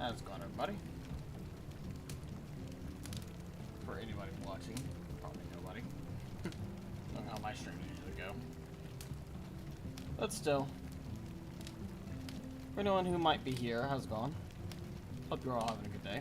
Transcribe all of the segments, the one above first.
How's it going, everybody? For anybody watching, probably nobody. Don't know how my streams usually go. But still, for anyone who might be here, how's it going? Hope you're all having a good day.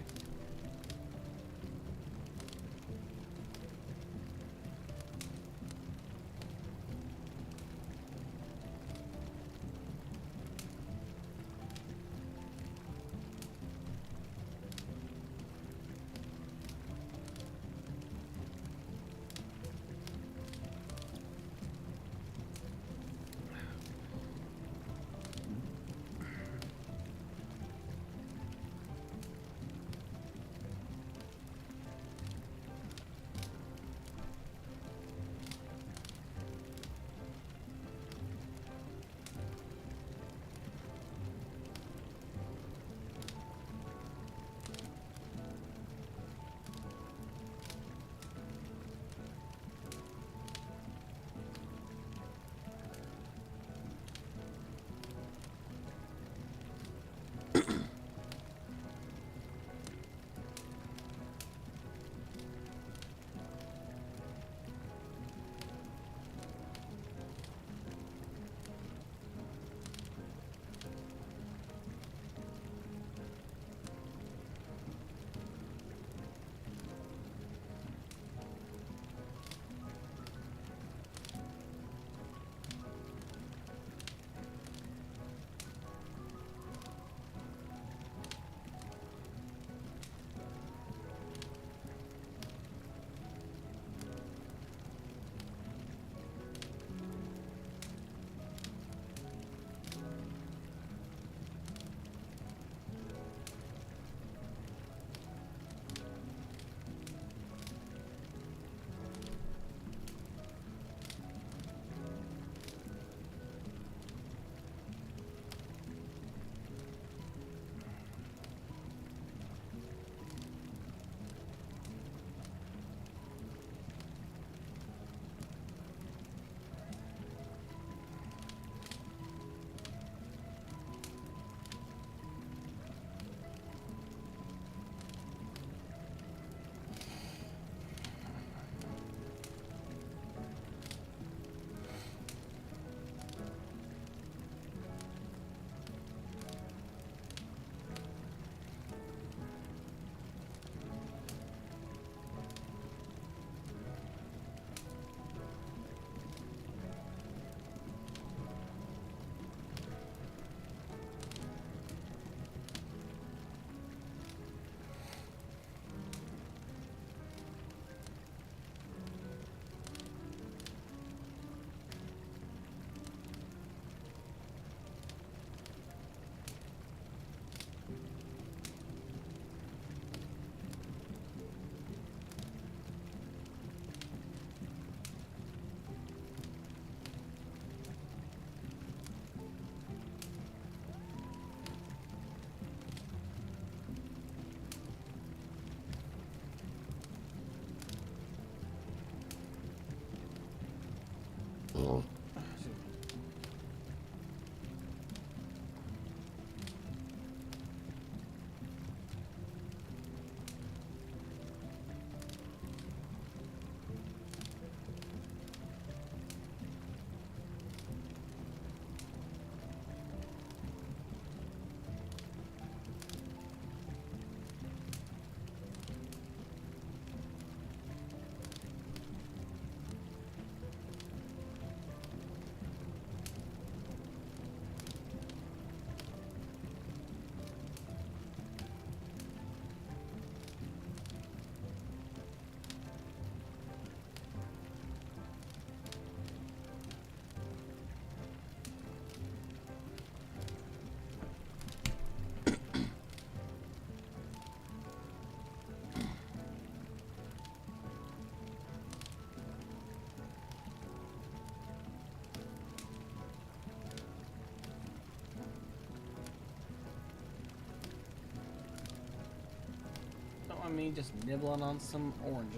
Me just nibbling on some orange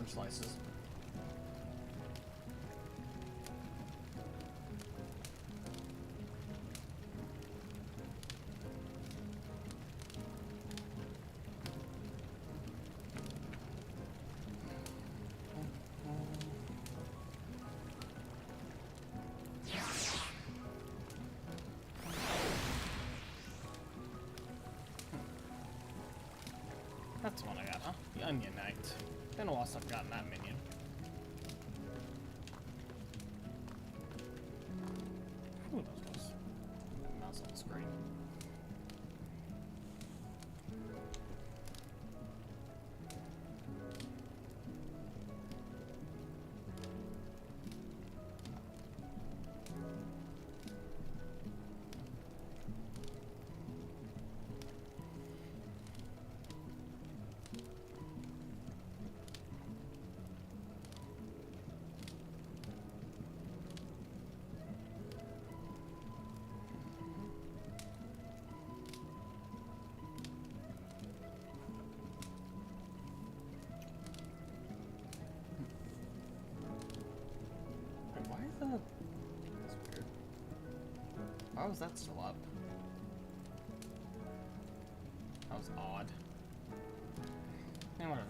slices. That's the one I got, huh? The Onion Knight. Been a while since I've gotten that minion. Ooh, that was close. Mouse on the screen. That's weird. Why was that still up? That was odd. Yeah, whatever.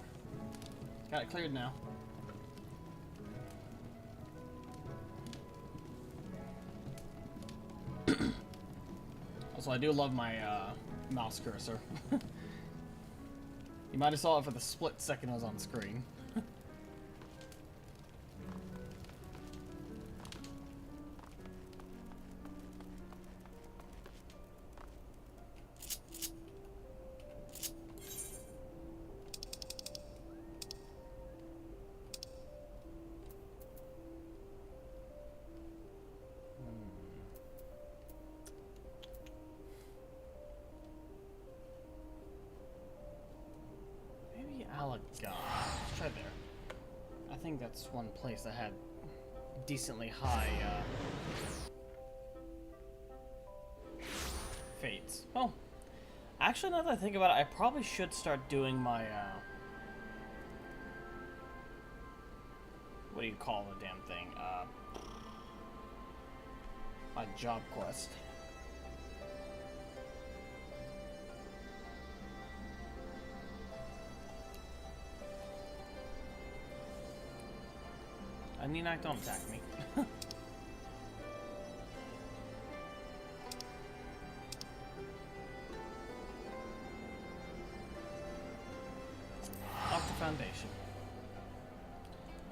Got it cleared now. Also, I do love my mouse cursor. You might have saw it for the split second I was on screen. Let's try there. I think that's one place that had decently high fates. Well, actually, now that I think about it, I probably should start doing my what do you call the damn thing? My job quest. I mean, don't attack me. Off the foundation.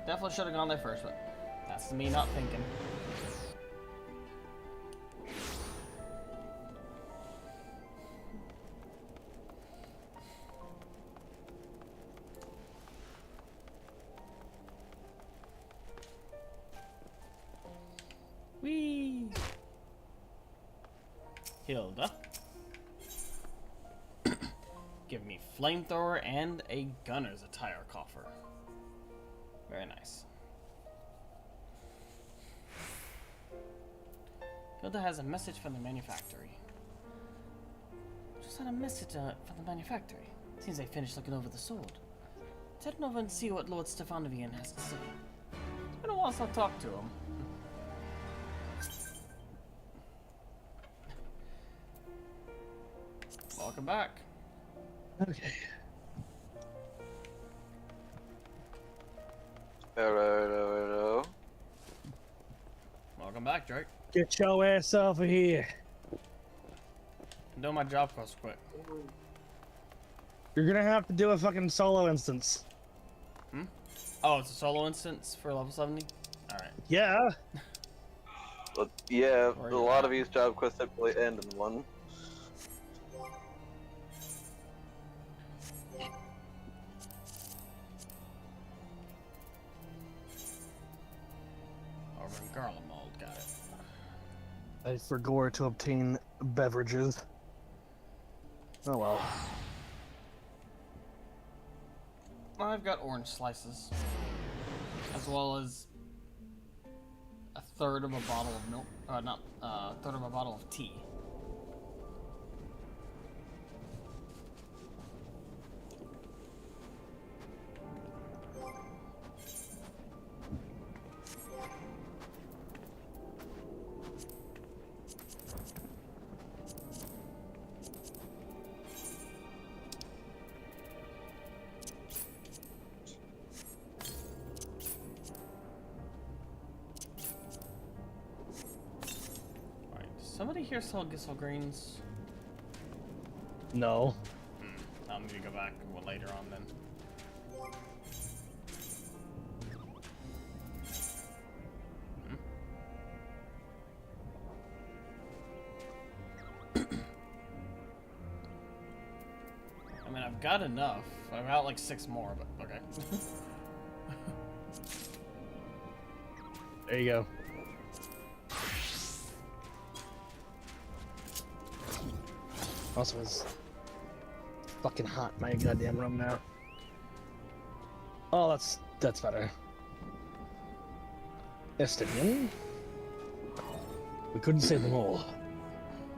Definitely should have gone there first, but that's me not thinking. Whee! Hilda. Give me flamethrower and a gunner's attire coffer. Very nice. Hilda has a message from the manufactory. Just had a message from the manufactory. Seems they finished looking over the sword. Let's head over and see what Lord Stefanovian has to say. It's been a while since I've talked to him. Welcome back. Okay. Hello. Welcome back, Drake. Get your ass over here. I'm doing my job quest quick. You're gonna have to do a fucking solo instance. Hmm? Oh, it's a solo instance for level 70? Alright. Yeah. But yeah, Where a you lot at? of these job quests typically end in one. Over in Garlemald, got it. I forgot to obtain beverages. Oh well. I've got orange slices, as well as a third of a bottle of milk. A third of a bottle of tea. Somebody here sell Gissel greens? No. I'll need to go back later on then. I mean, I've got enough. I've got like 6 more, but okay. There you go. Also, it's fucking hot in my goddamn room now. Oh, that's better. Estinian. We couldn't save them all.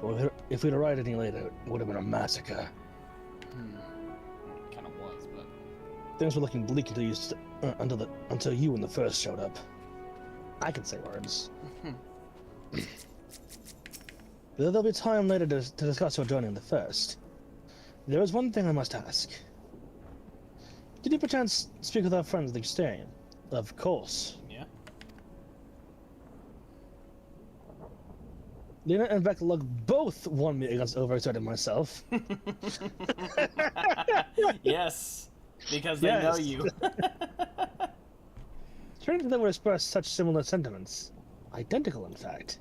But if we'd arrived any later, it would have been a massacre. Kind of was, but Things were looking bleak until you and the first showed up. I can say words. There'll be time later to discuss your joining the first. There is one thing I must ask. Did you perchance speak with our friends at the Xterian? Of course. yeah. Lena and Veclug both warned me against overexerting myself. Yes, because they know you. Turns out they would express such similar sentiments. Identical, in fact.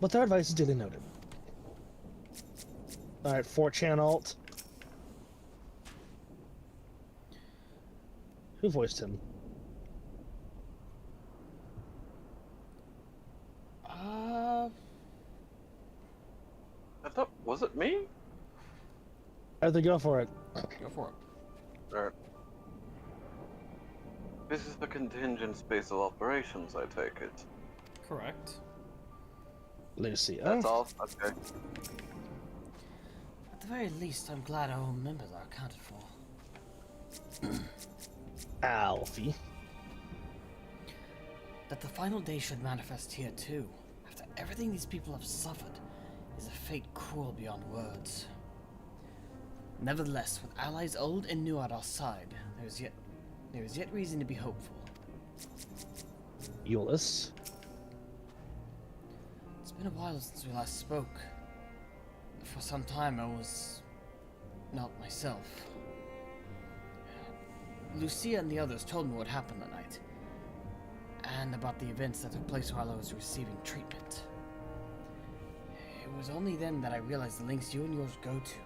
But their advice is duly noted. Alright, 4chan alt. Who voiced him? I thought, was it me? How'd they go for it? Go for it. Or... This is the contingent space of operations, I take it. Correct. Lucy, That's all? Okay. At the very least, I'm glad our own members are accounted for. Alfie. That the final day should manifest here too, after everything these people have suffered, is a fate cruel beyond words. Nevertheless, with allies old and new at our side, there is yet reason to be hopeful. Euless. It's been a while since we last spoke. For some time I was not myself. Lucia and the others told me what happened that night, and about the events that took place while I was receiving treatment. It was only then that I realized the lengths you and yours go to.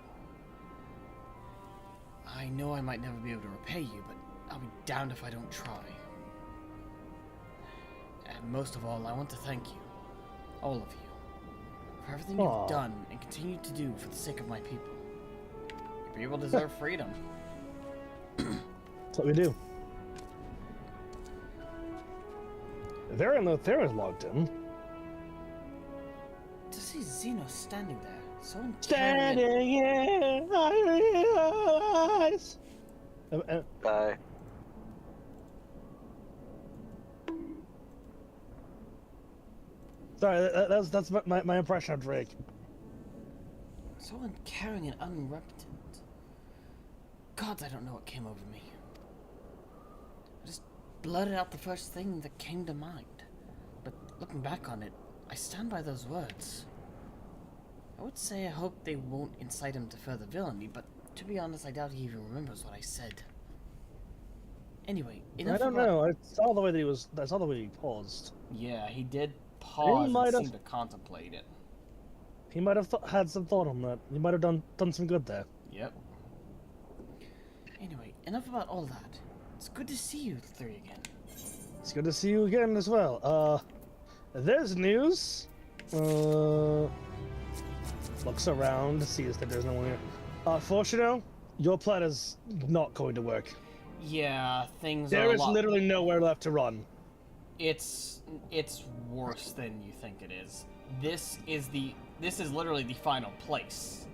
I know I might never be able to repay you, but I'll be damned if I don't try. And most of all, I want to thank you, all of you, for everything you've done and continue to do for the sake of my people. Your people deserve freedom. That's what we do. There no Thera's logged in. To see Xeno standing there, so uncaring. Standing in my eyes. Bye. Sorry, that's my impression of Drake. So uncaring and unrepentant. God, I don't know what came over me. I just blurted out the first thing that came to mind. But looking back on it, I stand by those words. I would say I hope they won't incite him to further villainy, but to be honest, I doubt he even remembers what I said. Anyway, enough I don't about... know. I saw the way that he was. I saw the way he paused. Yeah, he did pause and seem to contemplate it. He might have had some thought on that. He might have done some good there. Yep. Anyway, enough about all that. It's good to see you three again. It's good to see you again as well. There's news. Looks around, sees that there's no one here. Fortuno, your plan is not going to work. Yeah, things are There is literally nowhere left to run. It's worse than you think it is. This is literally the final place.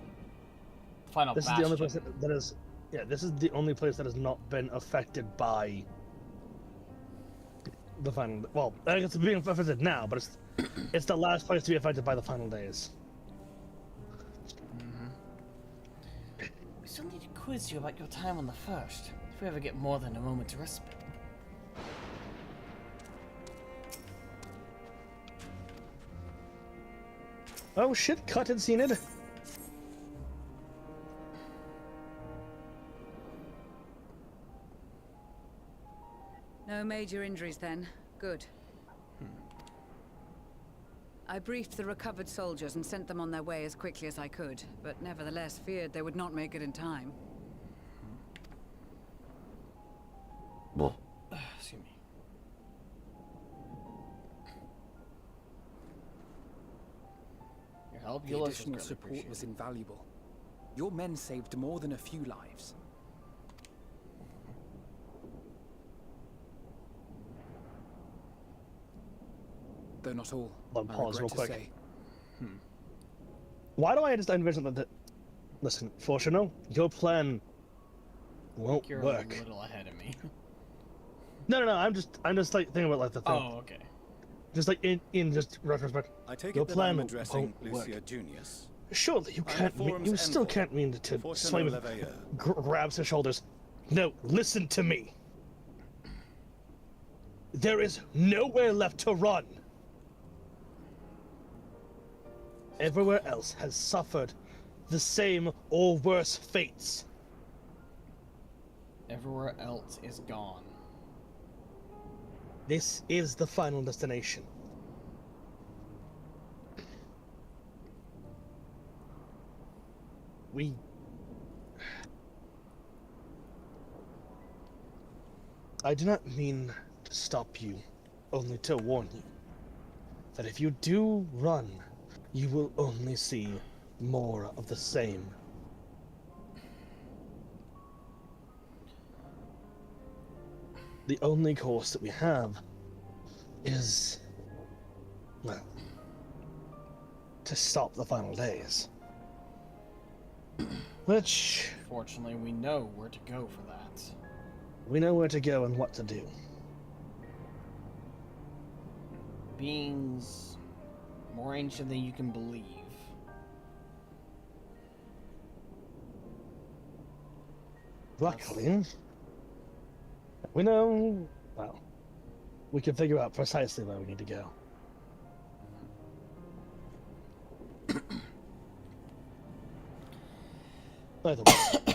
Final This bastion. is the only place that is. Yeah, this is the only place that has not been affected by the final. Well, I guess it's being affected now, but it's the last place to be affected by the final days. We still need to quiz you about your time on the first, if we ever get more than a moment's respite. Oh shit, cut and seen it. major injuries then. Good. I briefed the recovered soldiers and sent them on their way as quickly as I could, but nevertheless feared they would not make it in time. Excuse me. Your help, The Ulysses, additional greatly support was appreciated. invaluable. Your men saved more than a few lives. Though not all, Let me I pause regret real to quick. say. Why do I just envision that? Listen, Fortuno, your plan won't You're work. a little ahead of me. No. I'm just like thinking about like the thing. Oh, okay. Just like in just retrospect. I take Your it that plan I'm won't addressing work. Lucia Junius. Surely you I'm can't. the forum's You still Endwalker, can't mean to Fortuno swing with Leveling. grabs his shoulders. No, listen to me. There is nowhere left to run. Everywhere else has suffered the same or worse fates. Everywhere else is gone. This is the final destination. I do not mean to stop you, only to warn you that if you do run, you will only see more of the same. The only course that we have is, well, to stop the final days. Which, Fortunately, we know where to go for that. we know where to go and what to do. Beings more ancient than you can believe. Luckily, we know, well, we can figure out precisely where we need to go. Either way.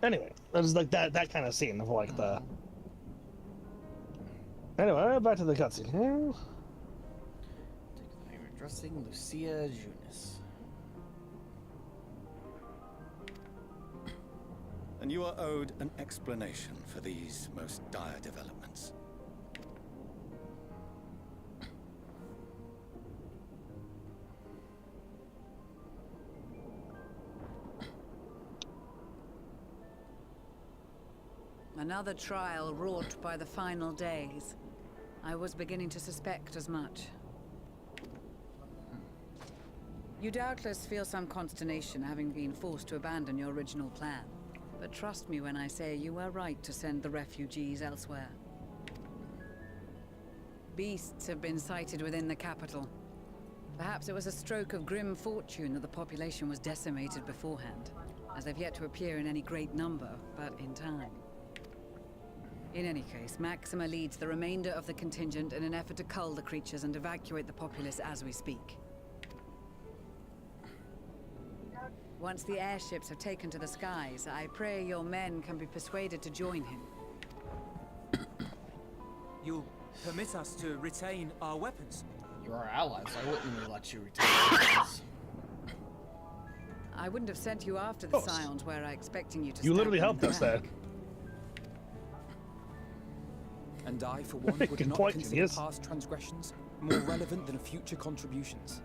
Anyway, that was like that kind of scene of like the. Anyway, back to the cutscene here. You're addressing Lucia Junius. And you are owed an explanation for these most dire developments. Another trial wrought by the final days. I was beginning to suspect as much. You doubtless feel some consternation having been forced to abandon your original plan. But trust me when I say you were right to send the refugees elsewhere. Beasts have been sighted within the capital. Perhaps it was a stroke of grim fortune that the population was decimated beforehand, as they've yet to appear in any great number, but in time. In any case, Maxima leads the remainder of the contingent in an effort to cull the creatures and evacuate the populace as we speak. Once the airships have taken to the skies, I pray your men can be persuaded to join him. You'll permit us to retain our weapons? You're our allies, so I wouldn't really let you retain us. I wouldn't have sent you after the Of course. Scions were I expecting you to You stab literally them in helped the us there. back. And I, for one, would Good not point, consider Genius. past transgressions more relevant than future contributions.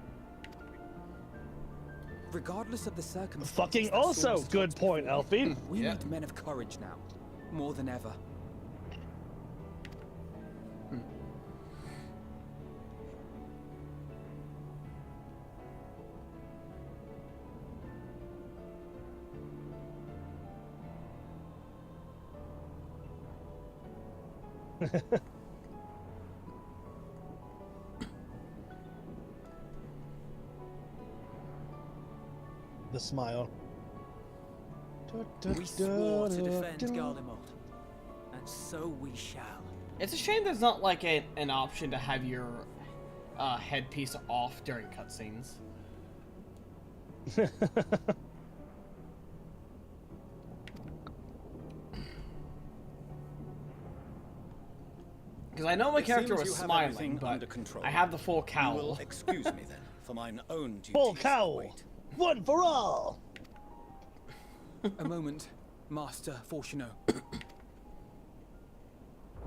Regardless of the circumstances. Fucking that also saw us good taught point, before, Alfie. We Yeah. need men of courage now, more than ever. The smile. We swore to defend Garlemald, and so we shall. It's a shame there's not like an option to have your headpiece off during cutscenes. Because I know my It character seems was you have smiling, everything under but control. I have the full You will cowl. excuse me then, for mine own duties. Full cowl! Wait. One for all! A moment, Master Fortuneau.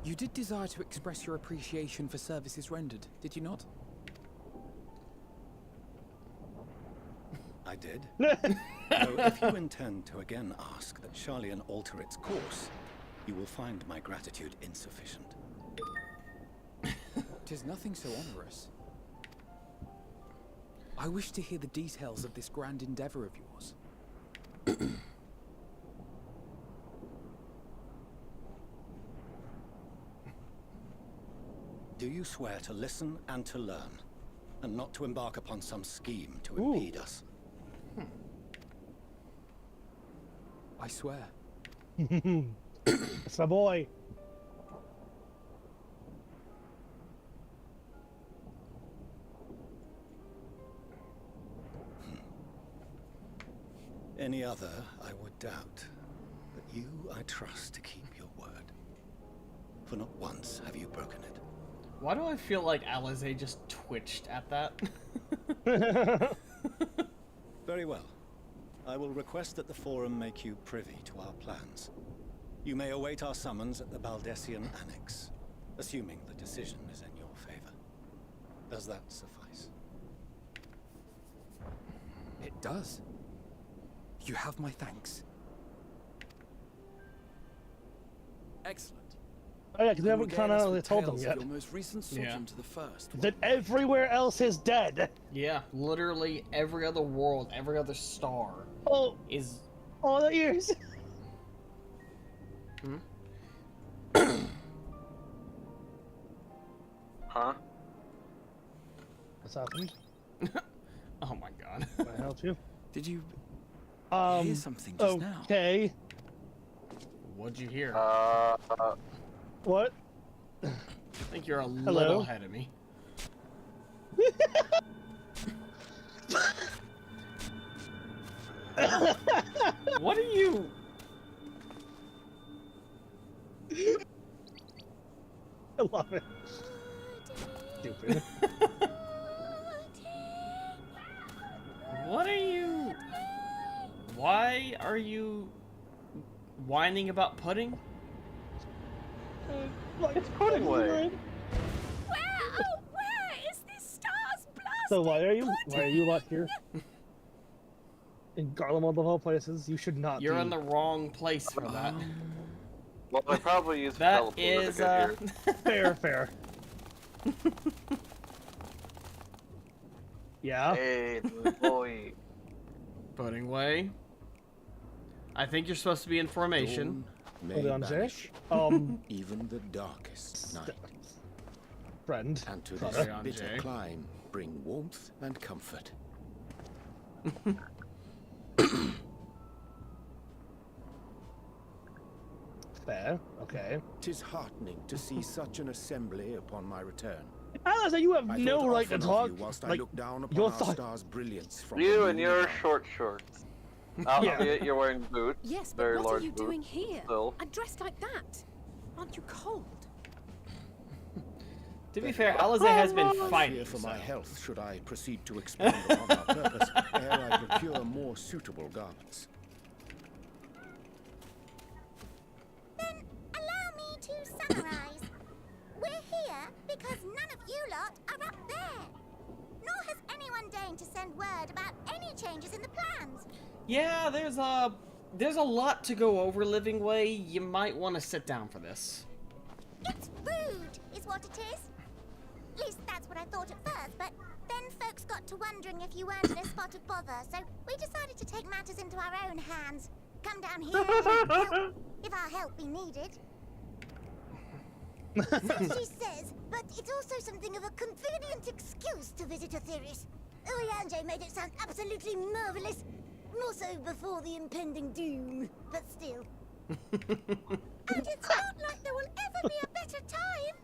You did desire to express your appreciation for services rendered, did you not? I did. Though if you intend to again ask that Charlian alter its course, you will find my gratitude insufficient. 'Tis nothing so onerous. I wish to hear the details of this grand endeavor of yours. Do you swear to listen and to learn, and not to embark upon some scheme to Ooh. impede us? I swear. That's my boy. Any other I would doubt, but you I trust to keep your word. For not once have you broken it. Why do I feel like Alize just twitched at that? Very well. I will request that the Forum make you privy to our plans. You may await our summons at the Baldessian Annex, assuming the decision is in your favor. Does that suffice? It does. You have my thanks. Excellent. Oh yeah, because we haven't Regale found us out what they with told them tales yet. of your most recent sojourn to the first. That everywhere else is dead. Yeah, literally every other world, every other star Oh, is... all the years. Huh? What's happening? Oh my god. Can I help you? Did you hear something just now? Okay. What'd you hear? What? I think you're a Hello? little ahead of me. What are you... I love it. Stupid. What are you... Why are you whining about pudding? It's pudding way. Where, oh, where is this star's blast? So why are you lot here? In Garlemald of all places, you should not You're be. in the wrong place for that. Well, I probably used That teleporter is, to get here. Fair. Yeah? Hey, little boy. Pudding way. I think you're supposed to be in formation. Hold on, Jay. Even the darkest night, Friend. and to Sorry, this on bitter Jay. clime bring warmth and comfort. Fair. Okay. 'Tis heartening to see such an assembly upon my return. Alice, you have I no thought right to often of talk. you whilst I Like, looked down upon your our thought. star's brilliance from You the and moon your above. short shorts. Yeah. Albeit you're wearing boots. Yes, but very what large are you boots. doing here? Still. And dressed like that? Aren't you cold? To be fair, Alize has been I fear fighting. for So. my health should I proceed to expound upon our purpose ere I procure more suitable garments. Then allow me to summarize. We're here because none of you lot are up there. Nor has anyone deigned to send word about any changes in the plans. Yeah, there's a lot to go over, Living Way. You might want to sit down for this. It's rude, is what it is. At least that's what I thought at first, but then folks got to wondering if you weren't in a spot of bother, so we decided to take matters into our own hands. Come down here and help, if our help be needed. So she says, but it's also something of a convenient excuse to visit Aetheris. Oriange made it sound absolutely marvelous. More so before the impending doom, but still. And it's not like there will ever be a better time.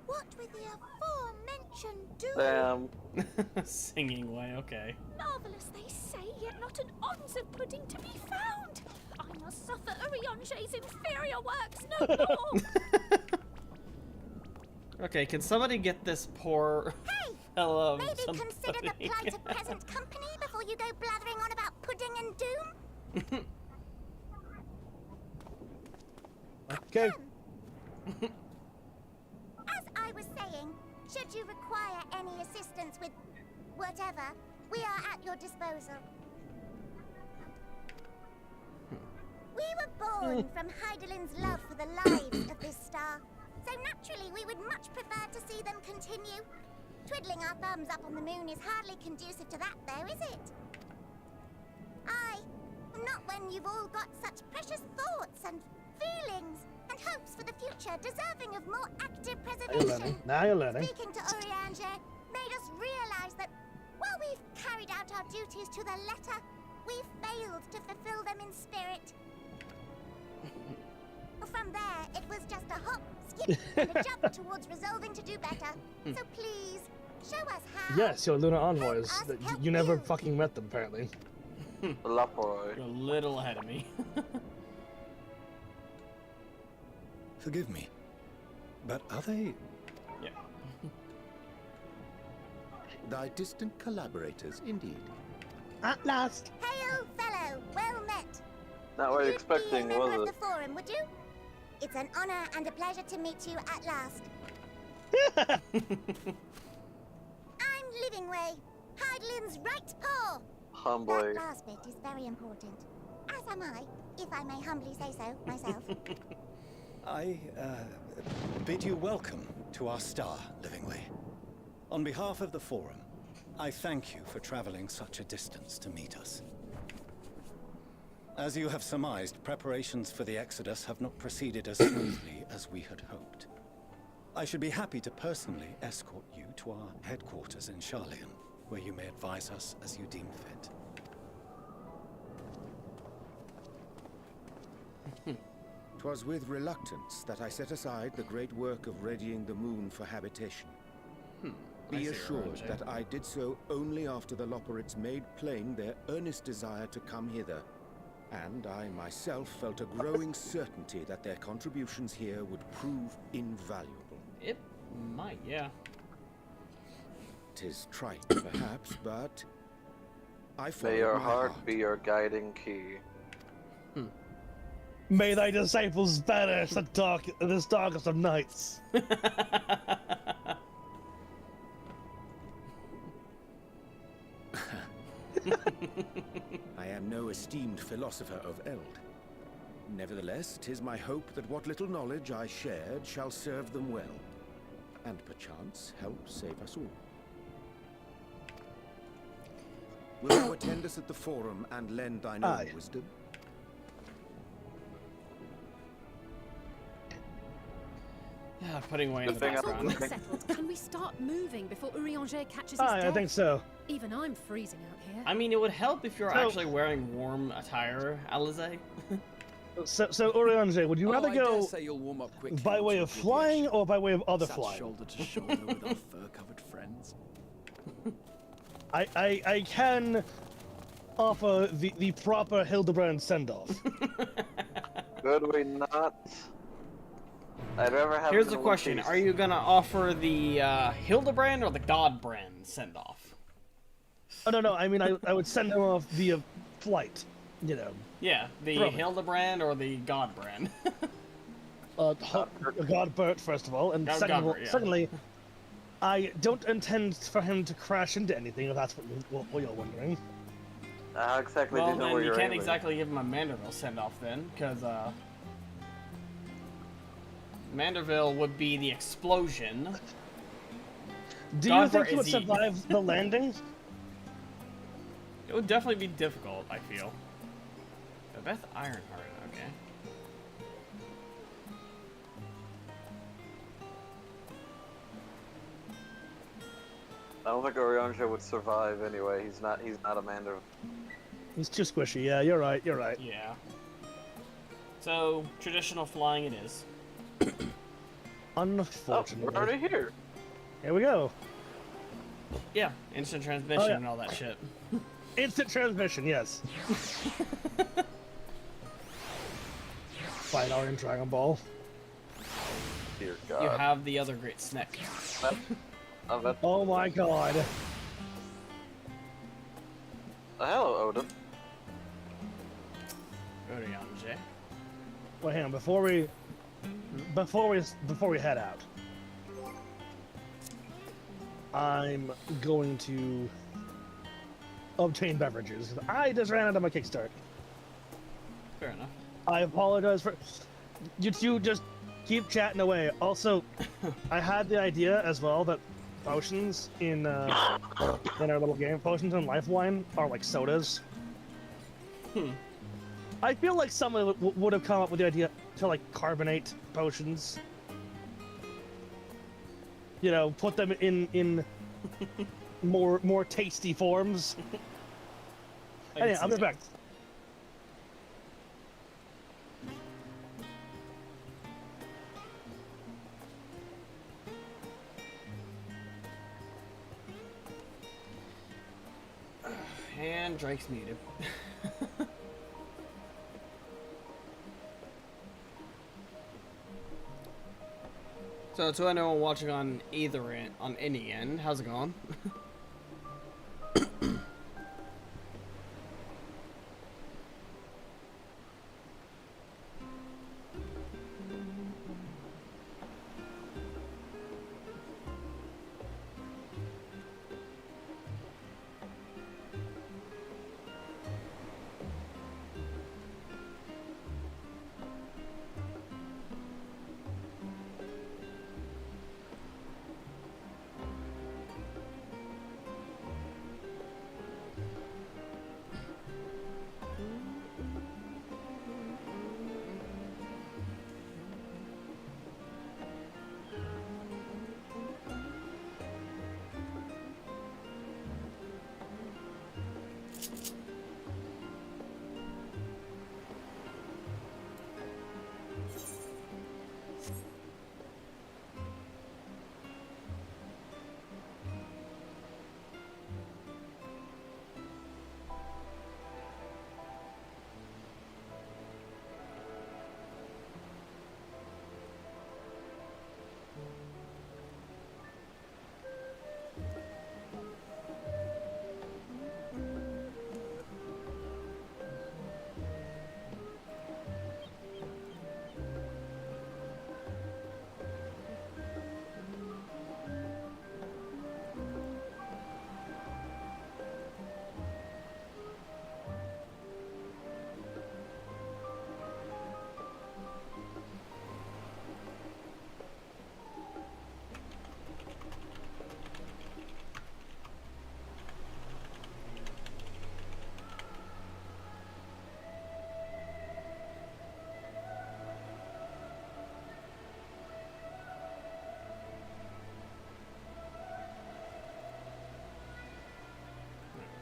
What with the aforementioned doom? Damn. Singing way, okay. Marvelous, they say, yet not an ounce of pudding to be found. I must suffer Oriange's inferior works no more. Okay, can somebody get this poor Hey! fellow Maybe somebody? consider the plight of present company before you go blathering on about pudding and doom? Okay. As I was saying, should you require any assistance with whatever, we are at your disposal. We were born from Heidelin's love for the lives of this star, so naturally we would much prefer to see them continue. Twiddling our thumbs up on the moon is hardly conducive to that, though, is it? Aye, not when you've all got such precious thoughts and feelings and hopes for the future deserving of more active preservation. Now you're learning. Speaking to Urianger made us realize that while we've carried out our duties to the letter, we've failed to fulfill them in spirit. From there, it was just a hop, skip, and a jump towards resolving to do better. So please, show us how. Yes, your lunar envoys. Help us help You never you. fucking met them, apparently. Lapoi. You're a little ahead of me. Forgive me, but are they... Yeah. Thy distant collaborators, indeed. At last. Hail, fellow, well met. Not what you're You'd expecting, be a member was of it? the forum, would you? It's an honor and a pleasure to meet you at last. I'm Livingway, Heidelin's right paw. Humbly. That last bit is very important. As am I, if I may humbly say so myself. I bid you welcome to our star, Livingway. On behalf of the Forum, I thank you for traveling such a distance to meet us. As you have surmised, preparations for the Exodus have not proceeded as smoothly as we had hoped. I should be happy to personally escort you to our headquarters in Charlian, where you may advise us as you deem fit. 'Twas with reluctance that I set aside the great work of readying the moon for habitation. Be assured that I did so only after the Loperids made plain their earnest desire to come hither, and I myself felt a growing certainty that their contributions here would prove invaluable. It might, yeah. 'Tis trite, perhaps, but I followed May your my heart be your guiding key. May thy disciples banish the this darkest of nights. I am no esteemed philosopher of Eld. Nevertheless, 'tis my hope that what little knowledge I shared shall serve them well, and perchance help save us all. Will thou attend us at the Forum and lend thine own Aye. wisdom? Yeah, putting away in the Good thing All background. that's settled. Can we start moving before Urianger catches his Aye, death? I think so. Even I'm freezing out here. I mean, it would help if you're So- actually wearing warm attire, Alize. So Urianger, would you rather I dare go say you'll warm up quickly by way of once you're flying British. or by way of other Sat flying? shoulder to shoulder with our fur-covered friends. I can offer the proper Hildebrand send-off. Could we not? I'd rather have. Here's it the in one question: piece. are you gonna offer the Hildebrand or the Godbrand send-off? Oh no, I mean I would send him off via flight, you know. Yeah, the Probably. Hildebrand or the Godbrand. Godbert first of all, and God- secondly, Godbert, yeah. secondly, I don't intend for him to crash into anything. If that's what you're wondering. How exactly do Well, you know then where you you're can't aiming? exactly give him a Manderville send-off then, because Manderville would be the explosion. Do you Godbert think he would is survive the landing? It would definitely be difficult, I feel. The Beth Ironheart, okay. I don't think Orianjo would survive anyway. He's not a Mander. He's too squishy. Yeah, you're right. You're right. Yeah. So, traditional flying it is. Oh, Unfortunately. we're already here. Here we go. Yeah, instant transmission Oh, yeah. and all that shit. Instant transmission. Yes. Fight our in Dragon Ball. Dear You God. have the other great snack. Oh my god. Hello, Odin. Urianger. Well, hang on, before we head out, I'm going to obtain beverages. I just ran out of my kickstart. Fair enough. I apologize for you two. Just keep chatting away. Also, I had the idea as well that potions in our little game, potions and lifeline are like sodas. I feel like someone would have come up with the idea to like carbonate potions. You know, put them in more tasty forms. Anyway, I'll be back. And Drake's muted. So to anyone watching on either end, on any end, how's it going?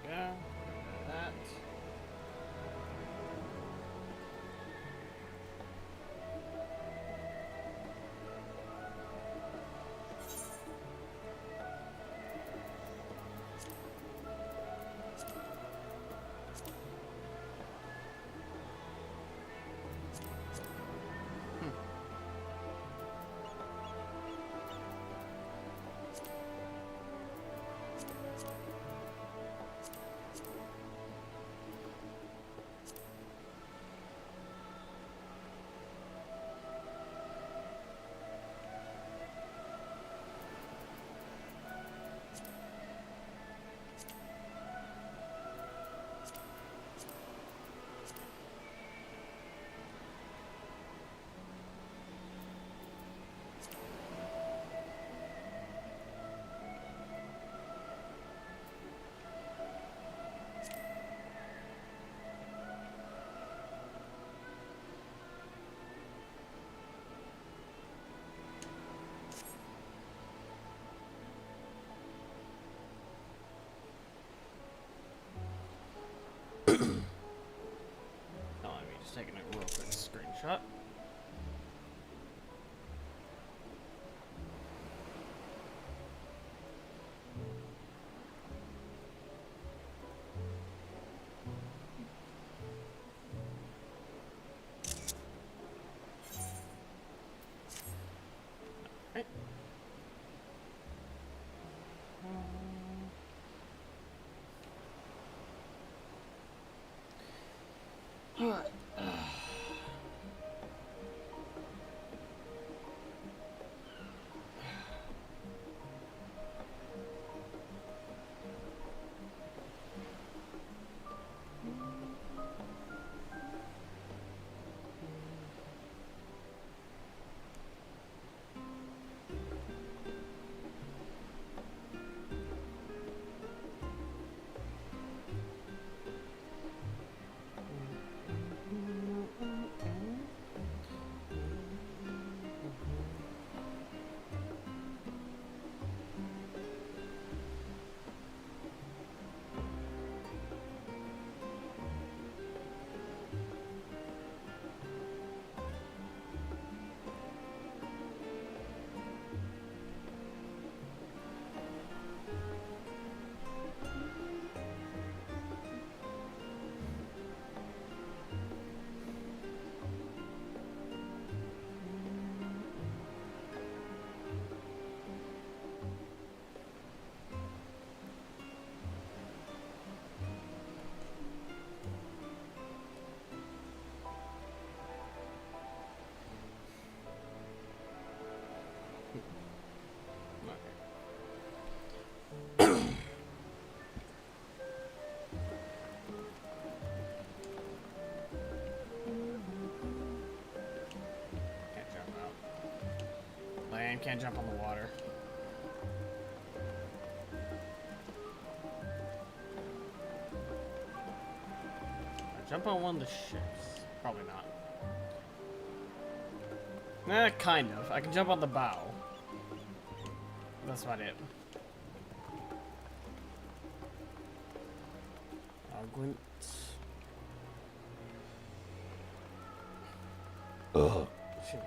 Yeah, that. Oh, let me just taking a real quick screenshot. Alright. Can't jump on the water. Jump on one of the ships. Probably not. Kind of. I can jump on the bow. That's about it. Gwent. Ugh. Shit.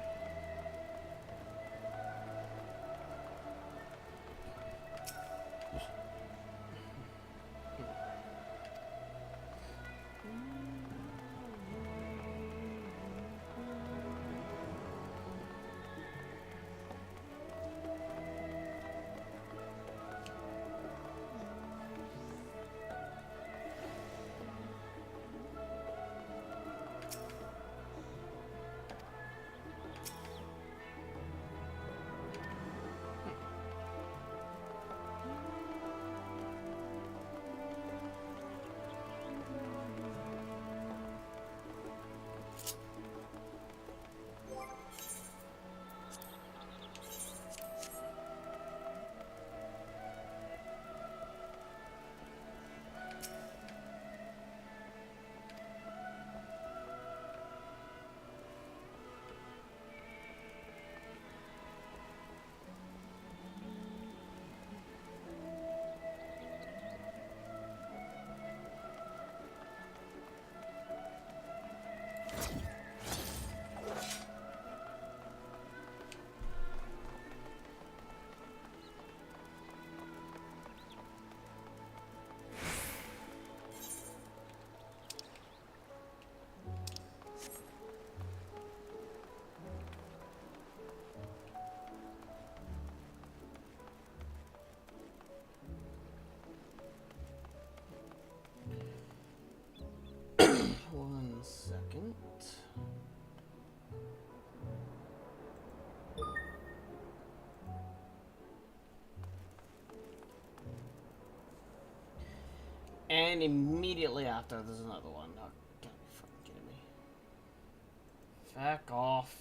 One second. And immediately after, there's another one. Oh, gotta be fucking kidding me. Fuck off.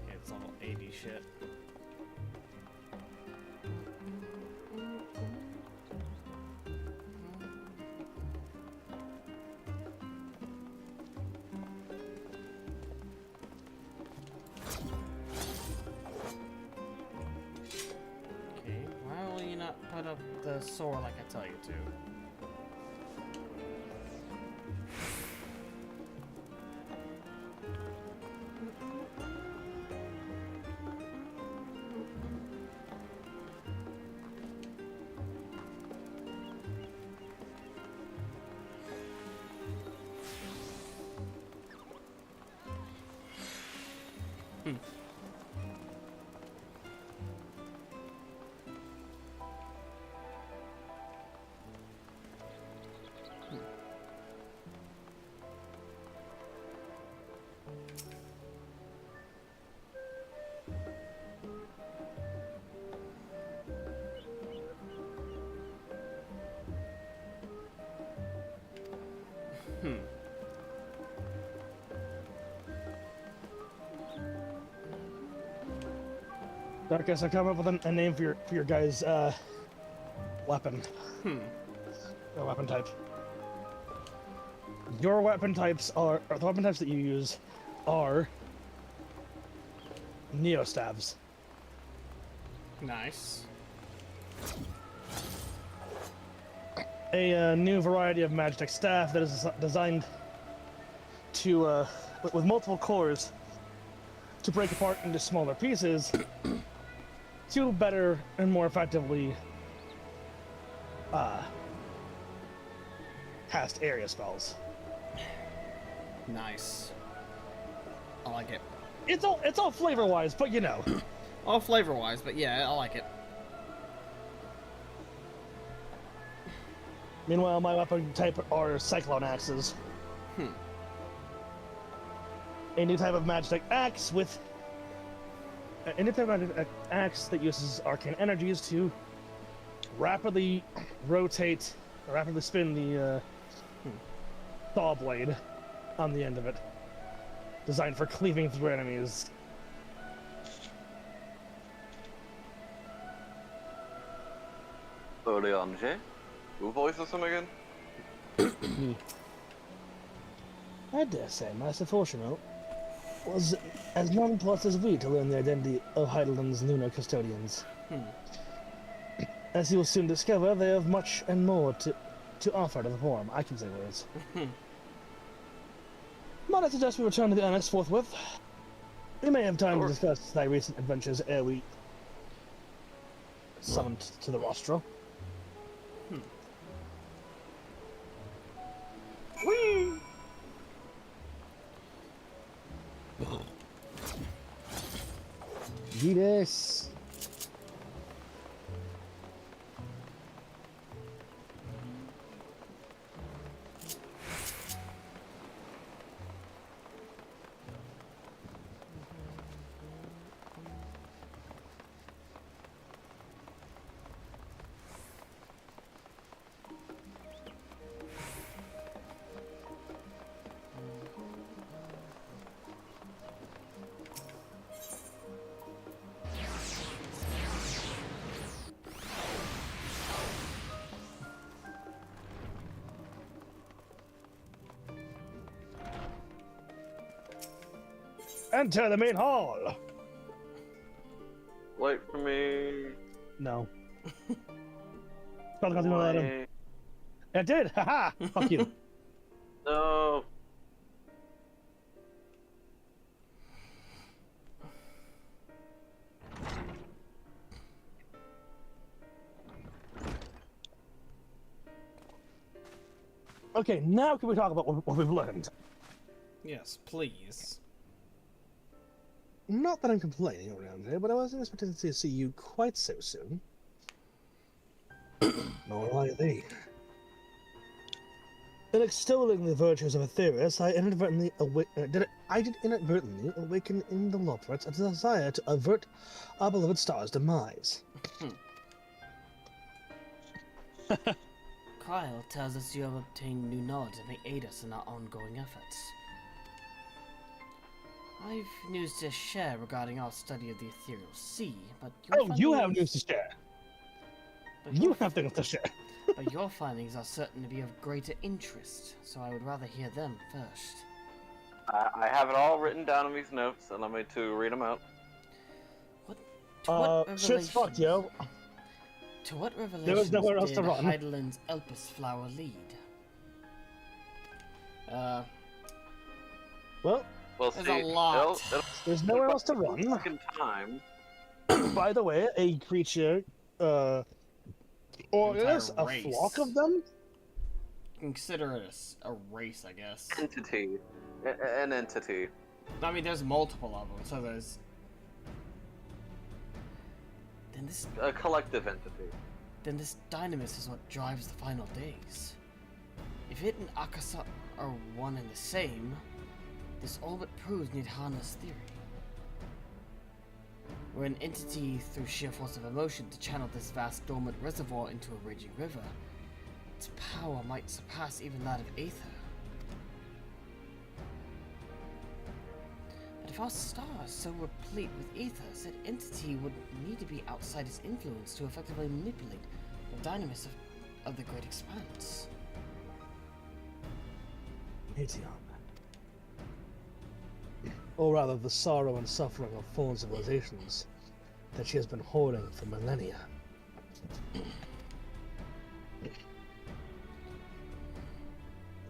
It's all 80 shit. Okay, why will you not put up the sword like I tell you to? Darkus, I come up with a name for your guys' weapon. Or weapon type. Your weapon types are, or the weapon types that you use are neostabs. Nice. A new variety of magic staff that is designed to, with multiple cores, to break apart into smaller pieces to better and more effectively cast area spells. Nice. I like it. It's all flavor wise, but you know. All flavor wise, but yeah, I like it. Meanwhile, my weapon type are cyclone axes. A new type of magic axe with a new type of magic axe that uses arcane energies to rapidly rotate, or rapidly spin the saw blade on the end of it, designed for cleaving through enemies. Oriange? Who voices him again? I dare say Master Fortuno was as nonplussed as we to learn the identity of Heidelland's lunar custodians. As he will soon discover, they have much and more to offer to the forum. I can say words. But I suggest we return to the annex forthwith. We may have time to discuss thy recent adventures ere we summoned to the rostro. Whee! Yes. Enter the main hall! Wait for me. No. It did! Haha! Fuck you. No. Okay, now can we talk about what we've learned? Yes, please. Not that I'm complaining around here, but I wasn't expecting to see you quite so soon. Nor will I thee. In extolling the virtues of Aetherius, I inadvertently awaken in the Loporits a desire to avert our beloved star's demise. Kyle tells us you have obtained new knowledge that may aid us in our ongoing efforts. I've news to share regarding our study of the ethereal sea, but you have news to share. You have things to share. But your findings are certain to be of greater interest, so I would rather hear them first. I have it all written down in these notes. Allow me to read them out. What shit's fucked, yo. To what revelations There was nowhere else to run. Heidelland's Elpis flower lead? Well, there's a lot. There's nowhere else to run. Time. By the way, a creature, or is a flock of them? Consider it a race, I guess. Entity. An entity. I mean, there's multiple of them, so there's... Then this... A collective entity. Then this dynamis is what drives the final days. If it and Akasa are one and the same, this all but proves Nidhana's theory. We're an entity through sheer force of emotion to channel this vast dormant reservoir into a raging river. Its power might surpass even that of Aether. But if our star is so replete with ether, said entity would need to be outside its influence to effectively manipulate the dynamis of the great expanse. Meteon. Or rather, the sorrow and suffering of fallen civilizations that she has been hoarding for millennia.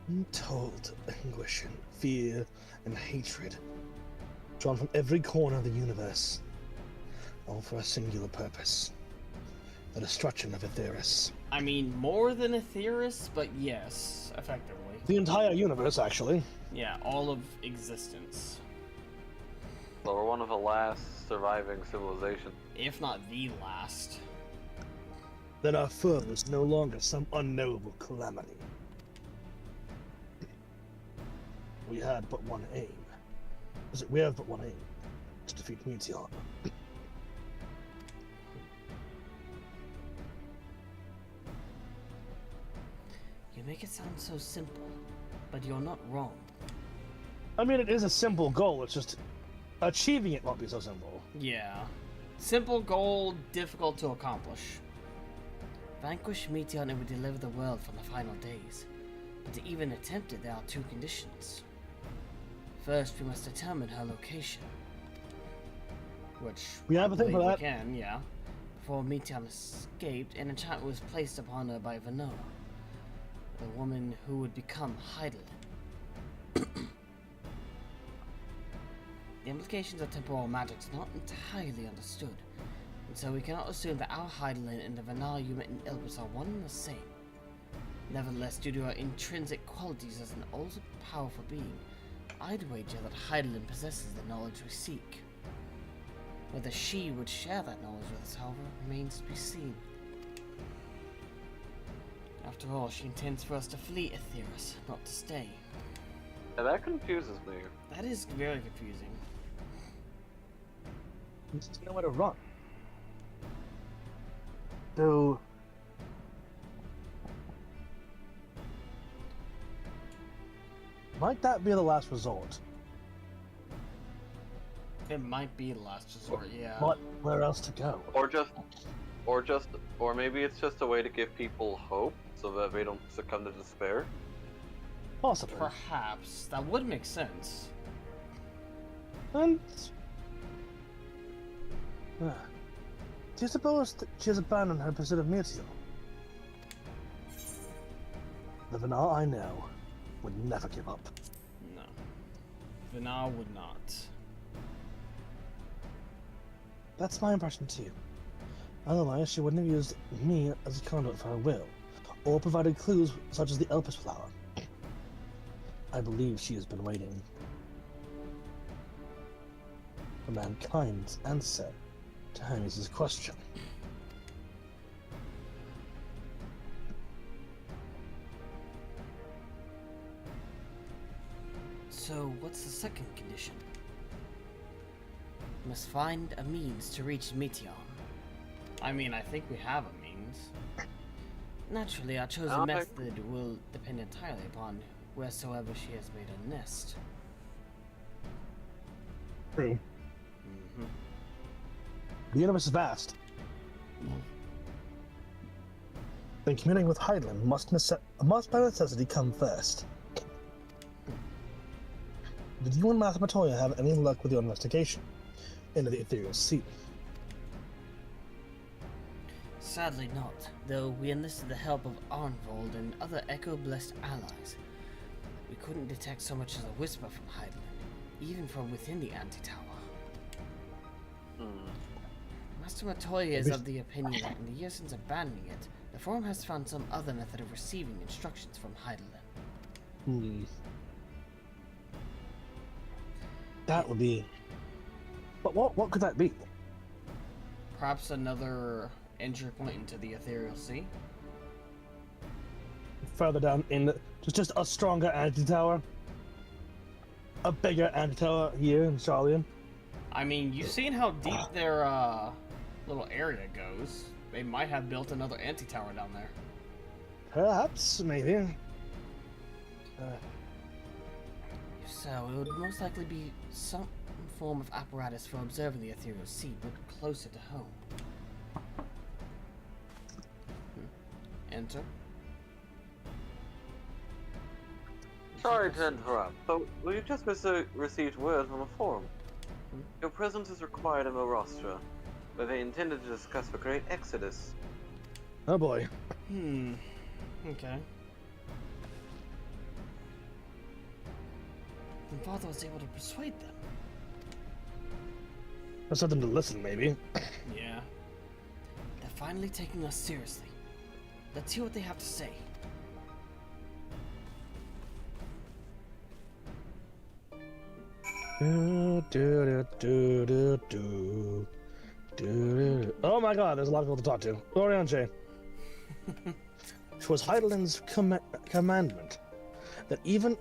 Untold anguish and fear and hatred, drawn from every corner of the universe, all for a singular purpose: the destruction of Aetheris. I mean, more than Aetheris, but yes, effectively. The entire universe, actually. Yeah, all of existence. So we're one of the last surviving civilizations. If not the last. Then our foe is no longer some unknowable calamity. We had but one aim. We have but one aim: to defeat Meteon. You make it sound so simple, but you're not wrong. I mean, it is a simple goal, it's just achieving it won't be so simple. Yeah. Simple goal, difficult to accomplish. Vanquish Meteon and we deliver the world from the final days. But to even attempt it, there are two conditions. First, we must determine her location. Which we have a thing for that. We can, yeah. Before Meteon escaped, an enchantment was placed upon her by Vanoa, the woman who would become Heidelin. The implications of temporal magic are not entirely understood, and so we cannot assume that our Heidelin and the Vanaar you met in Elpis are one and the same. Nevertheless, due to her intrinsic qualities as an all-powerful being, I'd wager that Heidelin possesses the knowledge we seek. Whether she would share that knowledge with us, however, remains to be seen. After all, she intends for us to flee Aetheris, not to stay. Yeah, that confuses me. That is very confusing. There's nowhere to run. So... might that be the last resort? It might be the last resort, yeah. What? Where else to go? Or maybe it's just a way to give people hope so that they don't succumb to despair. Possibly. Perhaps. That would make sense. And... do you suppose that she has abandoned her pursuit of Meteor? The Vanaar I know would never give up. No. Vanaar would not. That's my impression too. Otherwise, she wouldn't have used me as a conduit for her will, or provided clues such as the Elpis flower. I believe she has been waiting for mankind's answer to Hermes' question. So, what's the second condition? We must find a means to reach Meteon. I mean, I think we have a means. Naturally, our chosen method will depend entirely upon wheresoever she has made a nest. True. The universe is vast. Then communing with Heidelin must by necessity come first. Did you and Mathematoya have any luck with your investigation into the ethereal sea? Sadly not, though we enlisted the help of Arnvold and other Echo-blessed allies. We couldn't detect so much as a whisper from Heidelin, even from within the anti-tower. Master Matoya is of the opinion that in the years since abandoning it, the Forum has found some other method of receiving instructions from Heidelin. That would be... But what could that be? Perhaps another entry point into the ethereal sea? Further down in the... Just a stronger anti-tower? A bigger anti-tower here in Charlian? I mean, you've seen how deep their little area goes. They might have built another anti-tower down there. Perhaps, maybe. So, it would most likely be some form of apparatus for observing the ethereal sea, but closer to home. Enter. Sorry to interrupt, but we just received word from a forum. Your presence is required in Morostra, where they intended to discuss the Great Exodus. Oh boy. Okay. And Father was able to persuade them. Or something to listen, maybe. Yeah. They're finally taking us seriously. Let's hear what they have to say. Oh my god, there's a lot of people to talk to. Oriange. 'Twas Heidelland's commandment that even...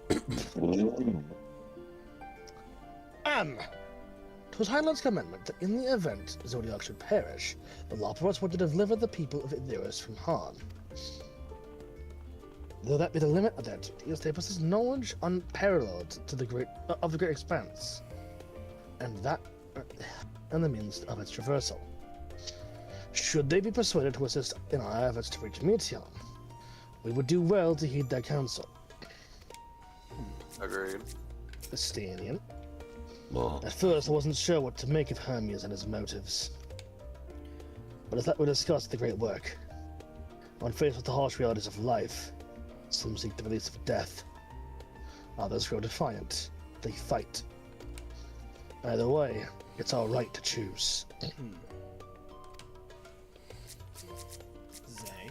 'Twas Heidelland's commandment that in the event Zodiac should perish, the Loporus were to deliver the people of Ithyrus from harm. Though that be the limit of their duties, they possess knowledge unparalleled to the great expanse, and that and the means of its traversal. Should they be persuaded to assist in our efforts to reach Meteon, we would do well to heed their counsel. Agreed. Estanian. At first, I wasn't sure what to make of Hermes and his motives, but as that we discussed the great work, when faced with the harsh realities of life, some seek the release of death. Others grow defiant. They fight. Either way, it's our right to choose. Zay.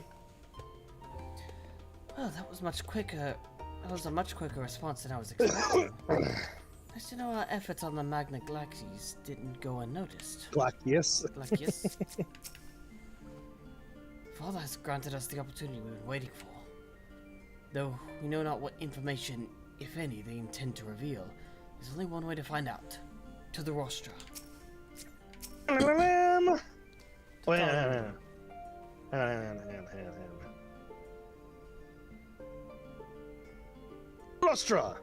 Well, that was much quicker. That was a much quicker response than I was expecting. Nice to know our efforts on the Magna Glacies didn't go unnoticed. Glacius. Glacius. Father has granted us the opportunity we've been waiting for. Though we know not what information, if any, they intend to reveal, there's only one way to find out. To the Rostra. Rostra!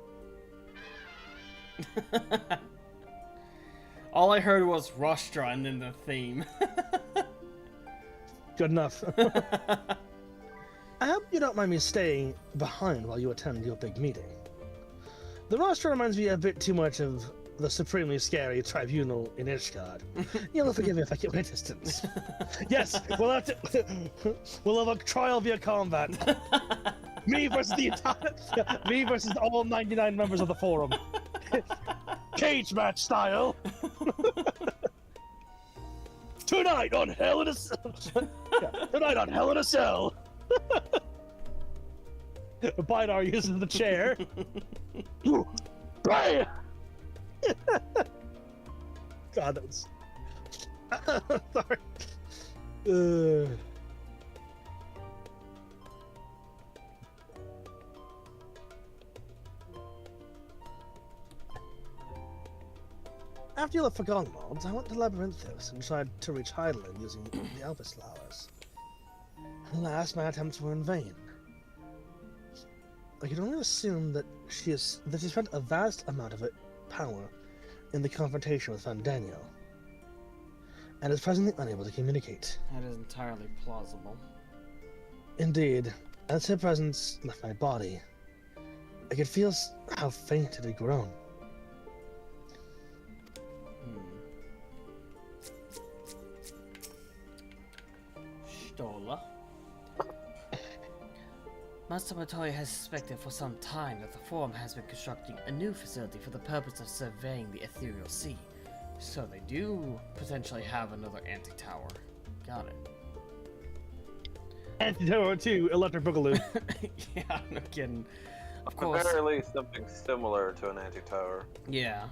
All I heard was Rostra and then the theme. Good enough. I hope you don't mind me staying behind while you attend your big meeting. The Rostra reminds me a bit too much of the supremely scary tribunal in Ishgard. You'll forgive me if I keep my distance. Yes, we'll have a trial via combat. Me versus me versus all 99 members of the forum. Cage match style. Tonight on Hell in a Tonight on Hell in a Cell. Bidar uses the chair. God, that was... Sorry. After you left Forgotten Lords, I went to Labyrinthos and tried to reach Heidelin using the Elvis flowers. Alas, my attempts were in vain. I could only assume that she spent a vast amount of power in the confrontation with Van Daniel, and is presently unable to communicate. That is entirely plausible. Indeed, as her presence left my body, I could feel how faint it had grown. Stola. Master Matoya has suspected for some time that the Forum has been constructing a new facility for the purpose of surveying the ethereal sea. So they do potentially have another anti-tower. Got it. Anti-tower 2, Electric Boogaloo. Yeah, no kidding. Of At course. the very least, something similar to an anti-tower. Yeah.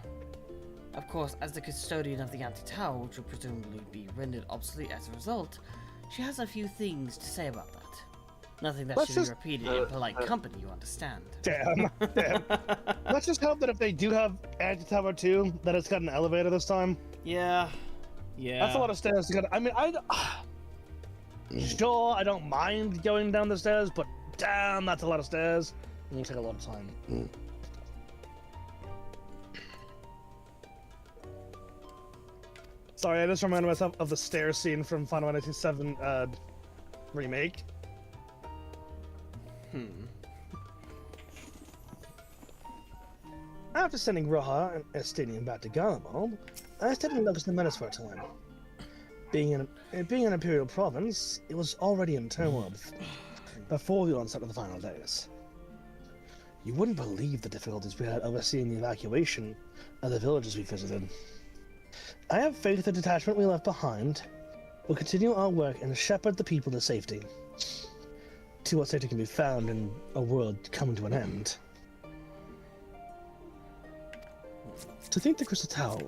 Of course, as the custodian of the anti-tower, which will presumably be rendered obsolete as a result, she has a few things to say about that. Nothing that should be repeated in polite company, you understand. Damn. Let's just hope that if they do have anti-tower 2, that it's got an elevator this time. Yeah. That's a lot of stairs to go. I mean, sure, I don't mind going down the stairs, but damn, that's a lot of stairs. It'll take a lot of time. Sorry, I just reminded myself of the stair scene from Final Fantasy VII remake. After sending Roja and Estinian back to Garlemald, I stepped in Locus the Menace for a time. Being an imperial province, it was already in turmoil before the onset of the final days. You wouldn't believe the difficulties we had overseeing the evacuation of the villages we visited. I have faith the detachment we left behind will continue our work and shepherd the people to safety. To what safety can be found in a world coming to an end. To think the Crystal Tower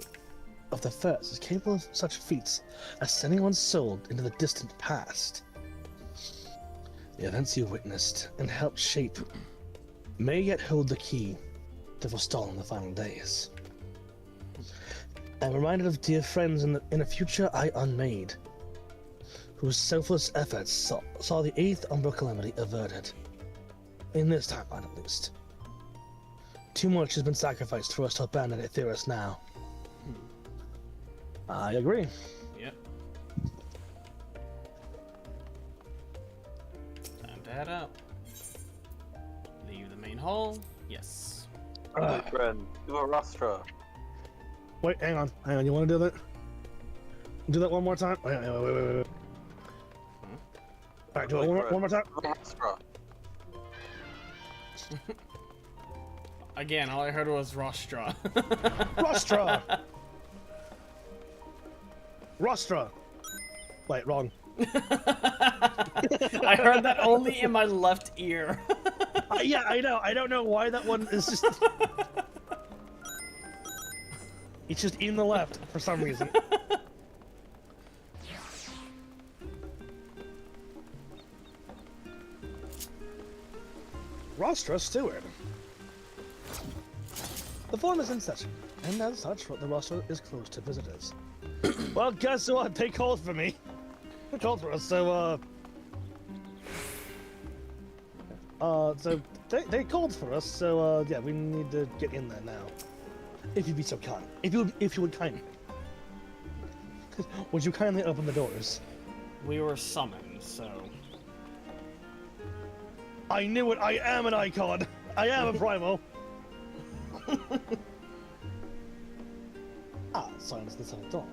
of the First is capable of such feats as sending one's soul into the distant past. The events you witnessed and helped shape may yet hold the key to forestalling the final days. I'm reminded of dear friends in a future I unmade, whose selfless efforts saw the 8th Umbral Calamity averted. In this timeline, at least. Too much has been sacrificed for us to abandon Aetheris now. I agree. Yep. Time to head out. Leave the main hall. Yes. My friend, to Arastra. Wait, hang on. You want to do that? Do that one more time? Wait. Alright, do it one more time. Arastra. Again, all I heard was Rostra. Rostra! Rostra! Wait, wrong. I heard that only in my left ear. Yeah, I know. I don't know why that one is just... It's just in the left for some reason. Rostra Steward. The farm is in session, and as such, the Rostra is closed to visitors. Well, guess what? They called for me. They called for us, so, they called for us, so, yeah, we need to get in there now. If you'd be so kind. If you would kindly. Would you kindly open the doors? We were summoned, so... I knew it! I am an icon! I am a primo! Signs the south door.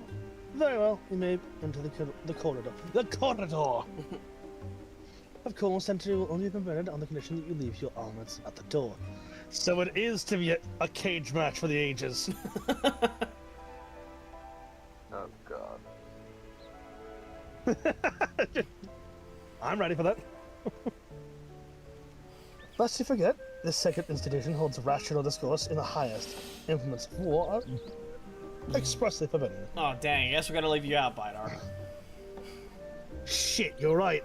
Very well, you may enter the corridor. The corridor! Of course, entry will only be permitted on the condition that you leave your armors at the door. So it is to be a cage match for the ages. Oh god. I'm ready for that. Lest you forget, this second institution holds rational discourse in the highest implements of war are expressly forbidden. Oh dang, I guess we're gonna leave you out, Bidar. Shit, you're right.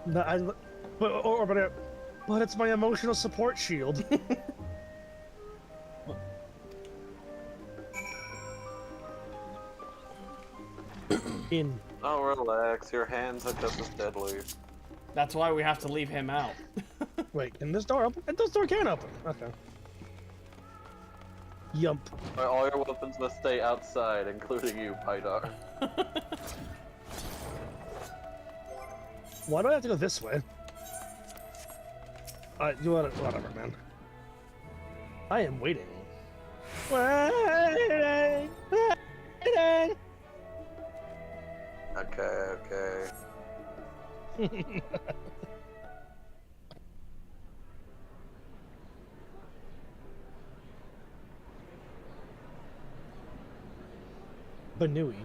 But it's my emotional support shield. In. Oh, relax. Your hands are just as deadly. That's why we have to leave him out. Wait, can this door open? This door can open. Okay. Yump. All your weapons must stay outside, including you, Pydar. Why do I have to go this way? You want it? Whatever, man. I am waiting. Waiting. Okay. Banui.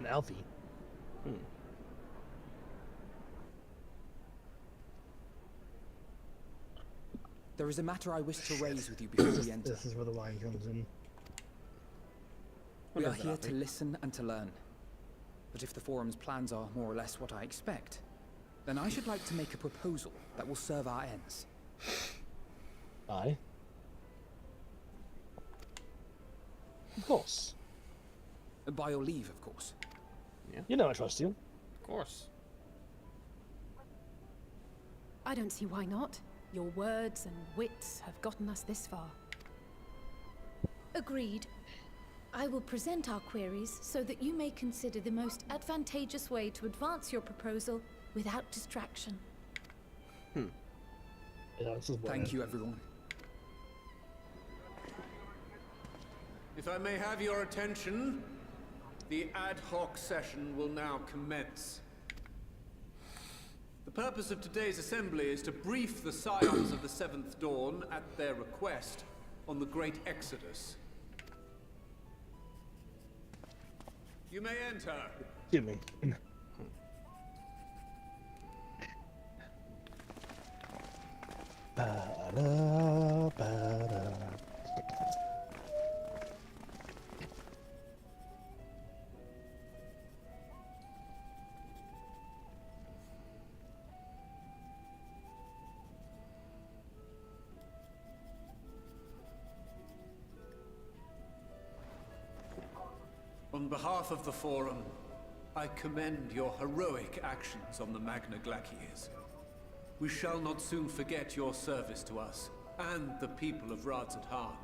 An Alfie. There is a matter I wish to raise with you before we enter. This is where the line comes in. We are here to listen and to learn. But if the Forum's plans are more or less what I expect, then I should like to make a proposal that will serve our ends. Aye. Of course. By your leave, of course. Yeah. You know I trust you. Of course. I don't see why not. Your words and wits have gotten us this far. Agreed. I will present our queries so that you may consider the most advantageous way to advance your proposal without distraction. Yeah, this is Thank you, everyone. If I may have your attention, the ad hoc session will now commence. The purpose of today's assembly is to brief the Scions of the Seventh Dawn, at their request, on the Great Exodus. You may enter. Give me. On behalf of the Forum, I commend your heroic actions on the Magna Glaciers. We shall not soon forget your service to us, and the people of Radzat-Han.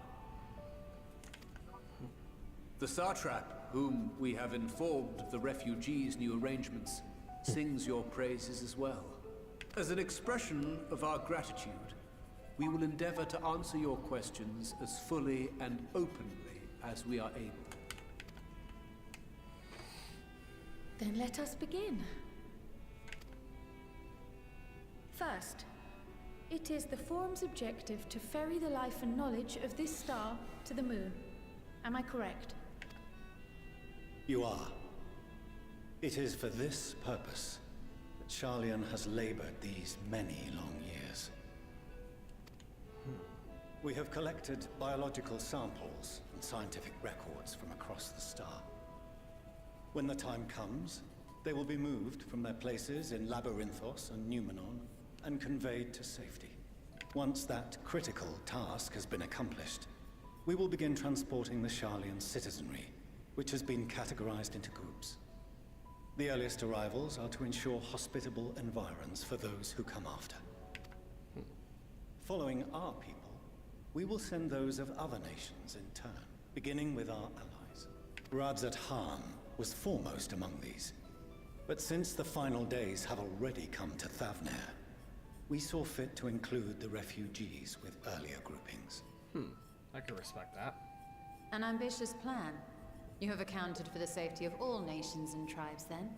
The Satrap, whom we have informed of the refugees' new arrangements, sings your praises as well. As an expression of our gratitude, we will endeavor to answer your questions as fully and openly as we are able. Then let us begin. First, it is the Forum's objective to ferry the life and knowledge of this star to the moon. Am I correct? You are. It is for this purpose that Charlian has labored these many long years. We have collected biological samples and scientific records from across the star. When the time comes, they will be moved from their places in Labyrinthos and Numenon and conveyed to safety. Once that critical task has been accomplished, we will begin transporting the Charlian citizenry, which has been categorized into groups. The earliest arrivals are to ensure hospitable environs for those who come after. Following our people, we will send those of other nations in turn, beginning with our allies. Radzat-Han was foremost among these. But since the final days have already come to Thavnair, we saw fit to include the refugees with earlier groupings. I can respect that. An ambitious plan. You have accounted for the safety of all nations and tribes, then?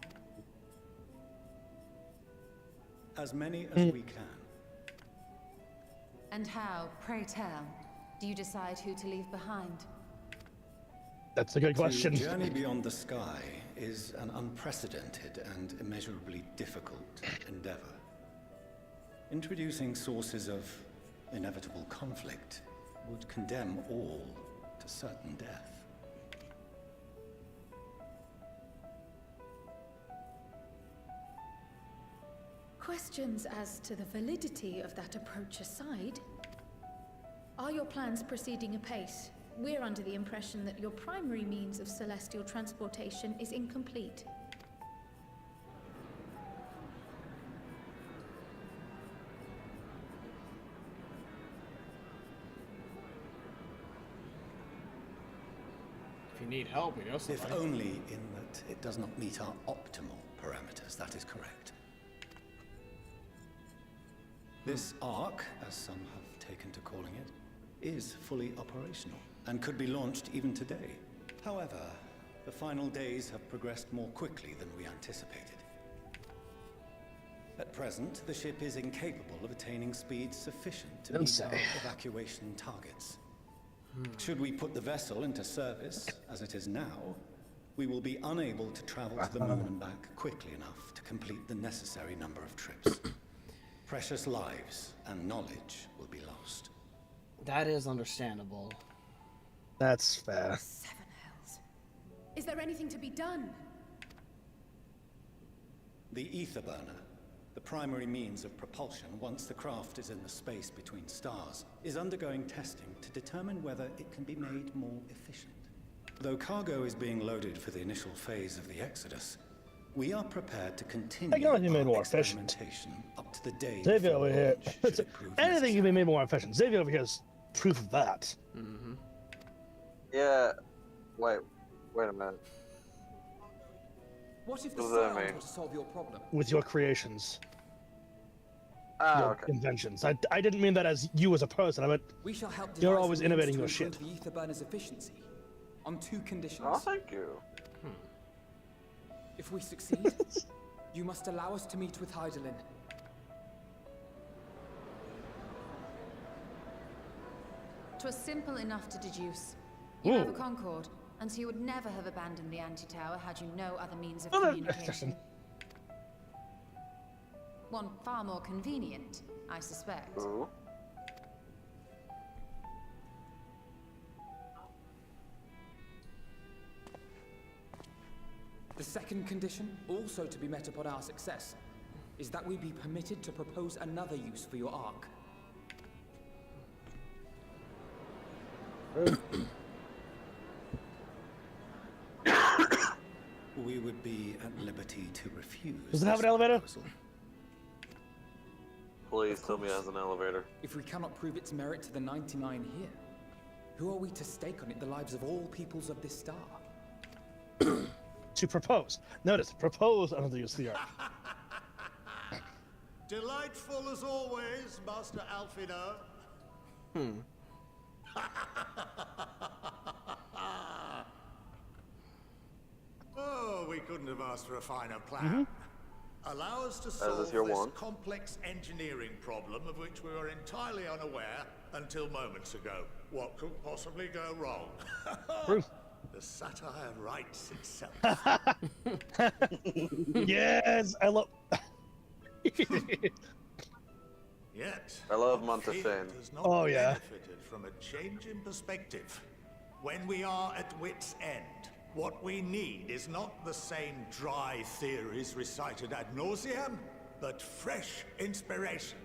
As many as we can. And how, pray tell, do you decide who to leave behind? That's a good question. To journey beyond the sky is an unprecedented and immeasurably difficult endeavor. Introducing sources of inevitable conflict would condemn all to certain death. Questions as to the validity of that approach aside, are your plans proceeding apace? We're under the impression that your primary means of celestial transportation is incomplete. If you need help, we know somebody. If only in that it does not meet our optimal parameters, that is correct. This Ark, as some have taken to calling it, is fully operational and could be launched even today. However, the final days have progressed more quickly than we anticipated. At present, the ship is incapable of attaining speeds sufficient to meet our evacuation targets. Should we put the vessel into service, as it is now, we will be unable to travel to the moon and back quickly enough to complete the necessary number of trips. Precious lives and knowledge will be lost. That is understandable. That's fair. Seven hells. Is there anything to be done? The ether burner, the primary means of propulsion once the craft is in the space between stars, is undergoing testing to determine whether it can be made more efficient. Though cargo is being loaded for the initial phase of the Exodus, we are prepared to continue our experimentation up to the day Xavier before over here. launch, should it prove Anything can be made more efficient. Xavier over here is proof of that. Mm-hmm. Yeah. Wait a minute. What if the What does that Scions mean? were to solve your problem? With your creations. Ah, Your okay. inventions. I didn't mean that as you as a person. I meant We shall help you're devise always a means innovating to your improve shit. the ether burner's efficiency on 2 conditions. Oh, thank you. If we succeed, you must allow us to meet with Hydaelyn. Twas simple enough to deduce. You have a Ooh. Concord, and so you would never have abandoned the anti-tower had you no other means of Well, that- communication. One far more convenient, I suspect. Ooh. The second condition, also to be met upon our success, is that we be permitted to propose another use for your Ark. we would be at liberty to refuse. Does it have an this elevator? proposal. Please tell me it has an elevator. If we cannot prove its merit to the 99 here, who are we to stake on it the lives of all peoples of this star? To propose. Notice, propose under the use of the art. Delightful as always, Master Alfino. Oh, we couldn't have asked for a finer plan. Allow us to solve is your this one. complex engineering problem of which we were entirely unaware until moments ago. What could possibly go wrong? Proof. The satire writes itself. Yes, I love. Yet, I love our field Montesane. has not Oh, yeah. benefited from a change in perspective. When we are at wit's end, what we need is not the same dry theories recited ad nauseam, but fresh inspiration.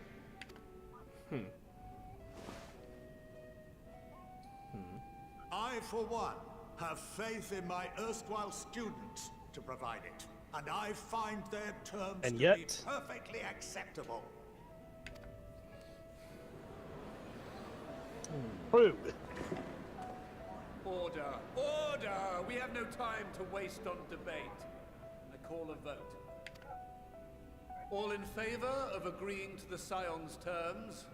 I, for one, have faith in my erstwhile students to provide it, and I find their terms And to yet- be perfectly acceptable. Proved. Order! Order! We have no time to waste on debate. I call a vote. All in favor of agreeing to the Scion's terms?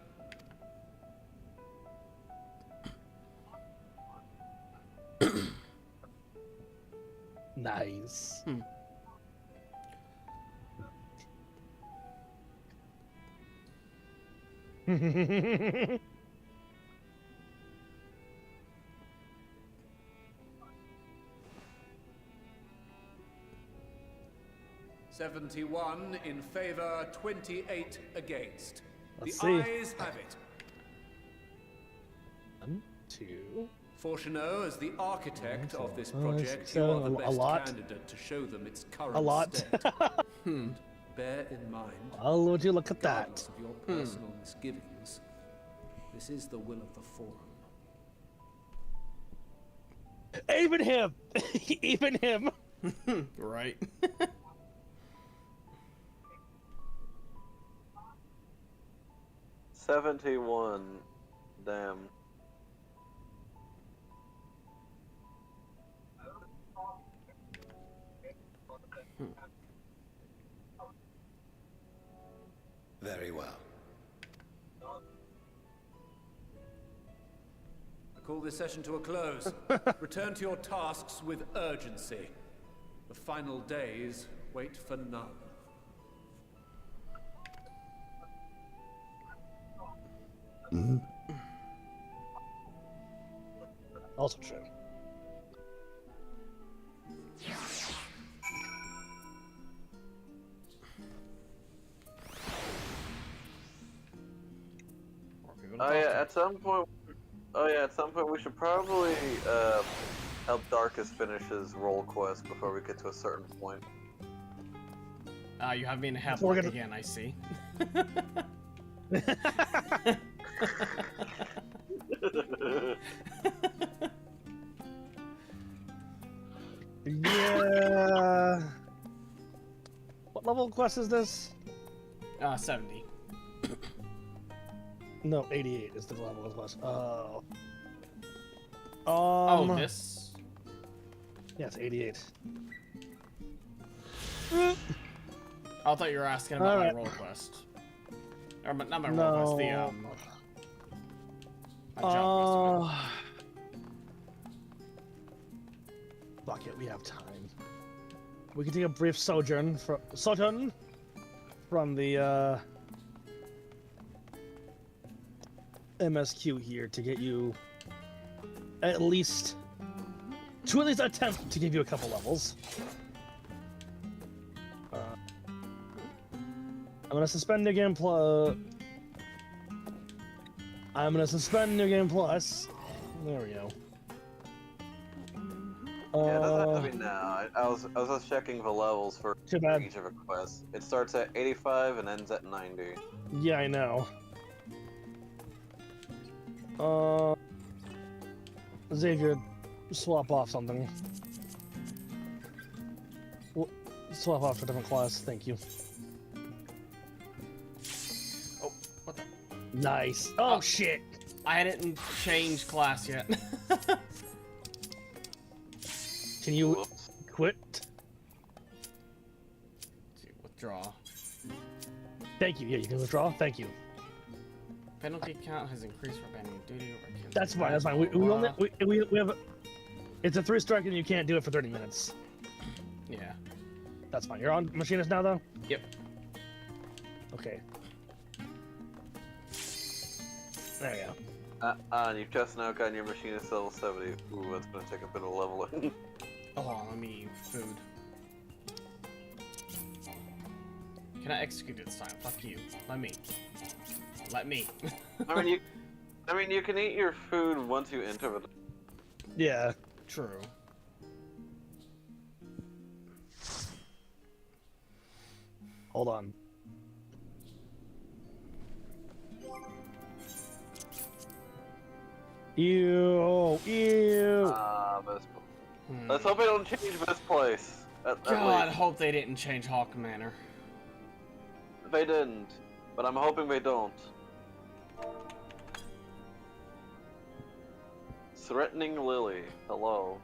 Nice. "71 in favor, 28 against. Let's the see. ayes have it. 1, 2. Fortuneau, as the architect of this five, project, six, you are seven, the a best lot. candidate to show them its current A lot. state. Bear in mind, Oh, would you look at regardless that? of your personal misgivings, this is the will of the Forum. Even him. Even him. Right. 71. Damn. Very well. I call this session to a close. Return to your tasks with urgency. The final days wait for none. Also true. at some point. Oh yeah, at some point we should probably help Darkus finish his role quest before we get to a certain point. You have me in a We're headlock gonna- again, I see. Yeah. What level quest is this? 70. No, 88 is the level of quest. Oh. Oh, this? Yeah, it's 88. I thought you were asking about my Alright. role quest. Or not my role quest, the my job quest. Fuck it, we have time. We can take a brief sojourn from the MSQ here to get you at least attempt to give you a couple levels. I'm gonna suspend New Game Plus. I'm gonna suspend New Game Plus. There we go. Yeah, it doesn't have to be now. I was just checking the levels for Too bad. each of the quests. It starts at 85 and ends at 90. Yeah, I know. Xavier, swap off something. Swap off to a different class, thank you. Oh, what the? Nice. Oh, shit! I didn't change class yet. Can you Whoops. quit? Withdraw. Thank you. Yeah, you can withdraw. Thank you. Penalty count has increased for abandoning duty. That's fine. That's fine. We only we have. It's a 3-strike and you can't do it for 30 minutes. Yeah. That's fine. You're on Machinist now, though. Yep. Okay. There you go. And you've just now gotten your Machinist level 70. Ooh, that's gonna take a bit of leveling. Oh, let me eat food. Can I execute it this time? Fuck you. Let me. Let me. I mean, you can eat your food once you enter it. Yeah. True. Hold on. Ew. Let's hope they don't change this place. God, I hope they didn't change Hawk Manor. They didn't, but I'm hoping they don't. Threatening Lily. Hello.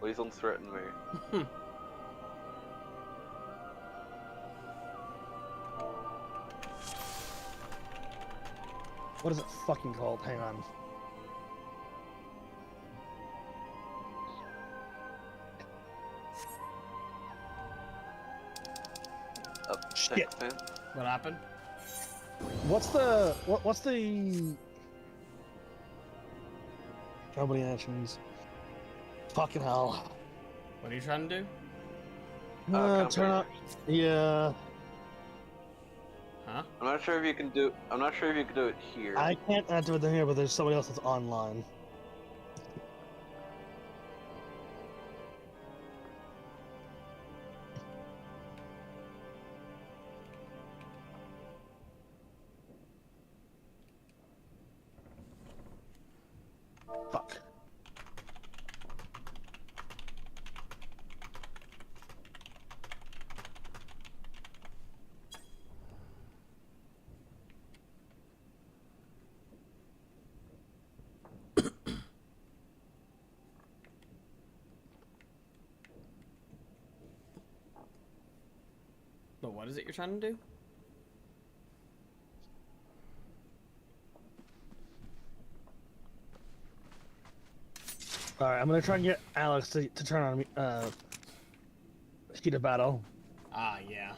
Please don't threaten me. What is it fucking called? Hang on. Shit. What happened? What's the nobody actions? Fucking hell. What are you trying to do? Turn up. Yeah. Huh? I'm not sure if you can do. I'm not sure if you can do it here. I can't enter it in here, but there's somebody else that's online. Fuck. But what is it you're trying to do? Alright, I'm gonna try and get Alex to turn on me, heat of battle. Ah, yeah.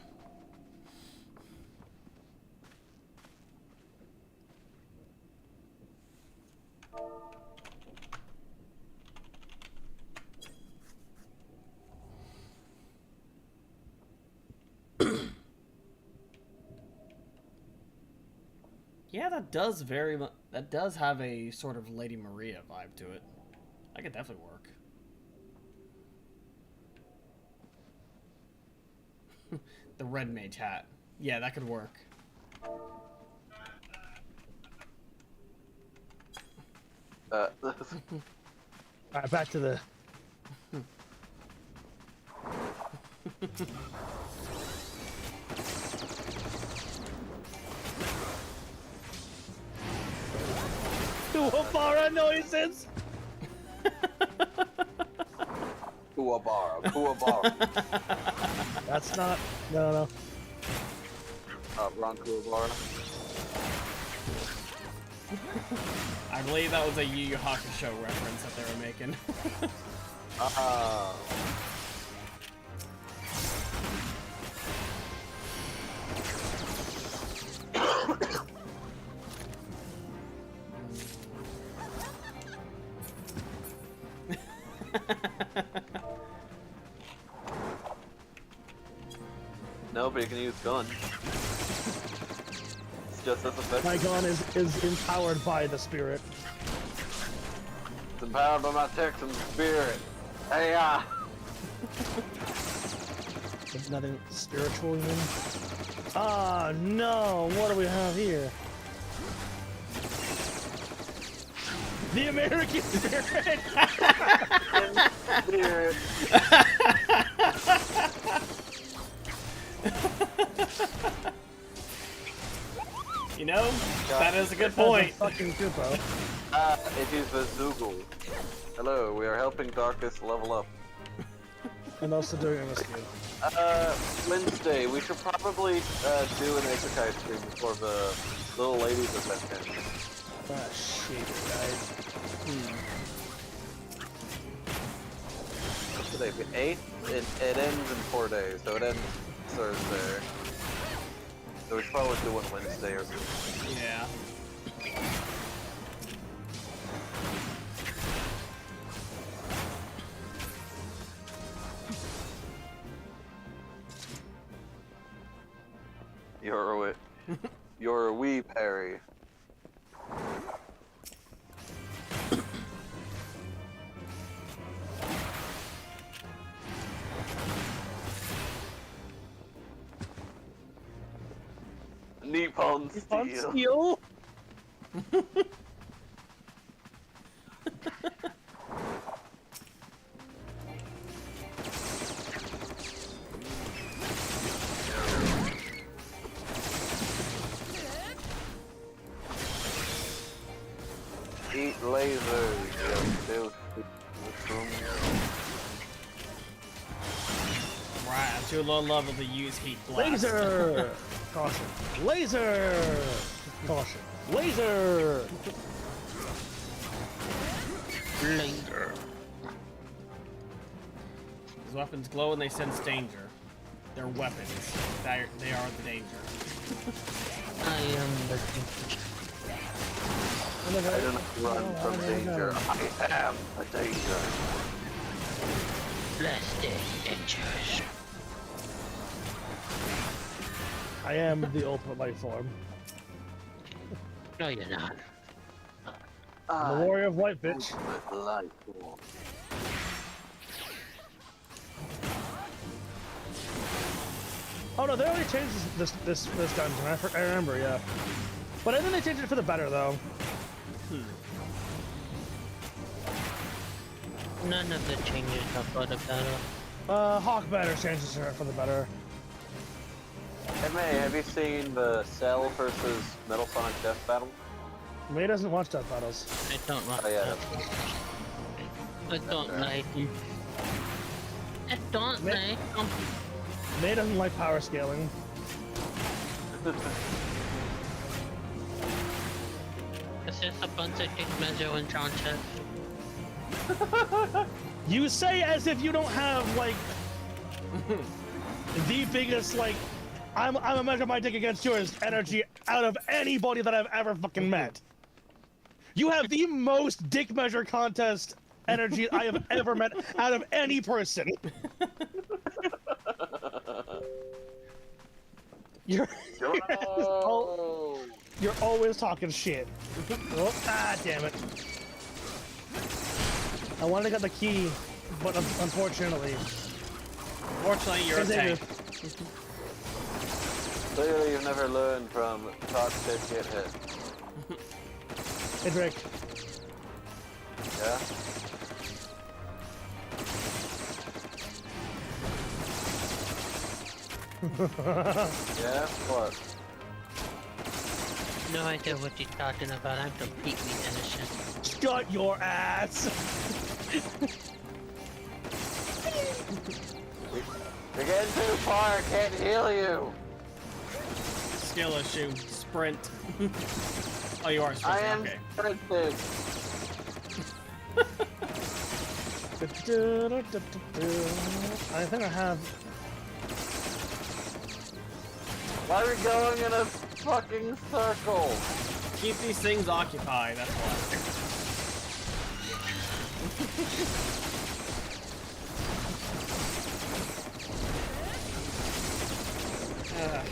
Yeah, that does that does have a sort of Lady Maria vibe to it. That could definitely work. The red mage hat. Yeah, that could work. Alright, back to the... Uabara noises! Kuwabara. That's not... No. Wrong Kuwabara. I believe that was a Yu Yu Hakusho reference that they were making. Nobody can use gun. It's just as effective. My gun is empowered by the spirit. It's empowered by my Texan spirit. Hey, There's nothing spiritual in. Ah, no! What do we have here? The American spirit! Spirit. You know, that is a good point. Fucking Kupo. It is the Zoogle. Hello, we are helping Darkus level up. And also doing MSQ. Wednesday, we should probably do an Isekai stream before the little ladies event ends. Ah, shit, guys. What's today? 8? It ends in 4 days, so it ends Thursday. So we should probably do one Wednesday or something. Yeah. You're a wee Perry. Nippon Steel. Eat lasers, you filthy mushroom. Right, I'm too low level to use heat blast. Laser! Caution. Laser! Caution. Laser! Laser. These weapons glow and they sense danger. They're weapons. They are the danger. I am the danger. I do not run from danger. I am a danger. Plastic dangers. I am the ultimate life form. No, you're not. I'm the warrior of light, bitch. Life form. Oh no, they already changed this dungeon. I remember, yeah. But I think they changed it for the better, though. None of the changes are for the better. Hawk Banner changes for the better. Hey May, have you seen the Cell versus Metal Sonic Death Battle? May doesn't watch Death Battles. I don't watch yeah, I don't like you. I don't like them. May doesn't like power scaling. It's just a bunch of dick measure and John chest. You say as if you don't have, like, the biggest, like, I'm a measure my dick against yours energy out of anybody that I've ever fucking met. You have the most dick measure contest energy I have ever met out of any person. You're always talking shit. Oh, damn it. I wanted to get the key, but unfortunately. Fortunately, you're a tank. Clearly, you've never learned from talk shit, get hit. Hey, Drake. Yeah? Yeah? What? No idea what you're talking about. I'm completely innocent. Shut your ass! You're getting too far, I can't heal you! Skill issue. Sprint. Oh, you are I sprinting, am okay. sprinting! I think I have... Why are we going in a fucking circle? Keep these things occupied, that's why. Alright.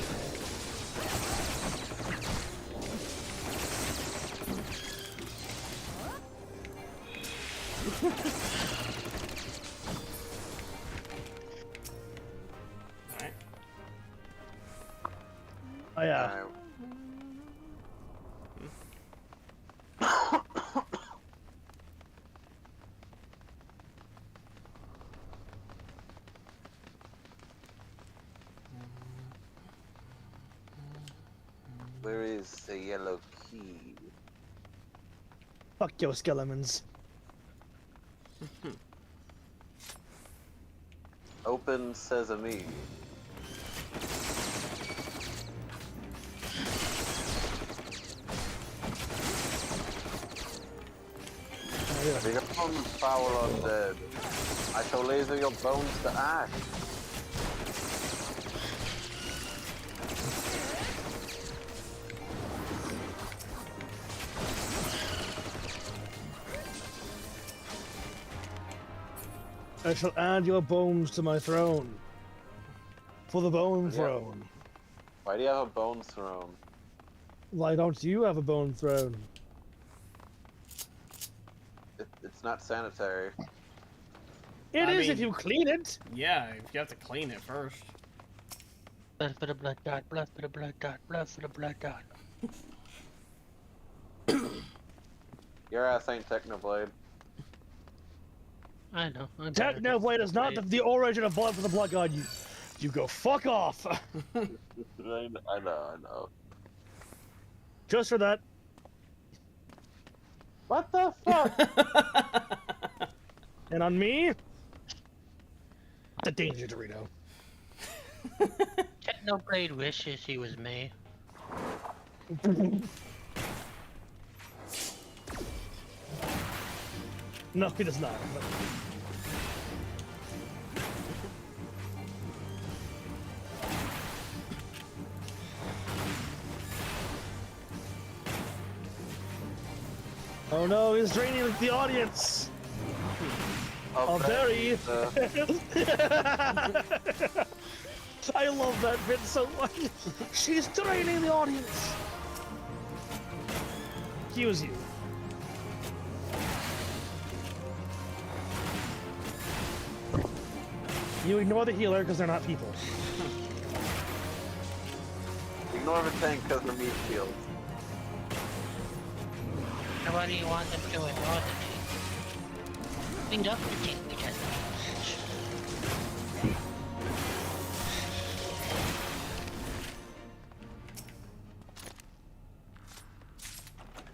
Oh yeah. Where is the yellow key? Fuck your skeletons. Open sesame. Become foul undead. I shall laser your bones to ash. I shall add your bones to my throne. For the bone Yeah. throne. Why do you have a bone throne? Why don't you have a bone throne? It's not sanitary. It I is mean, if you clean it. Yeah, you have to clean it first. Blood for the blood dot, blood for the blood dot, blood for the blood dot. Your ass ain't Technoblade. I know. Technoblade is not the origin of blood for the blood god. You go fuck off. I know. Just for that. What the fuck? And on me, the danger Dorito. Technoblade wishes he was me. No, he does not. But... Oh no, he's draining the audience! Oh, very... I love that bit so much! She's draining the audience! Excuse you. You ignore the healer because they're not people. Ignore the tank because the meat shield. And what do you want them to ignore the tank? We love the tank because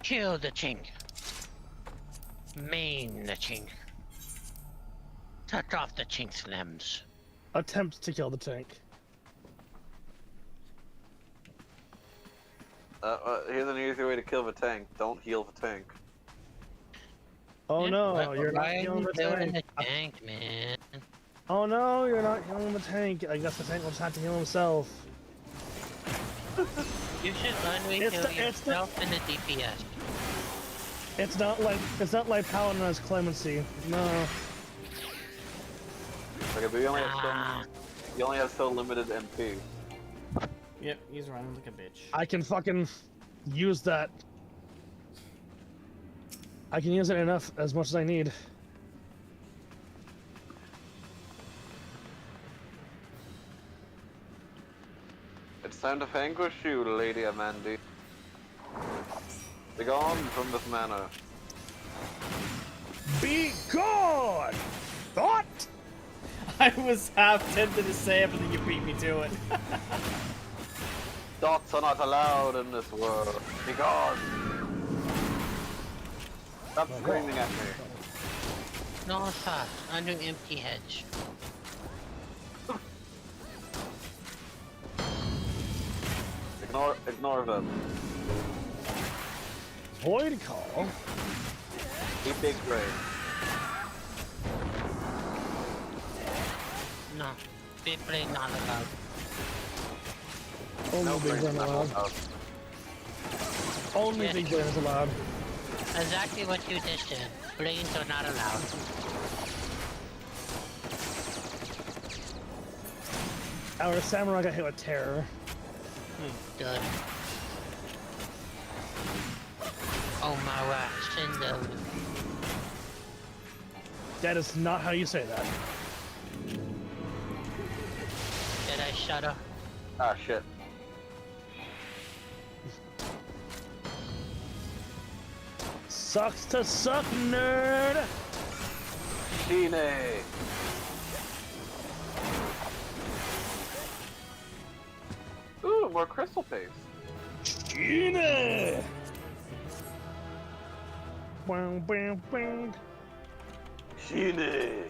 kill the chink. Maim the chink. Touch off the chink's limbs. Attempt to kill the tank. Here's an easy way to kill the tank. Don't heal the tank. Oh Yeah, no, but you're not why are healing you the doing tank. the tank, man? Oh no, you're not healing the tank. I guess the tank will just have to heal himself. You should only heal yourself in the DPS. It's not like Paladin has clemency. No. Okay, but you only have so limited MP. Yep, he's running like a bitch. I can fucking use that. I can use it enough as much as I need. It's time to vanquish you, Lady Amandi. Begone from this manor. Be gone! Thought! I was half tempted to say it, but then you beat me to it. Dots are not allowed in this world. Begone! Stop screaming at me. No thought, under empty hedge. Ignore them. Void call. Eat big brain. No, big brain not allowed. Only big brain allowed. Only big brain is allowed. Exactly what you just did. Brains are not allowed. Our samurai got hit with terror. Good. Oh my word, Shindo. That is not how you say that. Did I shudder? Ah, shit. Sucks to suck, nerd! Shine! Ooh, more crystal paste. Shine! Bang, bang, bang. Shine!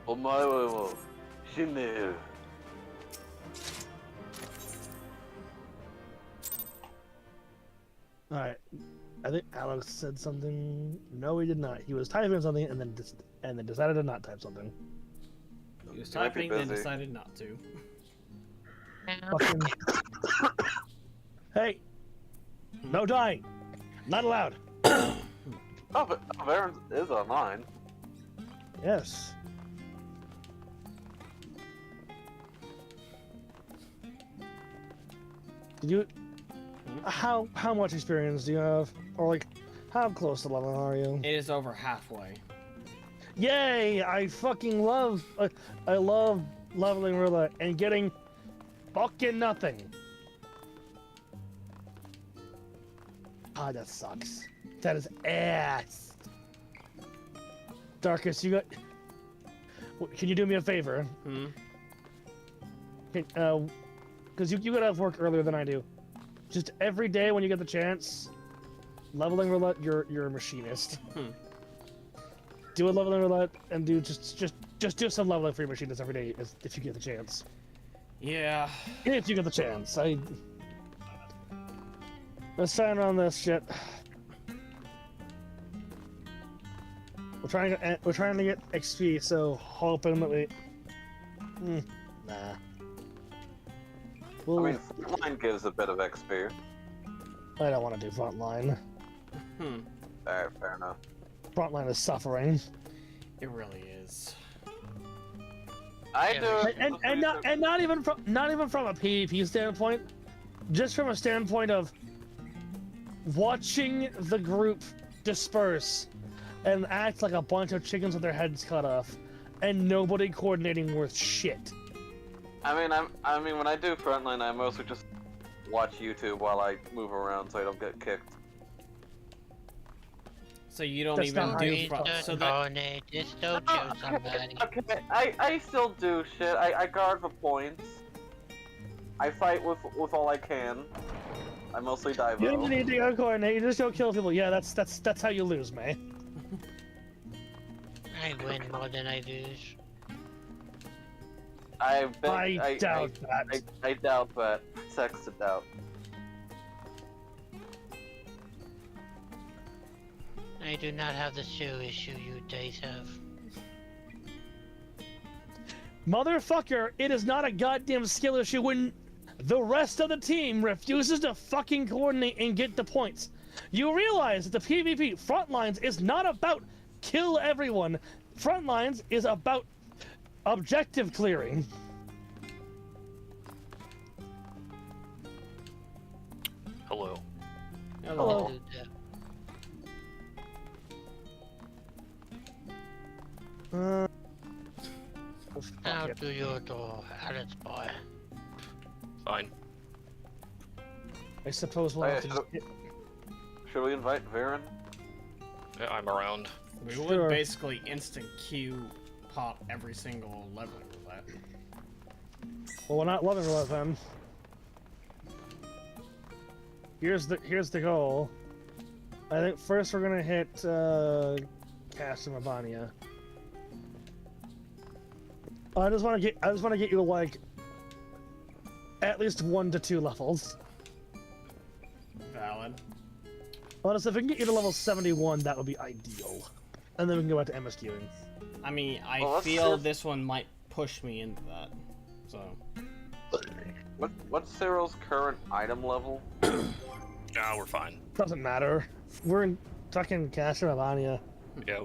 Omae wa Shine. Alright. I think Alex said something. No, he did not. He was typing something and then decided to not type something. He was typing, then decided not to. Fucking... Hey! No dying! Not allowed! Oh, but Aaron is online. Yes. Did you... How much experience do you have? Or like, how close to level are you? It is over halfway. Yay! I fucking love... I love leveling roulette and getting fucking nothing. Ah, that sucks. That is ass. Darkus, you got... Can you do me a favor? Hmm? Because you got off work earlier than I do. Just every day when you get the chance, leveling roulette, you're a machinist. Do a leveling roulette and do just do some leveling for your machinist every day if you get the chance. Yeah. If you get the chance, let's sign on this shit. We're trying to get XP, so hoping that we. Nah. I mean, Frontline gives a bit of XP. I don't want to do Frontline. Fair enough. Frontline is suffering. It really is. I do. And not even from a PvP standpoint, just from a standpoint of watching the group disperse and act like a bunch of chickens with their heads cut off, and nobody coordinating worth shit. I mean, when I do Frontline, I mostly just watch YouTube while I move around so I don't get kicked. So you don't even do front. So that... Just don't show somebody. Okay, I still do shit. I guard the points. I fight with all I can. I mostly dive. You don't need to go coordinate. You just go kill people. Yeah, that's how you lose, man. I win more than I lose. I doubt that. I doubt that. Sex to doubt. I do not have the skill issue you guys have. Motherfucker, it is not a goddamn skill issue when the rest of the team refuses to fucking coordinate and get the points. You realize that the PvP Frontlines is not about kill everyone. Frontlines is about objective clearing. Hello. How do you do, Alice boy? Fine. I suppose we'll have to just... Should we invite Varen? Yeah, I'm around. We would basically instant queue pop every single level with that. Well, we're not loving them. Here's the goal. I think first we're gonna hit Cast of Mabania. I just want to get you like at least 1 to 2 levels. Valid. Honestly, if we can get you to level 71, that would be ideal. And then we can go back to MSQing. I mean, I feel this one might push me into that. So. What's Cyril's current item level? Nah, we're fine. Doesn't matter. We're in fucking Cast of Mabania. Yeah.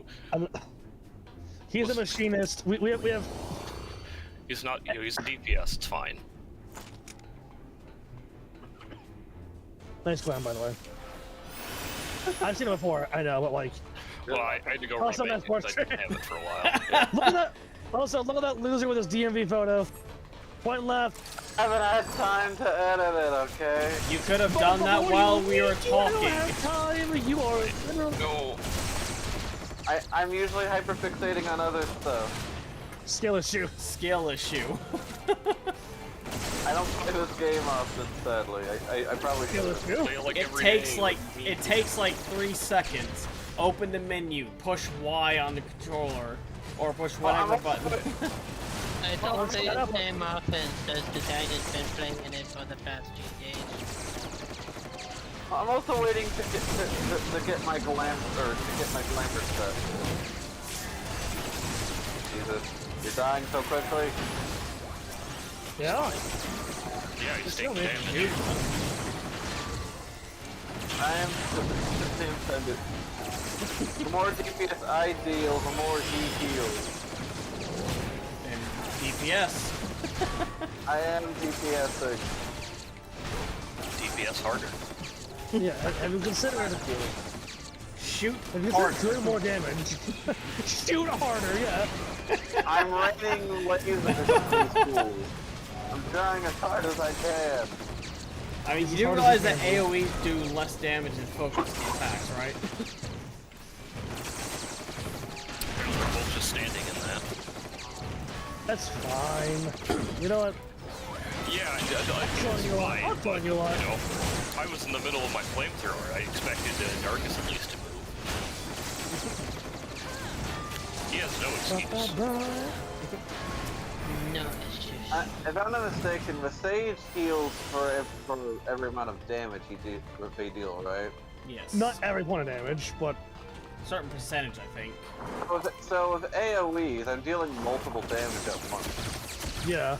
He's a machinist. We have. He's not. You know, he's DPS. It's fine. Nice clan, by the way. I've seen it before. I know, but like. Well, I had to go also, remake nice it 'cause I didn't have it for a while. Yeah. Look at that. Also, look at that loser with his DMV photo. Point left. I haven't had time to edit it. Okay. You could have done that while we were talking. You don't have time. You are literally. No. I'm usually hyperfixating on other stuff. Skill issue. Skill issue. I don't play this game often, sadly. I probably should. It takes like 3 seconds. Open the menu, push Y on the controller, or push whatever button. I don't play the game often, since the guy has been playing it for the past 2 days. I'm also waiting to get my glamour set. Jesus, you're dying so quickly. Yeah. Yeah, he's taking damage. I am the intended. The more DPS I deal, the more he heals. And DPS. I am DPSing. DPS harder. Yeah, have you considered shoot harder? Doing more damage. Shoot harder, yeah. I'm raining lasers at these schools. I'm trying as hard as I can. I mean, you do realize that AoEs do less damage than focused attacks, right? We're both just standing in that. That's fine. You know what? Yeah, I I'll join you on. You know, I was in the middle of my flamethrower. I expected Darkus at least to move. He has no excuse. No excuse. If I'm not mistaken, the Sage heals for every amount of damage they deal, right? Yes. Not every point of damage, but certain percentage, I think. So with AoEs, I'm dealing multiple damage at once. yeah.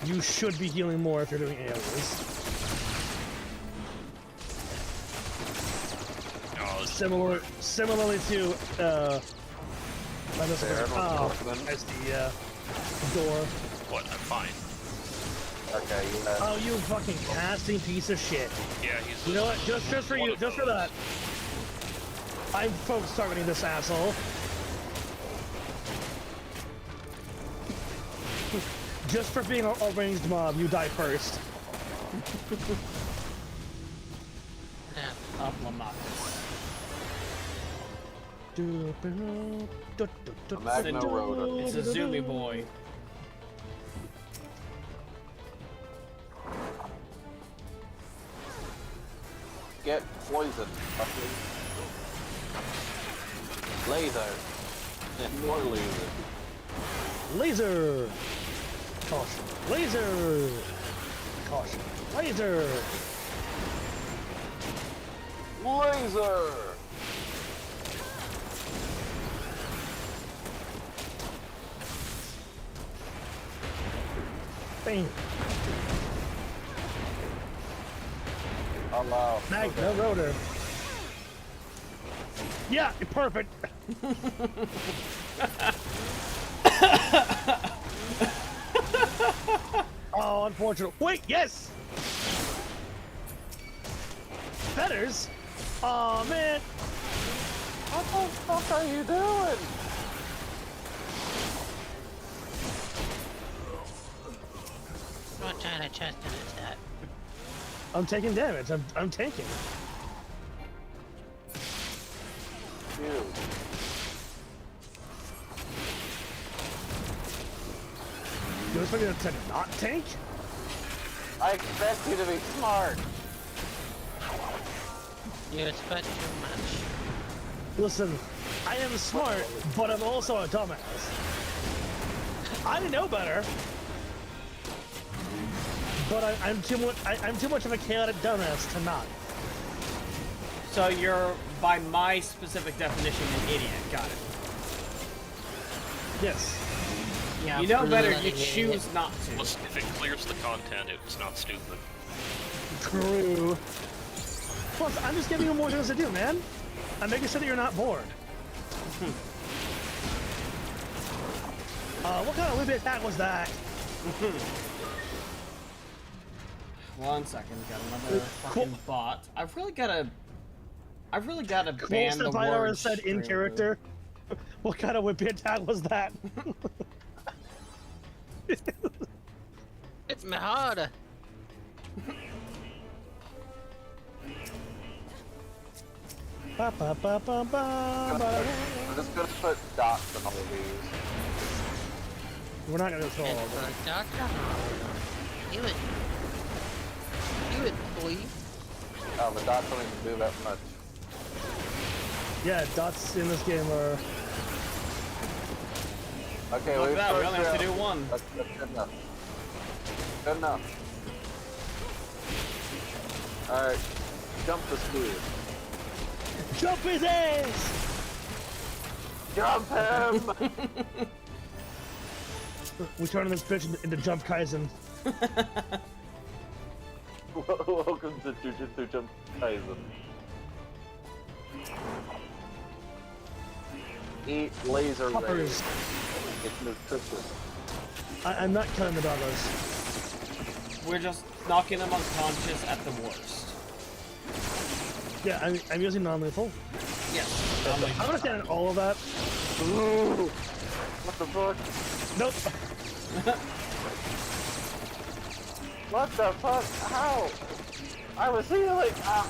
You should be healing more if you're doing AoEs. Similarly to as the door. What? I'm fine. Okay, yeah. Oh, you fucking casting piece of shit. Yeah, he's. You know what? Just for you, just for that. I'm folks targeting this asshole. Just for being a ranged mob, you die first. It's a Zoomy boy. Get poisoned. Laser. And more laser. Laser! Caution. Laser! Caution. Laser! Laser! Bang! Oh wow. Magna rotor. Yeah, perfect. Oh, unfortunate. Wait, yes! feathers? Aw, man. What the fuck are you doing? What kind of chestnut is that? I'm taking damage. I'm tanking. Dude. You expect me to not tank? I expect you to be smart. You expect too much. Listen, I am smart, but I'm also a dumbass. I didn't know better. But I'm too much of a chaotic dumbass to not. So you're, by my specific definition, an idiot. Got it. Yes. Yeah, you know better, you choose not to. Plus, if it clears the content, it's not stupid. True. Plus, I'm just giving you more things to do, man. I'm making sure that you're not bored. What kind of loopy attack was that? 1 second, got another fucking bot. I've really gotta ban the word said in stream character. What kind of whippy attack was that? It's me harder. I'm just gonna put dots on all of these. We're not gonna throw all of them. Do it. Do it, boy. Oh, the dots don't even do that much. Yeah, dots in this game are... Okay, Look we've at that, we only have to out. do one. That's good enough. Good enough. Alright, jump the speed. Jump his ass! Jump him! We're turning this bitch into Jump Kaizen. Welcome to Jujutsu Jump Kaizen. Eat laser rays. It's nutritious. I'm not killing the doggos. We're just knocking them unconscious at the worst. Yeah, I'm using non-lethal. Yes. I'm understanding all of that. Ooh. What the fuck? Nope. What the fuck? How? I was healing! Ah.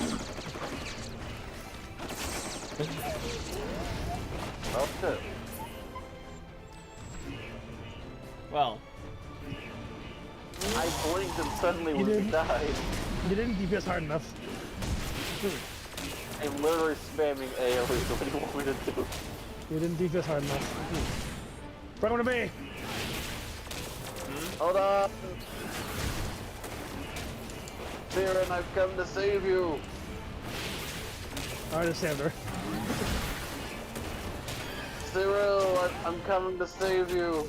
Oh shit. Well. I blinked and suddenly we died. You didn't DPS hard enough. I'm literally spamming AoE. What do you want me to do? You didn't DPS hard enough. Bring him to me! Hold on! Siren, I've come to save you! I already saved her. Cyril, I'm coming to save you!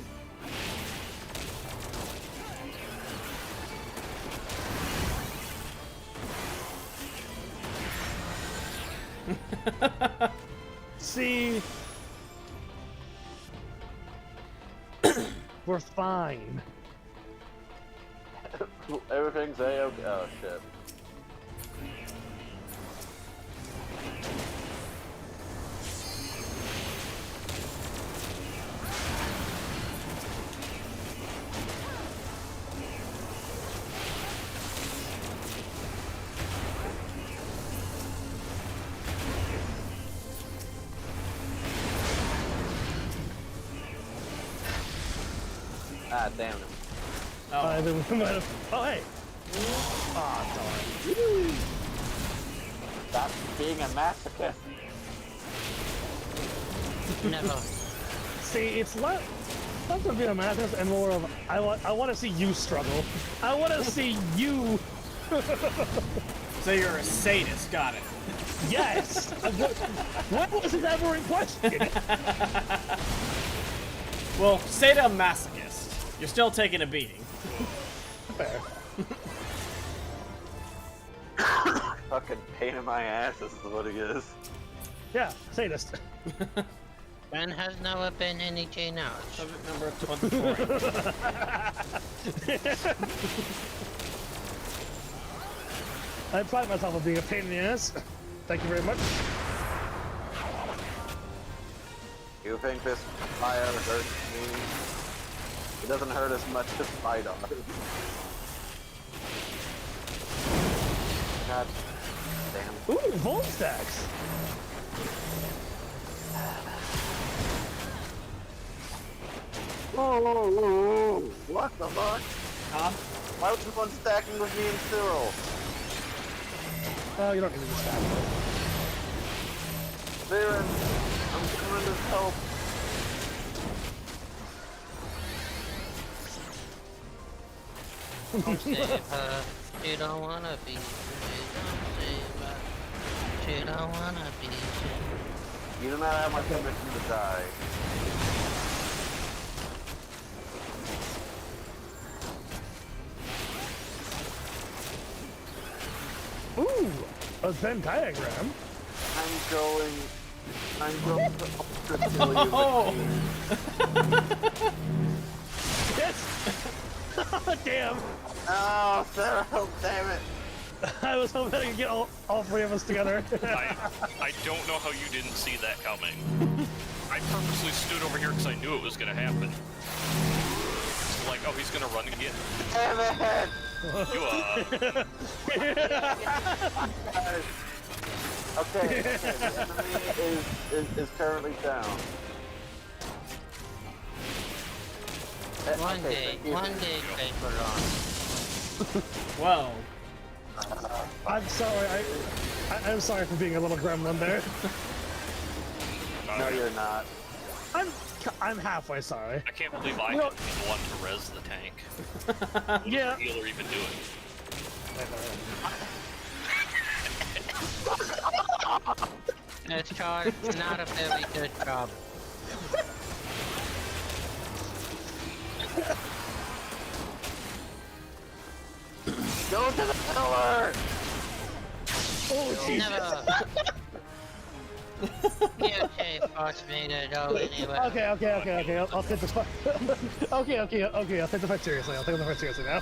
See? We're fine. Everything's A-okay. Oh shit. Ah, damn it. Oh. Then we might have... Oh, hey! Ah, darn. Stop being a masochist. Never. See, it's less of being a masochist and more of, I want to see you struggle. I want to see you... So you're a sadist, got it. Yes! What was it ever in question? Well, say to a masochist. You're still taking a beating. Fair. Fucking pain in my ass, this is what it is. Yeah, sadist. Ben has never been anything else. Subject number 24. I pride myself on being a pain in the ass. Thank you very much. You think this fire hurts me? It doesn't hurt as much as fight on it. God damn. Ooh, volt stacks! Whoa, what the fuck? Huh? Why was this one stacking with me and Cyril? Oh, you don't need to stack those. Baron, I'm coming to help. Don't save her. She don't wanna be saved. Don't save her. She don't wanna be saved. You do not have my permission to die. Ooh, a Venn diagram. I'm going to ultra-kill you. Yes! Damn! Oh, Sarah, damn it. I was hoping I could get all three of us together. I don't know how you didn't see that coming. I purposely stood over here because I knew it was going to happen. So like, oh, he's going to run again. Damn it! You, Okay, the enemy is currently down. One day, paper on. Well. I'm sorry. I'm sorry for being a little gremlin there. No, you're not. I'm halfway sorry. I can't believe I had to be the one to res the tank. Yeah. What was the healer even doing? This charge is not a very good job. Go to the pillar! Oh, Jesus! Never. You can't force me to go anywhere. Okay. I'll take the fight. Okay. I'll take the fight seriously. I'll take the fight seriously now.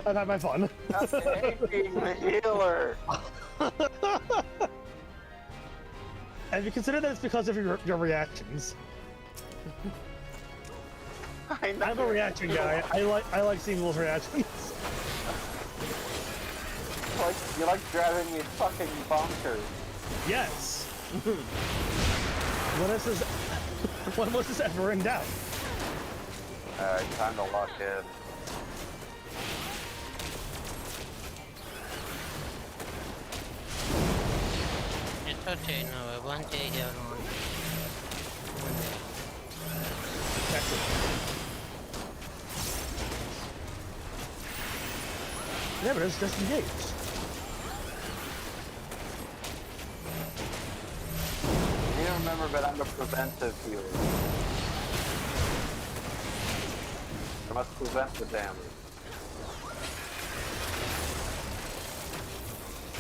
I've had my fun. I hate being the healer. And you consider that it's because of your reactions. I'm a reaction guy. I like seeing those reactions. You like driving me fucking bonkers. Yes. When was this ever in doubt? Time to lock in. It's okay, no, one day they're on. Yeah, but it's just engaged. You remember, but I'm a preventive healer. I must prevent the damage.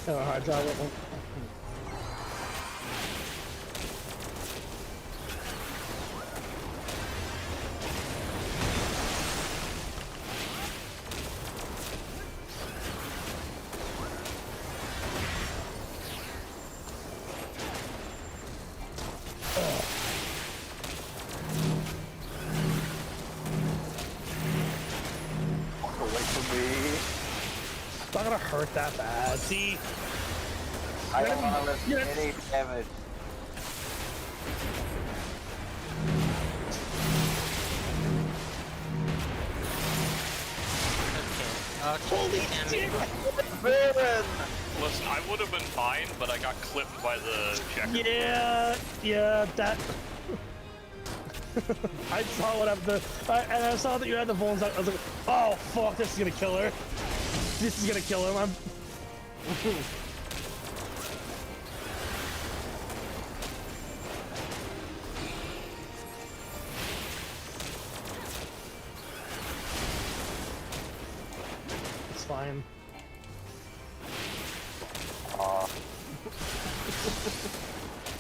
Oh, hard job with one. It's not gonna hurt that bad. See? I don't want to risk any damage. Holy shit! Listen, I would have been fine, but I got clipped by the checker. Yeah, that... I saw what happened and I saw that you had the bones. I was like, oh fuck, this is gonna kill her. This is gonna kill him. It's fine.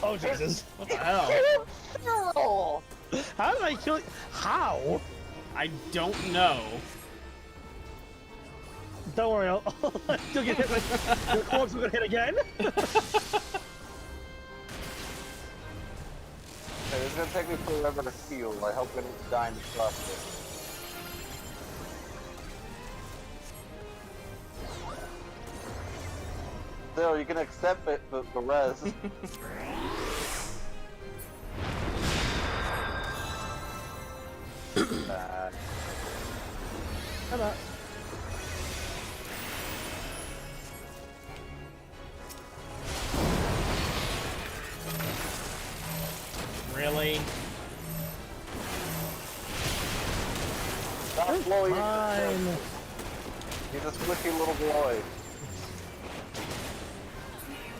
Oh Jesus! What the hell? How did I kill you? How? I don't know. Don't worry, I'll still get hit. Your corpse will get hit again. Okay, it's gonna take me forever to heal. I hope I don't die in the process. Still, you can accept it, but the rest. Come on. Really? Stop blowing. Fine. He's a squishy little boy.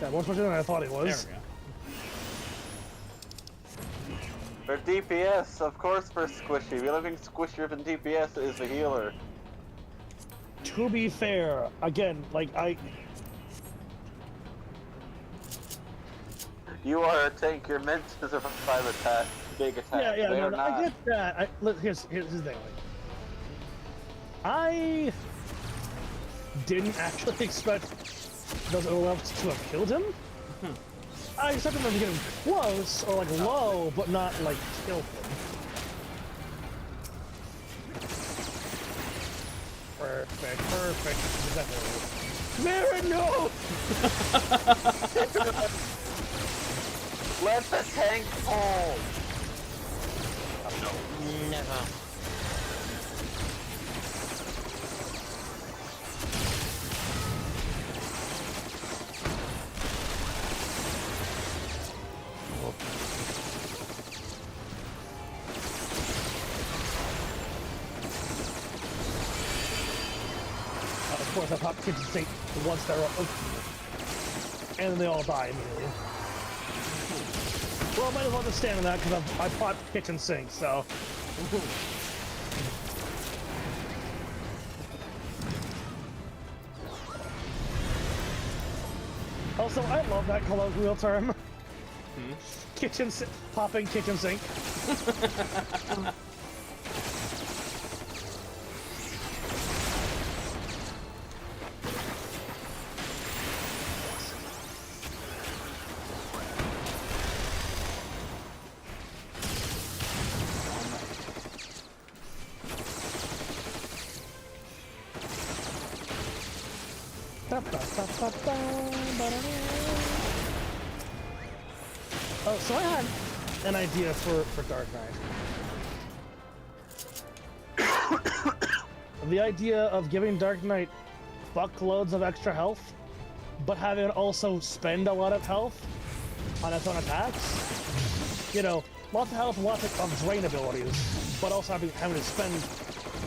Yeah, more squishy than I thought he was. There For DPS, of course, for squishy. The only thing squishier than DPS is the healer. To be fair, again, like You are a tank. You're meant to survive attack, big attacks. Yeah, yeah, They no, are no, not. I get that. Here's the thing. Like, I didn't actually expect those OLFs to have killed him. I expected them to get him close, or like low, but not like kill him. Perfect, perfect. Exactly. Mara, no! Let the tank fall! No. Never. Of course, I pop kitchen sink once they're up, and then they all die immediately. Well, I might as well just stand on that because I popped kitchen sink, so. Also, I love that colloquial term. Popping kitchen sink. Oh, so I had an idea for Dark Knight. The idea of giving Dark Knight fuckloads of extra health, but having it also spend a lot of health on its own attacks. You know, lots of health, lots of drain abilities, but also having to spend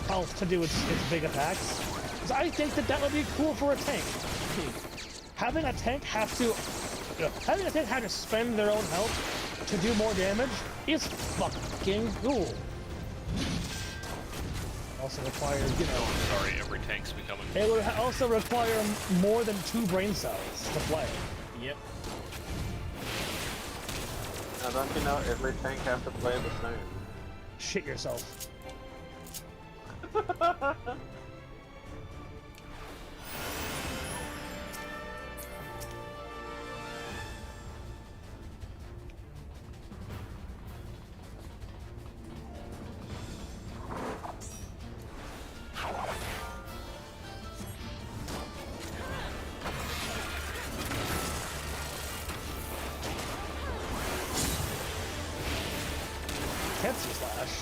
health to do its big attacks. So I think that would be cool for a tank. Having a tank have to spend their own health to do more damage is fucking cool. Also requires, you know. Sorry, every tank's becoming. It would also require more than 2 brain cells to play. Yep. Now, don't you know every tank has to play the same? Shit yourself. Ketsu slash.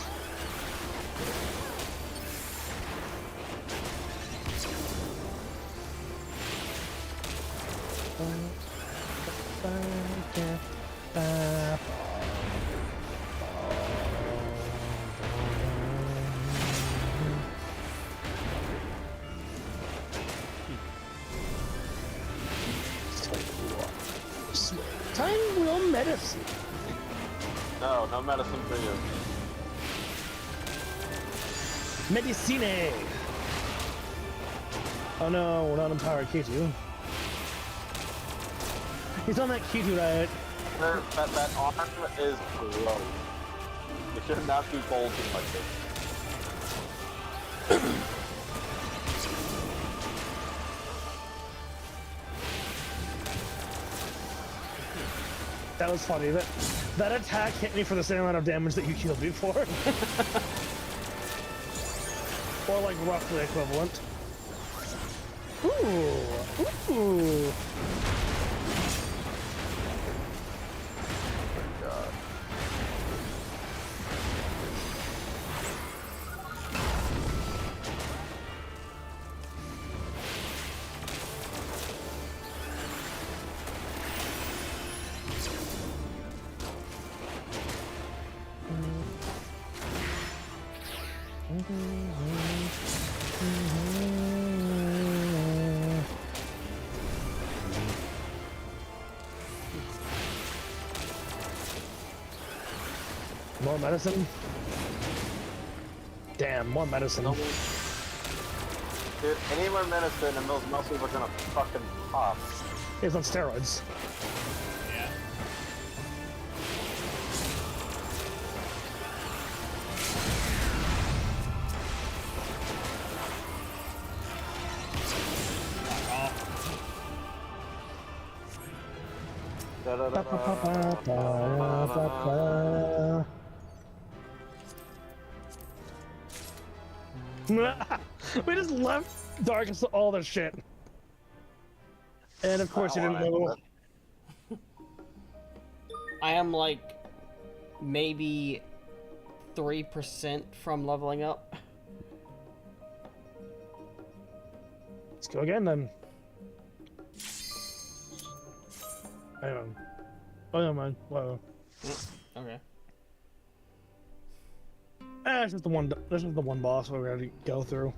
Time will medicine. No, no medicine for you. Medicine! Oh no, we're not empowered K2. He's on that K2 diet. That arm is low. It should not be bulging like this. That was funny. That attack hit me for the same amount of damage that you healed me for. Or like roughly equivalent. Ooh. Ooh. More medicine? Damn, more medicine. Dude, any more medicine and those muscles are gonna fucking pop. It's on steroids. Yeah. We just left Darkus all the shit. And of course you didn't know. I am like maybe 3% from leveling up. Let's go again then. Hang on. Oh no, man. Whoa. Okay. This is the one. This is the one boss we're gonna go through.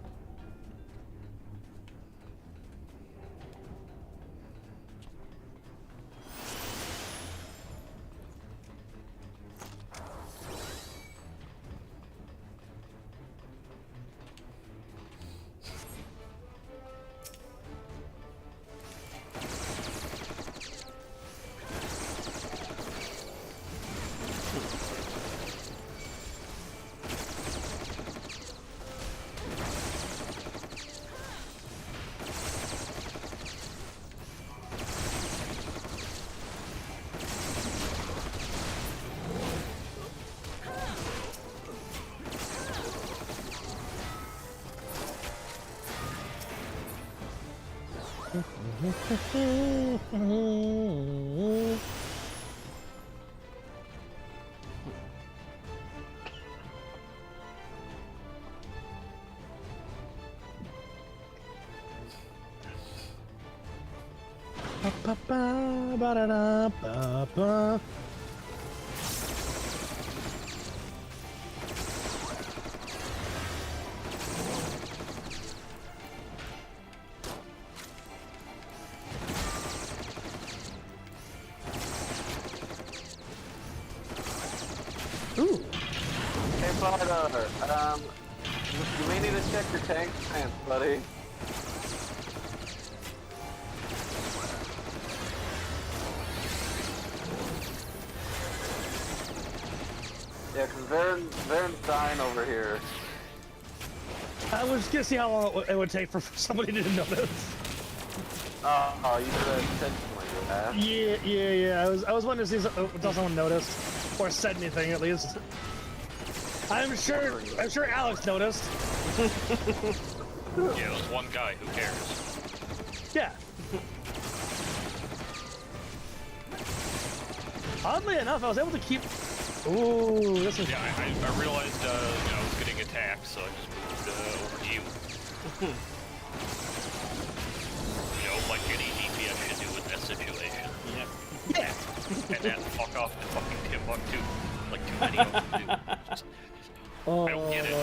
Ooh. Hey, Potter, you may need to check your tank pants, buddy. Yeah, cause Varen's dying over here. I was gonna see how long it would take for somebody to notice. Oh, you did that intentionally, yeah. I was wondering to see if someone noticed or said anything at least. I'm sure Alex noticed. Yeah, it was one guy. Who cares? Yeah. Oddly enough, I was able to keep. Ooh, this is. Yeah, I realized I was getting attacked, so I just moved over to you. Like any DPS should do in that situation. Yeah. And then fuck off to fucking Timbuktu, like too many of them do. I don't get it.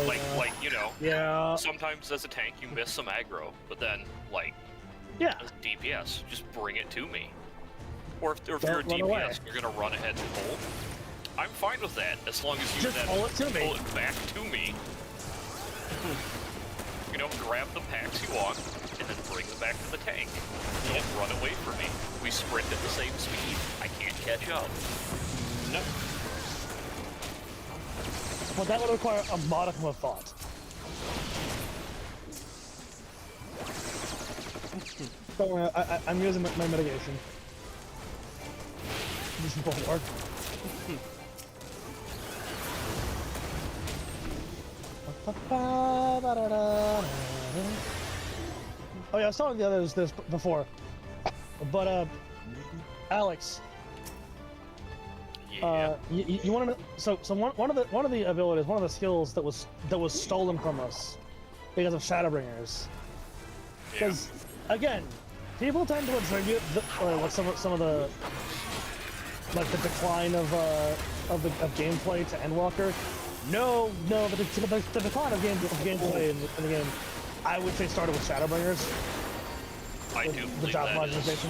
Yeah. Sometimes as a tank you miss some aggro, but then yeah, as DPS, just bring it to me. Or if you're a DPS, you're gonna run ahead and hold. I'm fine with that, as long as you just pull it back to me. Grab the packs you want, and then bring them back to the tank. Don't run away from me. We sprint at the same speed. I can't catch up. Nope. Well, that would require a modicum of thought. Don't worry, I'm using my mitigation. This is bulwark. Oh yeah, I saw the others this before, but Alex, you want to know? So one of the abilities, one of the skills that was stolen from us because of Shadowbringers. Because again, people tend to attribute like some of the like the decline of gameplay to Endwalker. No, the decline of gameplay in the game, I would say, started with Shadowbringers. I do believe that is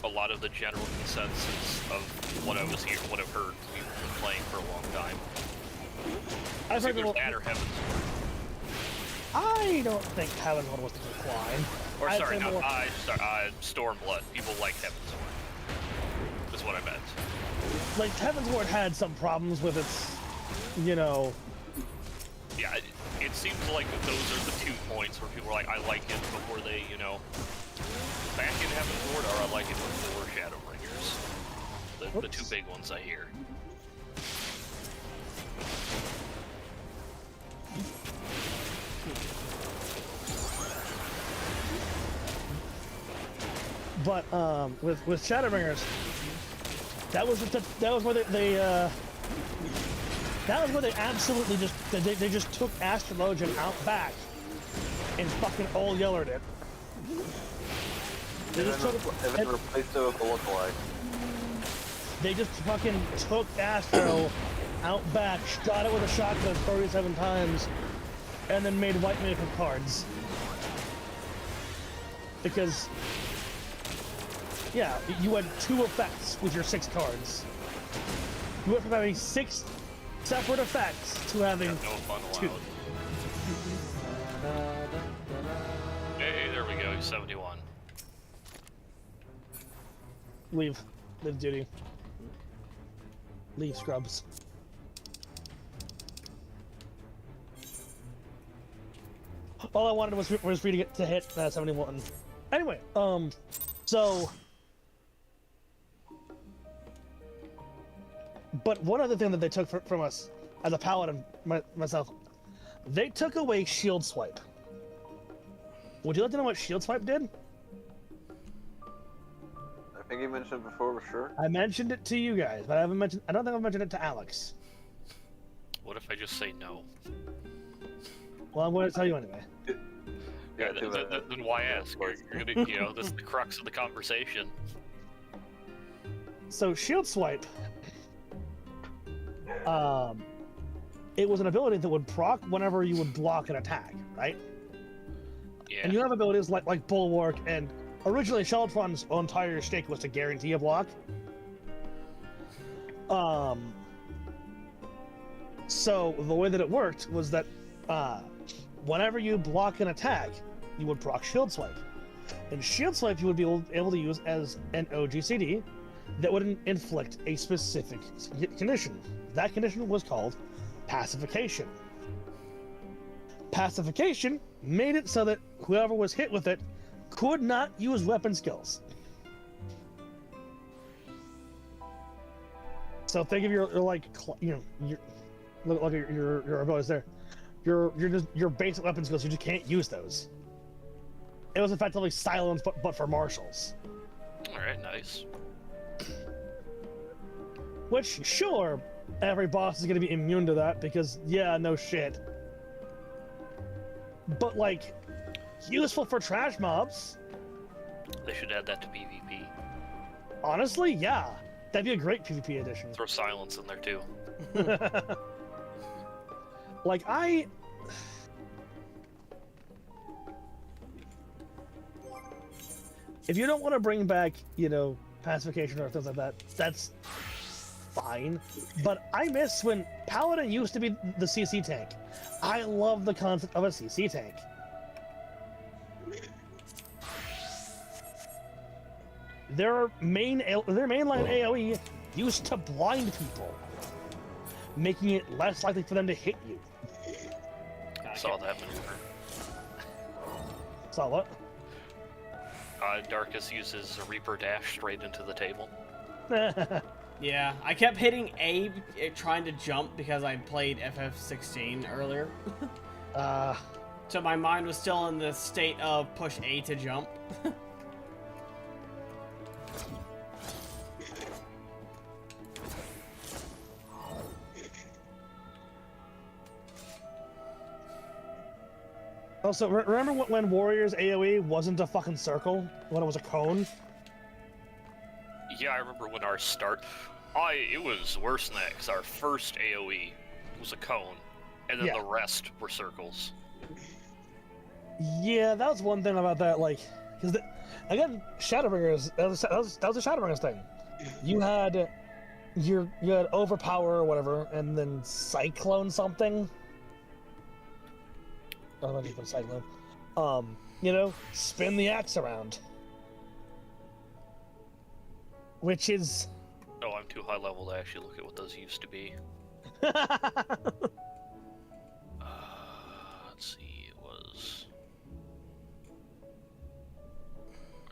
a lot of the general consensus of what I've heard. We've been playing for a long time. I've heard that or Heaven's Ward. I don't think Heaven's Ward was the decline. Or sorry, not Stormblood. People like Heaven's Ward. That's what I meant. Like Heaven's Ward had some problems with its, you know. Yeah, it seems like those are the 2 points where people are like, I like it before they, you know, back in Heaven's Ward, or I like it before Shadowbringers. The 2 big ones I hear. But with Shadowbringers, that was where they absolutely just took Astrologian out back and fucking all yellered it. They just replaced it with a lookalike. They just fucking took Astro out back, shot it with a shotgun 37 times, and then made white make with cards. Because, yeah, you had 2 effects with your 6 cards. You went from having 6 separate effects to having 2. Hey, there we go, 71. Leave duty. Leave, scrubs. All I wanted was for you to hit 71. Anyway, so. But one other thing that they took from us, as a paladin myself, they took away shield swipe. Would you like to know what shield swipe did? I think you mentioned it before, for sure. I mentioned it to you guys, but I don't think I've mentioned it to Alex. What if I just say no? Well, I'm going to tell you anyway. Yeah, then why ask? You're gonna, you know, this is the crux of the conversation. So shield swipe, it was an ability that would proc whenever you would block an attack, right? Yeah. And you have abilities like Bulwark, and originally Sheltron's entire shtick was to guarantee a block. So the way that it worked was that whenever you block an attack, you would proc shield swipe. And shield swipe you would be able to use as an OGCD that would inflict a specific condition. That condition was called pacification. Pacification made it so that whoever was hit with it could not use weapon skills. So think of your abilities there. Your basic weapon skills, you just can't use those. It was effectively silence, but for marshals. Alright, nice. Which, sure, every boss is going to be immune to that because, yeah, no shit. But, like, useful for trash mobs. They should add that to PvP. Honestly, yeah. That'd be a great PvP addition. Throw silence in there, too. Like, if you don't want to bring back, you know, pacification or things like that, that's fine. But I miss when Paladin used to be the CC tank. I love the concept of a CC tank. Their mainline AoE used to blind people, making it less likely for them to hit you. Saw that maneuver. Saw what? Darkus uses a Reaper dash straight into the table. Yeah, I kept hitting A trying to jump because I played FF16 earlier. So my mind was still in the state of push A to jump. Also, remember when Warriors AoE wasn't a fucking circle? When it was a cone? Yeah, I remember when our start... it was worse than that, because our first AoE was a cone, and then the rest were circles. Yeah, that was one thing about that, like... Because, again, Shadowbringers, that was a Shadowbringers thing. You had Overpower or whatever, and then Cyclone something. Oh, I just put Cyclone. You know, spin the axe around. Which is... Oh, I'm too high level to actually look at what those used to be. Let's see, it was...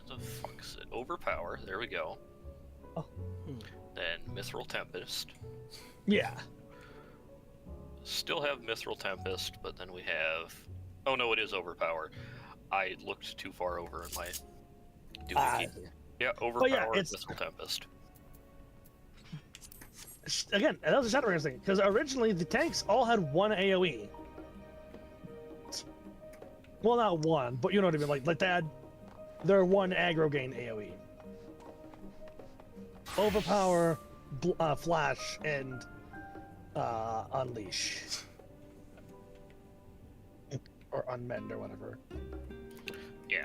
What the fuck's it? Overpower, there we go. Oh. Then Mithril Tempest. Yeah. Still have Mithril Tempest, but then we have... Oh no, it is Overpower. I looked too far over in my... Yeah, Overpower and Mithril Tempest. Again, that was a Shadowbringers thing, because originally the tanks all had one AoE. Well, not one, but you know what I mean. Like they had their one aggro gain AoE. Overpower, Flash, and Unleash. Or Unmend, or whatever. Yeah.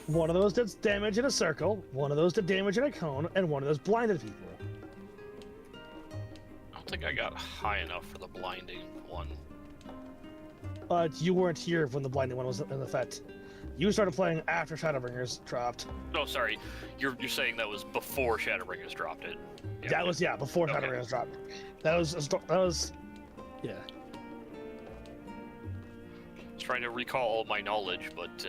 One of those did damage in a circle, one of those did damage in a cone, and one of those blinded people. I don't think I got high enough for the blinding one. You weren't here when the blinding one was in effect. You started playing after Shadowbringers dropped. No, sorry. You're saying that was before Shadowbringers dropped it. Yeah, that was before Shadowbringers dropped. That was yeah. I was trying to recall all my knowledge, but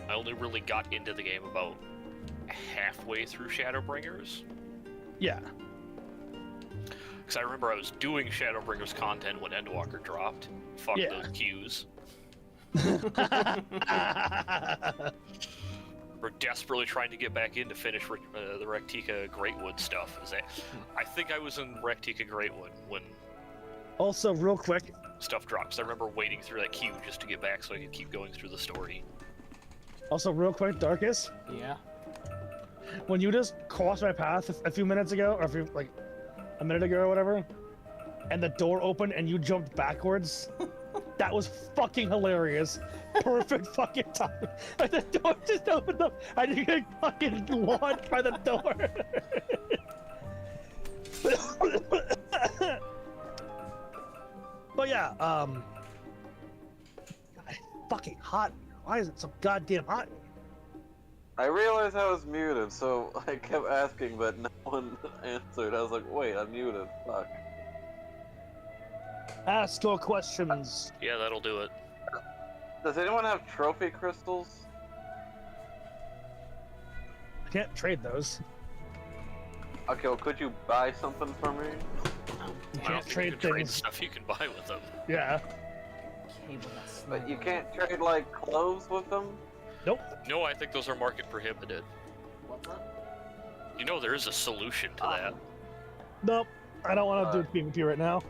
I only really got into the game about halfway through Shadowbringers. Yeah. Because I remember I was doing Shadowbringers content when Endwalker dropped. Fuck those queues. We're desperately trying to get back in to finish the Rectica Greatwood stuff. I think I was in Rectica Greatwood when... Also, real quick... stuff drops. I remember waiting through that queue just to get back so I could keep going through the story. Also, real quick, Darkus. Yeah. When you just crossed my path a few minutes ago, or like a minute ago or whatever, and the door opened and you jumped backwards, that was fucking hilarious. Perfect fucking time. And the door just opened up. I didn't get fucking launched by the door. But yeah, fucking hot. Why is it so goddamn hot? I realized I was muted, so I kept asking, but no one answered. I was like, wait, I'm muted. Fuck. Ask your questions. Yeah, that'll do it. Does anyone have trophy crystals? I can't trade those. Okay, well, could you buy something for me? You can't trade trade things. stuff you can buy with them. Yeah. But you can't trade, like, clothes with them? Nope. No, I think those are market prohibited. What's that? You know there is a solution to that. Nope. I don't want to do PvP right now.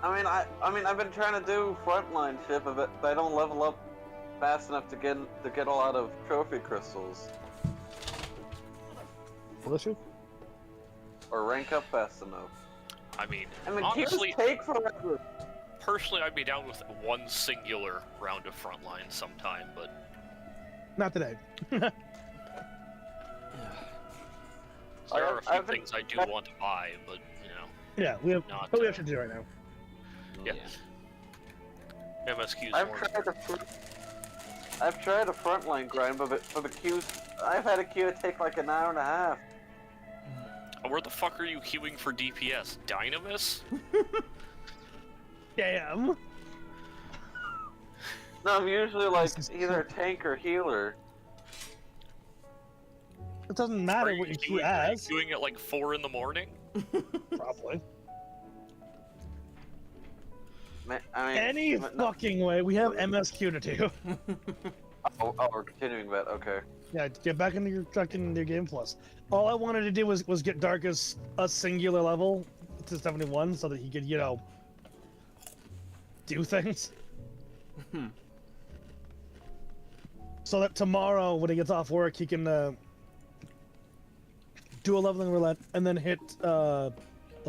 I mean, I've been trying to do frontline shit, but I don't level up fast enough to get a lot of trophy crystals. Militia? Or rank up fast enough. I mean honestly, take forever. Personally, I'd be down with one singular round of frontline sometime, but not today. There are a few things I do want to buy, but you know. Yeah, we have not, we have to do right now. Yeah. MSQs. I've tried a frontline grind, but for the queues, I've had a queue take like an hour and a half. Where the fuck are you queuing for DPS? Dynamis? Damn. No, I'm usually like either a tank or healer. It doesn't matter what you queue as. Doing it like 4 in the morning? Probably. I mean, Any fucking way, we have MSQ to do. oh, we're continuing that. Okay. Yeah, get back into your fucking your game plus. All I wanted to do was get Darkus a singular level to 71 so that he could, you know, do things. So that tomorrow when he gets off work he can do a leveling roulette and then hit the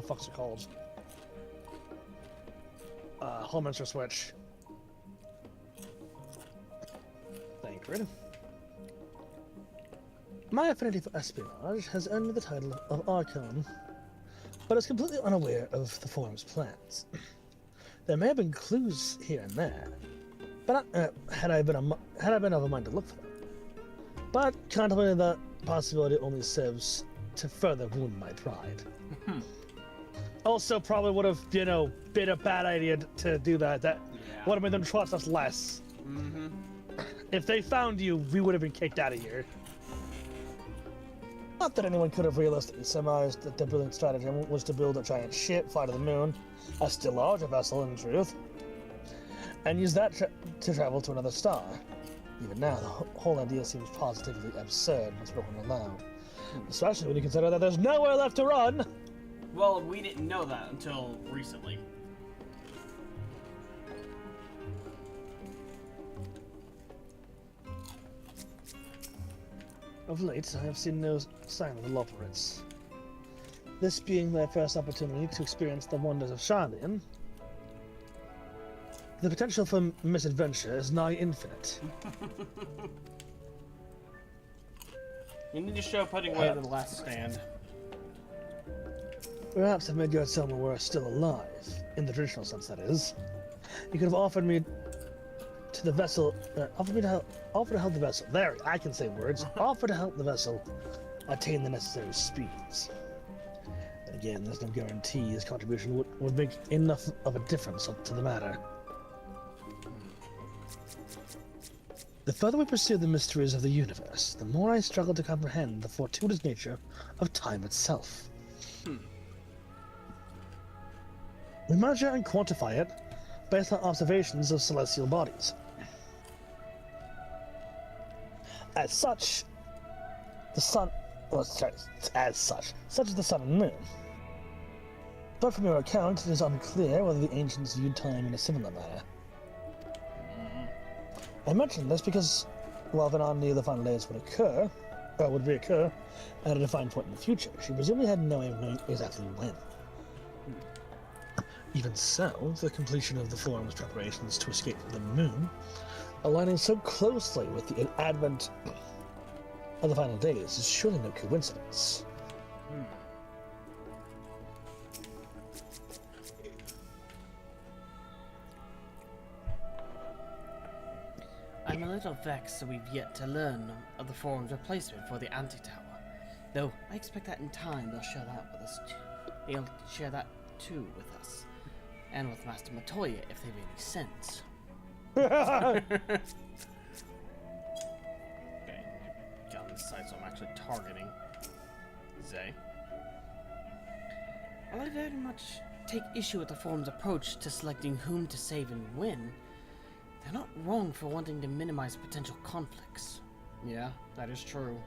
fuck's it called? Hallminster switch. Thank you. My affinity for espionage has earned me the title of Archon, but is completely unaware of the Forum's plans. There may have been clues here and there, but had I been of a mind to look for them. But contemplating that possibility only serves to further wound my pride. Also, probably would have, you know, been a bad idea to do that. That would have made them trust us less. If they found you, we would have been kicked out of here. Not that anyone could have realistically surmised that their brilliant strategy was to build a giant ship, fly to the moon, a still larger vessel in truth, and use that to travel to another star. Even now, the whole idea seems positively absurd when spoken aloud. Especially when you consider that there's nowhere left to run! Well, we didn't know that until recently. Of late, I have seen no sign of the Loperites. This being their first opportunity to experience the wonders of Charlian, the potential for misadventure is nigh infinite. You need to show putting away the last stand. Perhaps if Midgard Selma were still alive, in the traditional sense that is, he could have offered me to the vessel, offer to help the vessel. There, I can say words. Offer to help the vessel attain the necessary speeds. Again, there's no guarantee his contribution would make enough of a difference to the matter. The further we pursue the mysteries of the universe, the more I struggle to comprehend the fortuitous nature of time itself. We measure and quantify it based on observations of celestial bodies. As such, the sun, such as the sun and moon. But from your account, it is unclear whether the ancients viewed time in a similar manner. I mention this because, while Venandi of the final days would reoccur at a defined point in the future, she presumably had no way of knowing exactly when. Even so, the completion of the Forum's preparations to escape the moon, aligning so closely with the advent of the final days, is surely no coincidence. I'm a little vexed that we've yet to learn of the Forum's replacement for the Anti-Tower. Though, I expect that in time they'll share that with us too. They'll share that too with us. And with Master Matoya, if they've any sense. Okay, get on this side so I'm actually targeting Zay. While I very much take issue with the Forum's approach to selecting whom to save and when, they're not wrong for wanting to minimize potential conflicts. Yeah, that is true.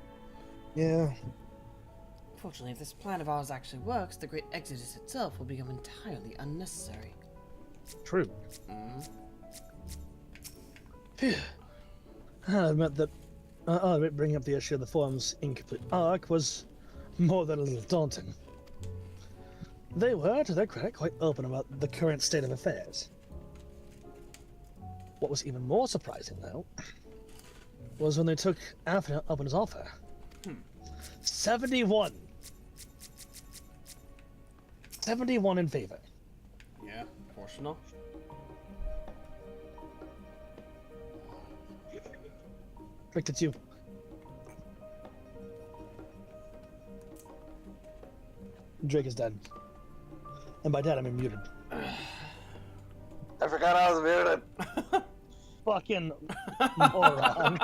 Yeah. Fortunately, if this plan of ours actually works, the Great Exodus itself will become entirely unnecessary. True. I'll admit that bringing up the issue of the Forum's incomplete arc was more than a little daunting. They were, to their credit, quite open about the current state of affairs. What was even more surprising, though, was when they took Alpha up on his offer. 71! 71 in favor. Yeah, proportional. Rick, it's you. Drake is dead. And by dead, I mean muted. I forgot I was muted. Fucking moron.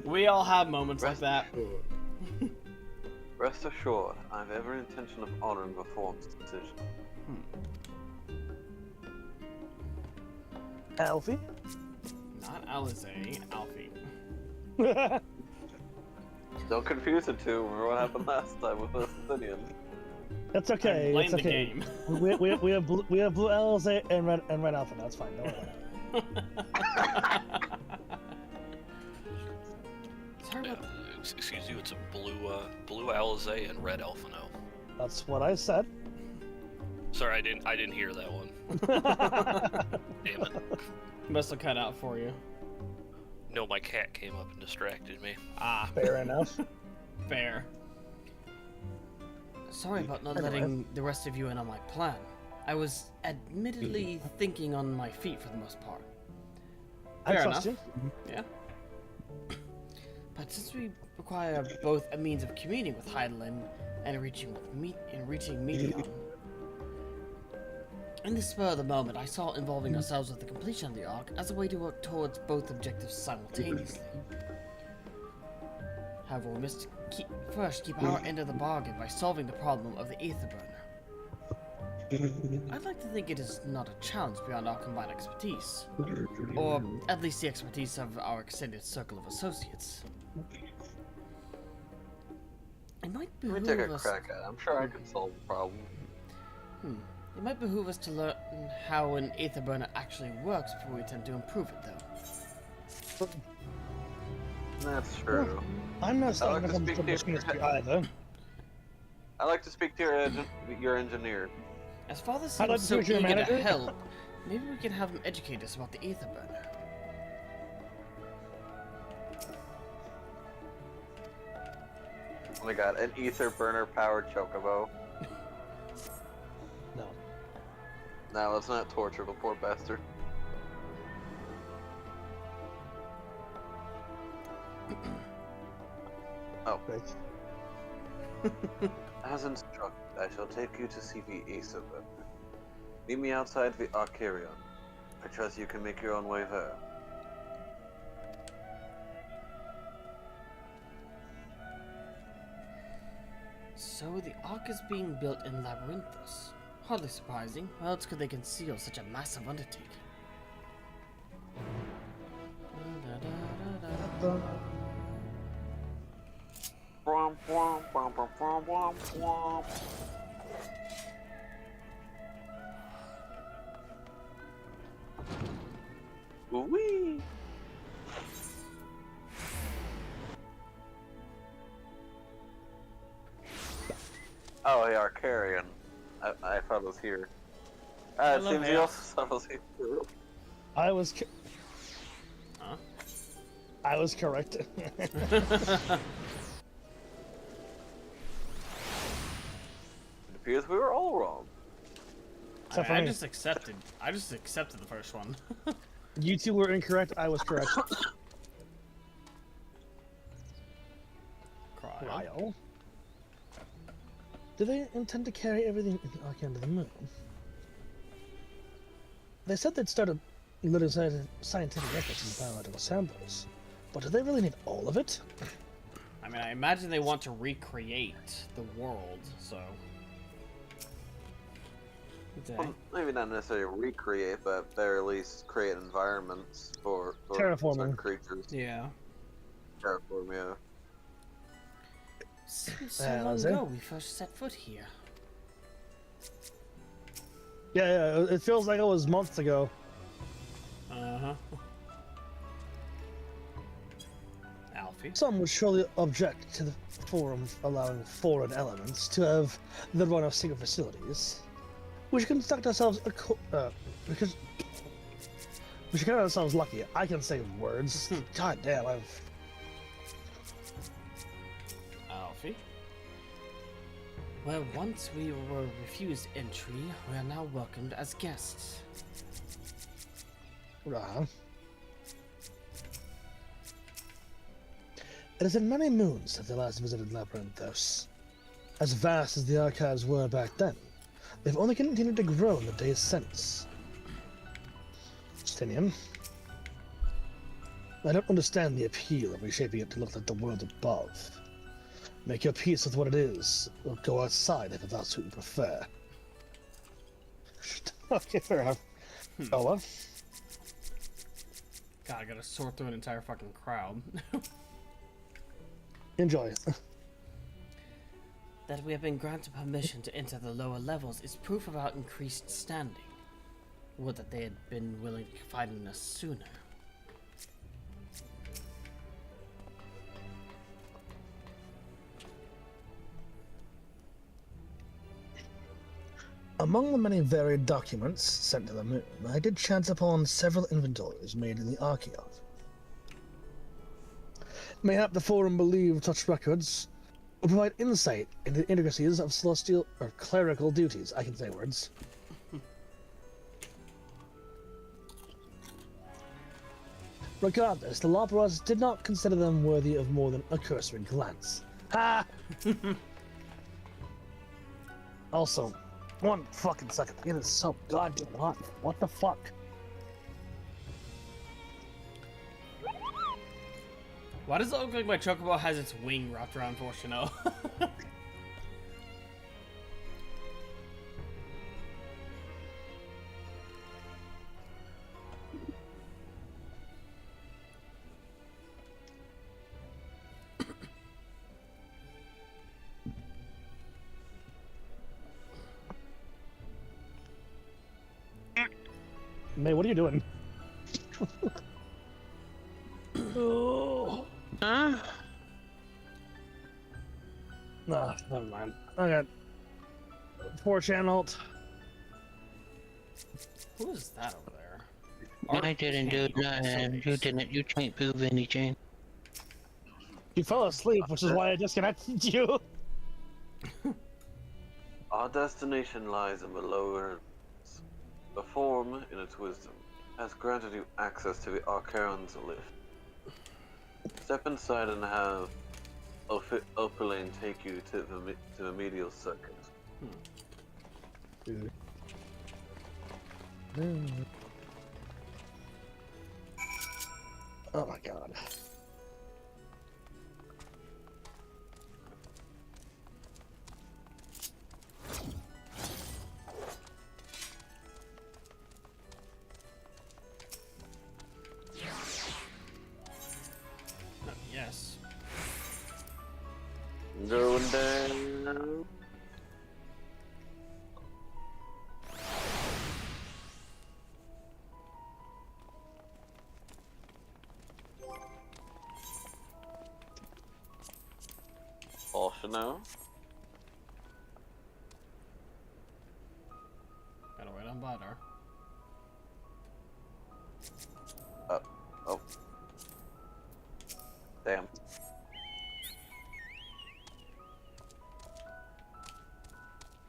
We all have moments like that. Rest assured, I have every intention of honoring the forum's decision. Alfie? Not Alizé, Alfie. Don't confuse the two. Remember what happened last time with Obsidian? That's okay. I blame it's the okay. game. we have blue Alizé and red Alpha. That's fine. Don't worry about it. Excuse you, it's a blue Alizé and red Alphino. That's what I said. Sorry, I didn't hear that one. Damn it. Must have cut out for you. No, my cat came up and distracted me. Ah. Fair enough. Fair. Sorry about not letting the rest of you in on my plan. I was admittedly thinking on my feet for the most part. Fair enough. Yeah. But since we require both a means of communing with Heidelin and reaching Meteon, in the spur of the moment, I saw involving ourselves with the completion of the Ark as a way to work towards both objectives simultaneously. However, we must first keep our end of the bargain by solving the problem of the Aether Burner. I'd like to think it is not a challenge beyond our combined expertise, or at least the expertise of our extended circle of associates. It might behoove us... Let me take a crack at it. I'm sure I can solve the problem. It might behoove us to learn how an Aether Burner actually works before we attempt to improve it, though. That's true. I'm not starting to come to Machinist either. I like to speak to your engineer. As Father seems so eager to help, maybe we can have him educate us about the Aether Burner. Oh my god, an Aether Burner powered chocobo. No. No, let's not torture the poor bastard. Oh. As instructed, I shall take you to see the Aether Burner. Meet me outside the Arcarion. I trust you can make your own way there. So the Ark is being built in Labyrinthos. Hardly surprising. How else could they conceal such a massive undertaking? Wee. Oh, yeah, Arcarion. I thought it was here. It seems you also thought it was here. I was correct. It appears we were all wrong. I just accepted the first one. You two were incorrect. I was correct. Cryo. Do they intend to carry everything in the Ark into the moon? They said they'd start a little scientific efforts in biological samples, but do they really need all of it? I mean, I imagine they want to recreate the world, so... Well, maybe not necessarily recreate, but at very least create environments for terraforming creatures. Yeah. Terraform, yeah. Seems so long ago we first set foot here. Yeah, it feels like it was months ago. Uh-huh. Alfie? Some would surely object to the forum allowing foreign elements to have the run of single facilities. We should conduct ourselves because we should conduct ourselves lucky. I can say words. God damn, Alfie? Well, once we were refused entry, we are now welcomed as guests. It has been many moons since I last visited Labyrinthos. As vast as the archives were back then, they've only continued to grow in the days since. Justinian. I don't understand the appeal of reshaping it to look like the world above. Make your peace with what it is, or go outside if that's what you prefer. Okay, fair enough. Ola? God, I gotta sort through an entire fucking crowd. Enjoy. That we have been granted permission to enter the lower levels is proof of our increased standing. Would that they had been willing to confide in us sooner. Among the many varied documents sent to the moon, I did chance upon several inventories made in the Archeon. Mayhap the Forum believe such records will provide insight into the intricacies of celestial or clerical duties. I can say words. Regardless, the Loperos did not consider them worthy of more than a cursory glance. Ha! Also, one fucking second. It is so goddamn hot. What the fuck? Why does it look like my chocobo has its wing wrapped around Fortuno? May, what are you doing? Oh. Huh? Nah, never mind. I got 4-channel. Who is that over there? I didn't do nothing. You didn't. You can't prove anything. You fell asleep, which is why I disconnected you. Our destination lies in the lower realms. The Forum, in its wisdom, has granted you access to the Archaron's lift. Step inside and have Opalane take you to the medial circuit. Oh my god. Yes. Going down. Now. Gotta wait on butter. Oh. Damn.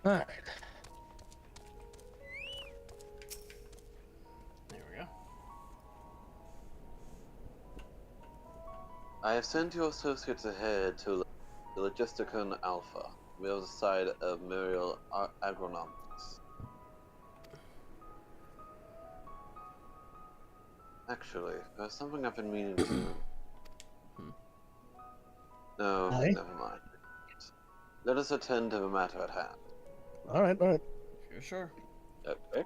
Alright. There we go. I have sent your associates ahead to the Logisticon Alpha, the other side of Muriel Agronomics. Actually, there's something I've been meaning to. No, never mind. Let us attend to the matter at hand. Alright. You're sure? Okay.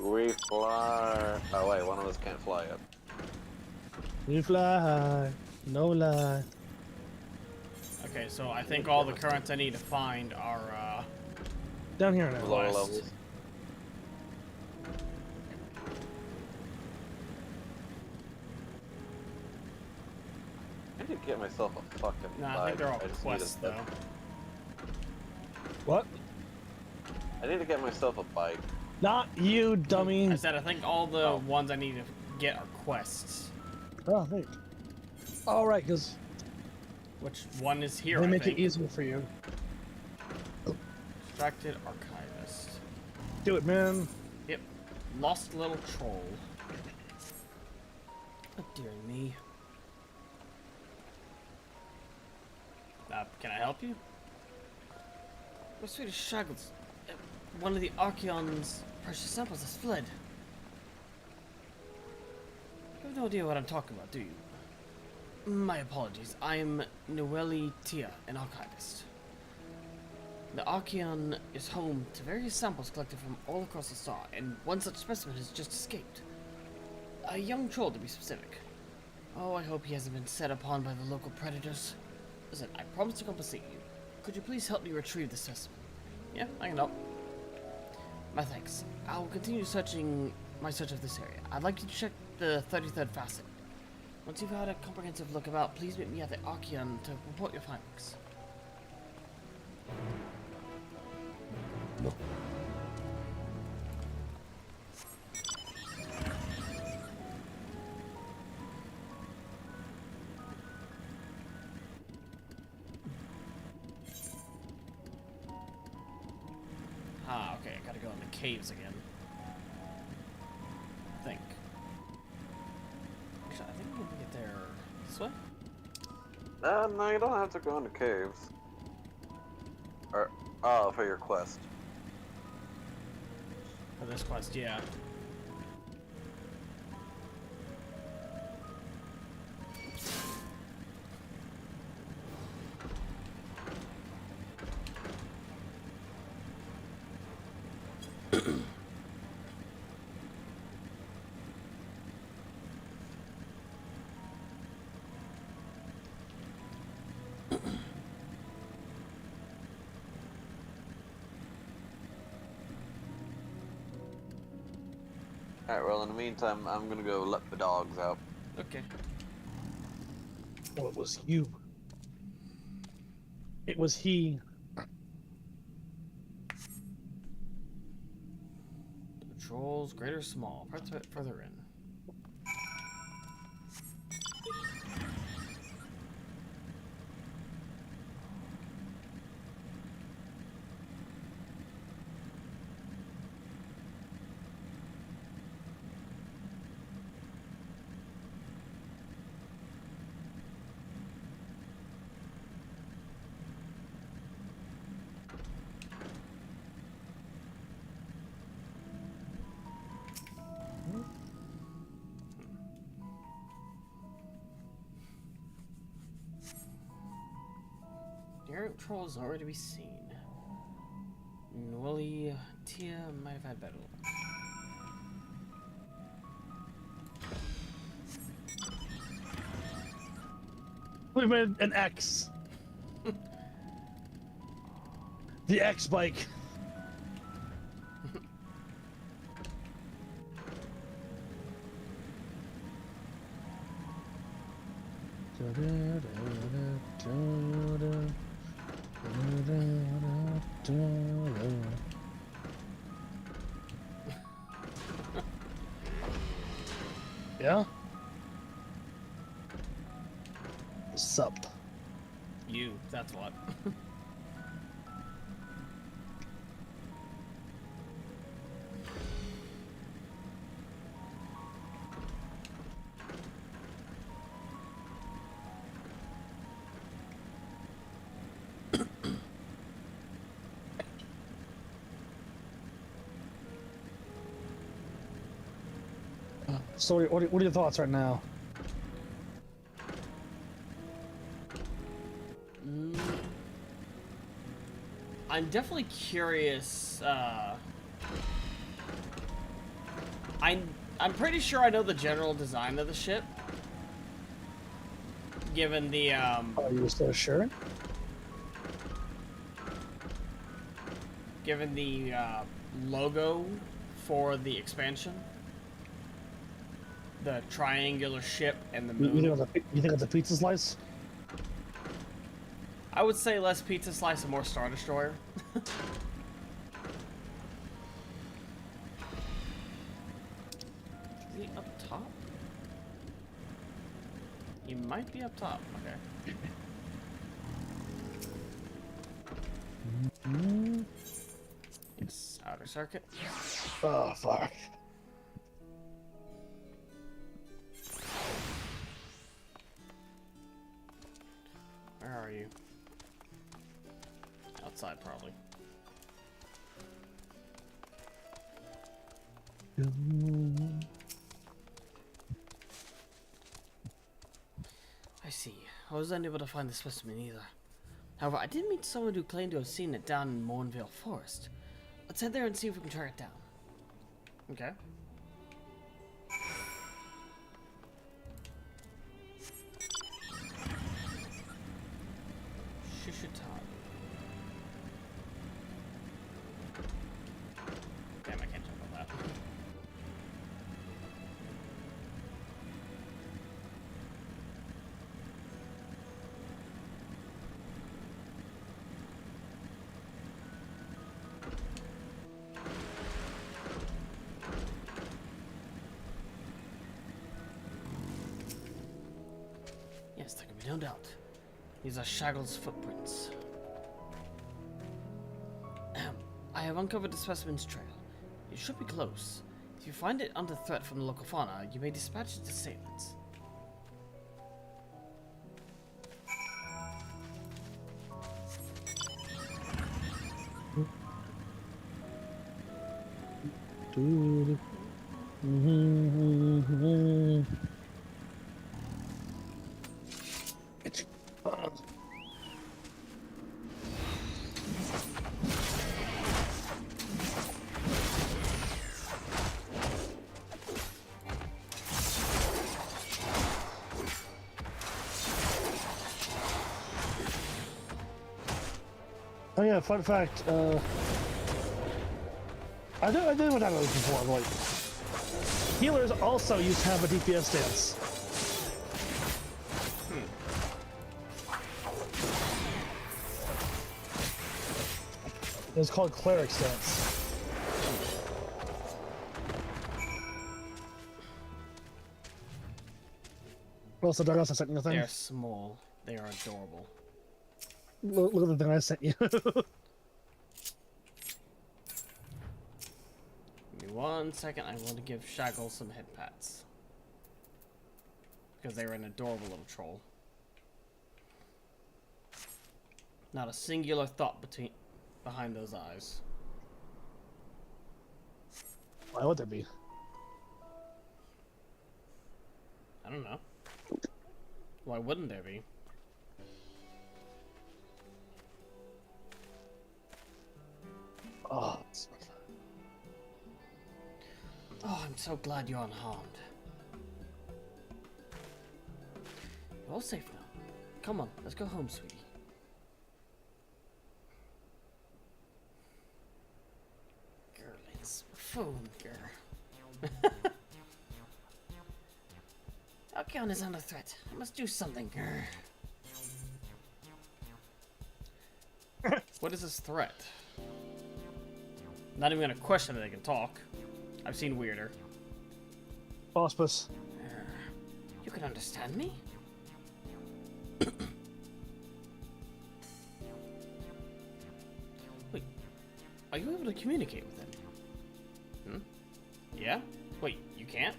We fly. Oh wait, one of us can't fly yet. We fly, no lie. Okay, so I think all the currents I need to find are down here now. Lower levels. I need to get myself a fucking Nah, I think they're all quests though. What? I need to get myself a bike. Not you, dummy. I said I think all the ones I need to get are quests. Oh, hey. All right, because which one is here? They I make think. it easier for you. Distracted archivist. Do it, man. Yep. Lost little troll. Oh, dear me. Can I help you? My Swedish shaggles. One of the Archeon's precious samples has fled. You have no idea what I'm talking about, do you? My apologies. I'm Noelle Tia, an archivist. The Archeon is home to various samples collected from all across the star, and one such specimen has just escaped. A young troll, to be specific. Oh, I hope he hasn't been set upon by the local predators. Listen, I promise to compensate you. Could you please help me retrieve the specimen? Yeah, I can help. My thanks. I'll continue my search of this area. I'd like you to check the 33rd facet. Once you've had a comprehensive look about, please meet me at the Archeon to report your findings. Ah, okay, I gotta go in the caves again. I think. Actually, I think we can get there this way? No, you don't have to go into caves. Or, oh, for your quest. For this quest, yeah. Alright, well, in the meantime, I'm gonna go let the dogs out. Okay. Oh, it was you. It was he. The trolls, great or small, parts of it further in. The area of trolls is nowhere to be seen. Noelle Tia might have had better luck. We made an X. The X bike. Yeah? Sup? You, that's what. So, what are your thoughts right now? I'm definitely curious. I'm pretty sure I know the general design of the ship. Given the Are you so sure? Given the logo for the expansion, the triangular ship and the moon. You think it's a pizza slice? I would say less pizza slice and more Star Destroyer. Is he up top? He might be up top. Okay. Yes, outer circuit. Oh, fuck. Where are you? Outside, probably. I see. I was unable to find the specimen either. However, I did meet someone who claimed to have seen it down in Mornvale Forest. Let's head there and see if we can track it down. Okay. Shishitan. Damn, I can't jump on that. Yes, there can be no doubt. These are Shaggle's footprints. I have uncovered the specimen's trail. It should be close. If you find it under threat from the local fauna, you may dispatch its assailants. Oh yeah, fun fact, I did what I was before, like, healers also used to have a DPS stance. It's called cleric stance. Also, Douglas, I sent you a thing. They are small. They are adorable. Look at the thing I sent you. Give me 1 second. I want to give Shaggle some head pats. Because they're an adorable little troll. Not a singular thought behind those eyes. Why would there be? I don't know. Why wouldn't there be? Oh, I'm so glad you're unharmed. You're all safe now. Come on, let's go home, sweetie. Girl, it's phone, girl. Alcyon is under threat. I must do something, girl. What is this threat? Not even gonna question that they can talk. I've seen weirder. Auspice. You can understand me? Wait, are you able to communicate with him? Hmm? Yeah? Wait, you can't?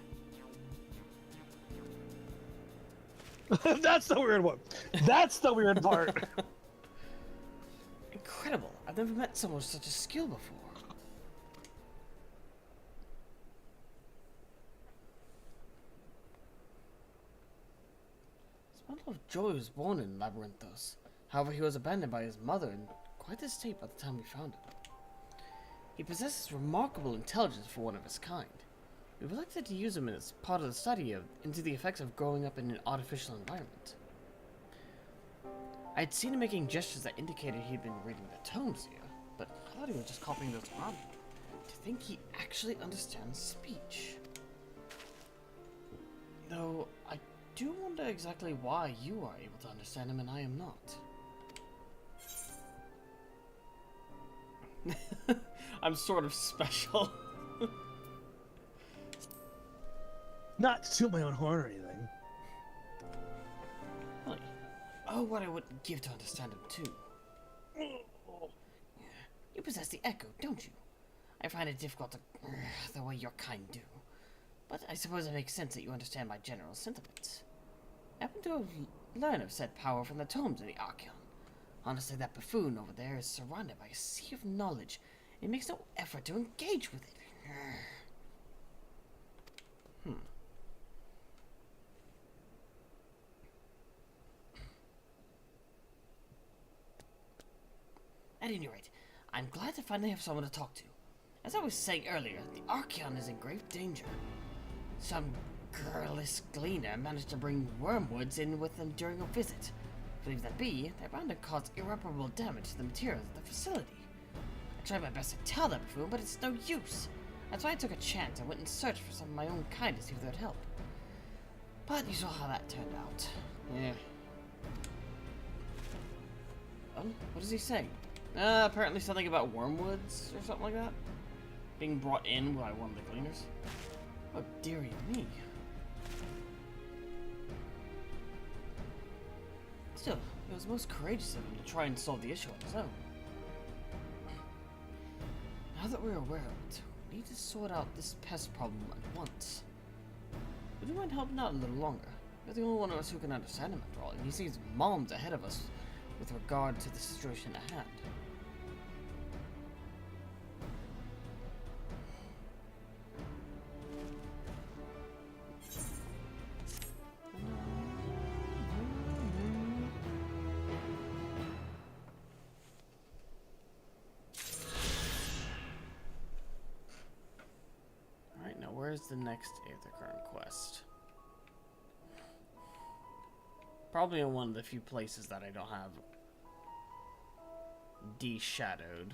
That's the weird one. That's the weird part. Incredible. I've never met someone with such a skill before. Bundle of Joy was born in Labyrinthos. However, he was abandoned by his mother in quite a state by the time we found him. He possesses remarkable intelligence for one of his kind. We would like to use him as part of the study into the effects of growing up in an artificial environment. I had seen him making gestures that indicated he'd been reading the tomes here, but I thought he was just copying those around. To think he actually understands speech. Though, I do wonder exactly why you are able to understand him and I am not. I'm sort of special. Not to toot my own horn or anything. Really? Oh, what I wouldn't give to understand him too. You possess the echo, don't you? I find it difficult to the way your kind do. But I suppose it makes sense that you understand my general sentiments. I happen to have learned of said power from the tomes of the Archeon. Honestly, that buffoon over there is surrounded by a sea of knowledge. It makes no effort to engage with it. At any rate, I'm glad to finally have someone to talk to. As I was saying earlier, the Archeon is in grave danger. Some girlish gleaner managed to bring wormwoods in with them during a visit. Believe that be, they're bound to cause irreparable damage to the materials at the facility. I tried my best to tell that buffoon, but it's no use. That's why I took a chance and went and searched for some of my own kind to see if they would help. But you saw how that turned out. Yeah. Oh, what does he say? Apparently something about wormwoods or something like that? Being brought in by one of the gleaners? Oh, dearie me. Still, it was most courageous of him to try and solve the issue on his own. Now that we're aware of it, we need to sort out this pest problem at once. Would you mind helping out a little longer? You're the only one of us who can understand him after all, and he seems moments ahead of us with regard to the situation at hand. Alright, now where's the next Aetherkern quest? Probably in one of the few places that I don't have de-shadowed.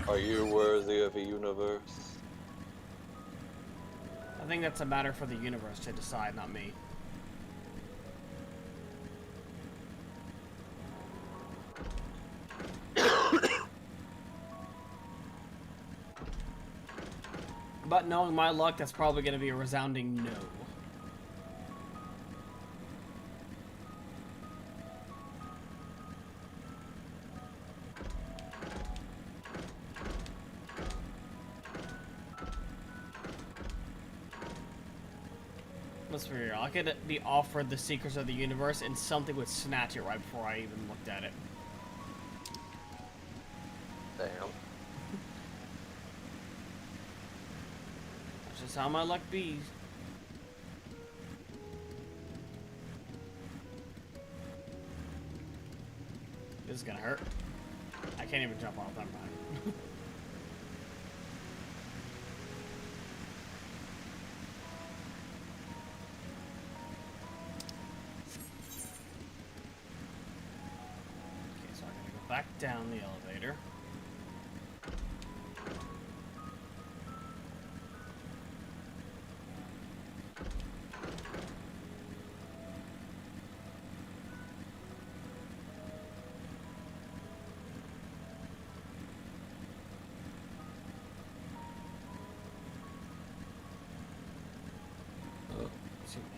Are you worthy of a universe? I think that's a matter for the universe to decide, not me. But knowing my luck, that's probably going to be a resounding no. Let's be real. I could be offered the secrets of the universe and something would snatch it right before I even looked at it. Damn. That's just how my luck be. This is gonna hurt. I can't even jump off that time. Back down the elevator. Excuse me.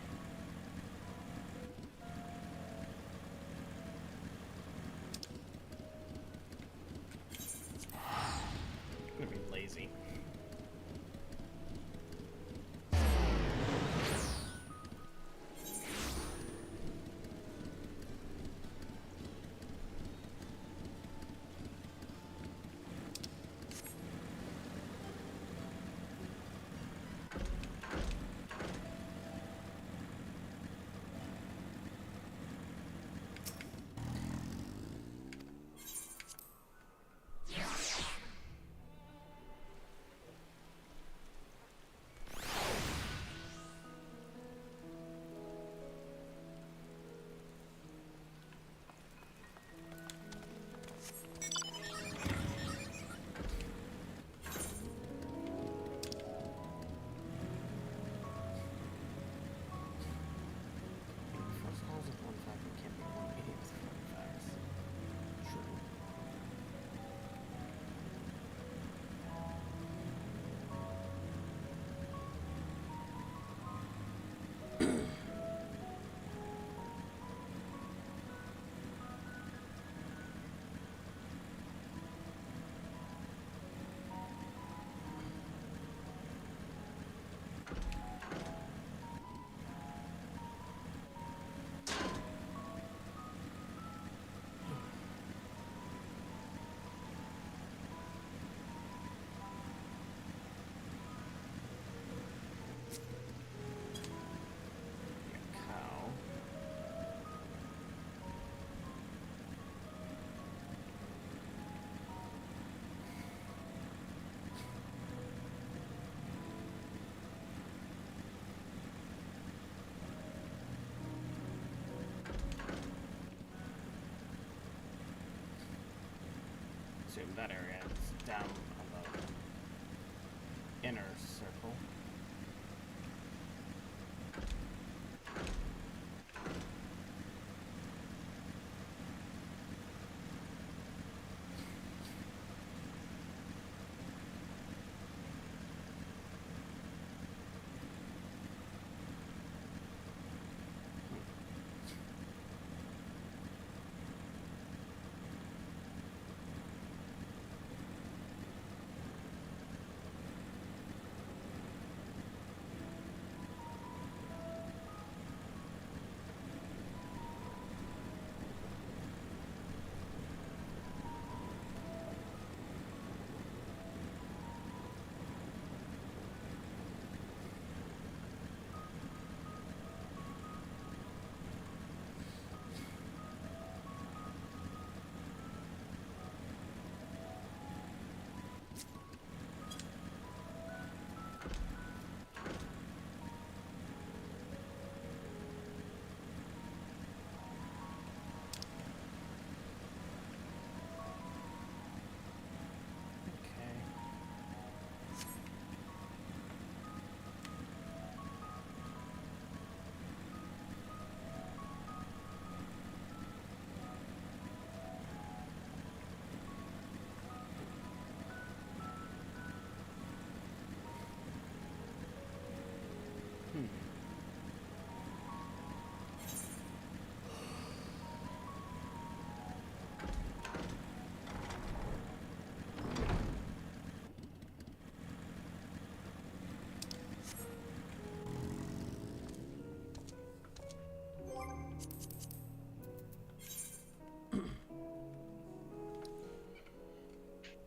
assume that area is down on the inner circle.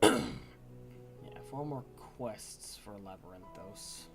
Yeah, 4 more quests for Labyrinthos.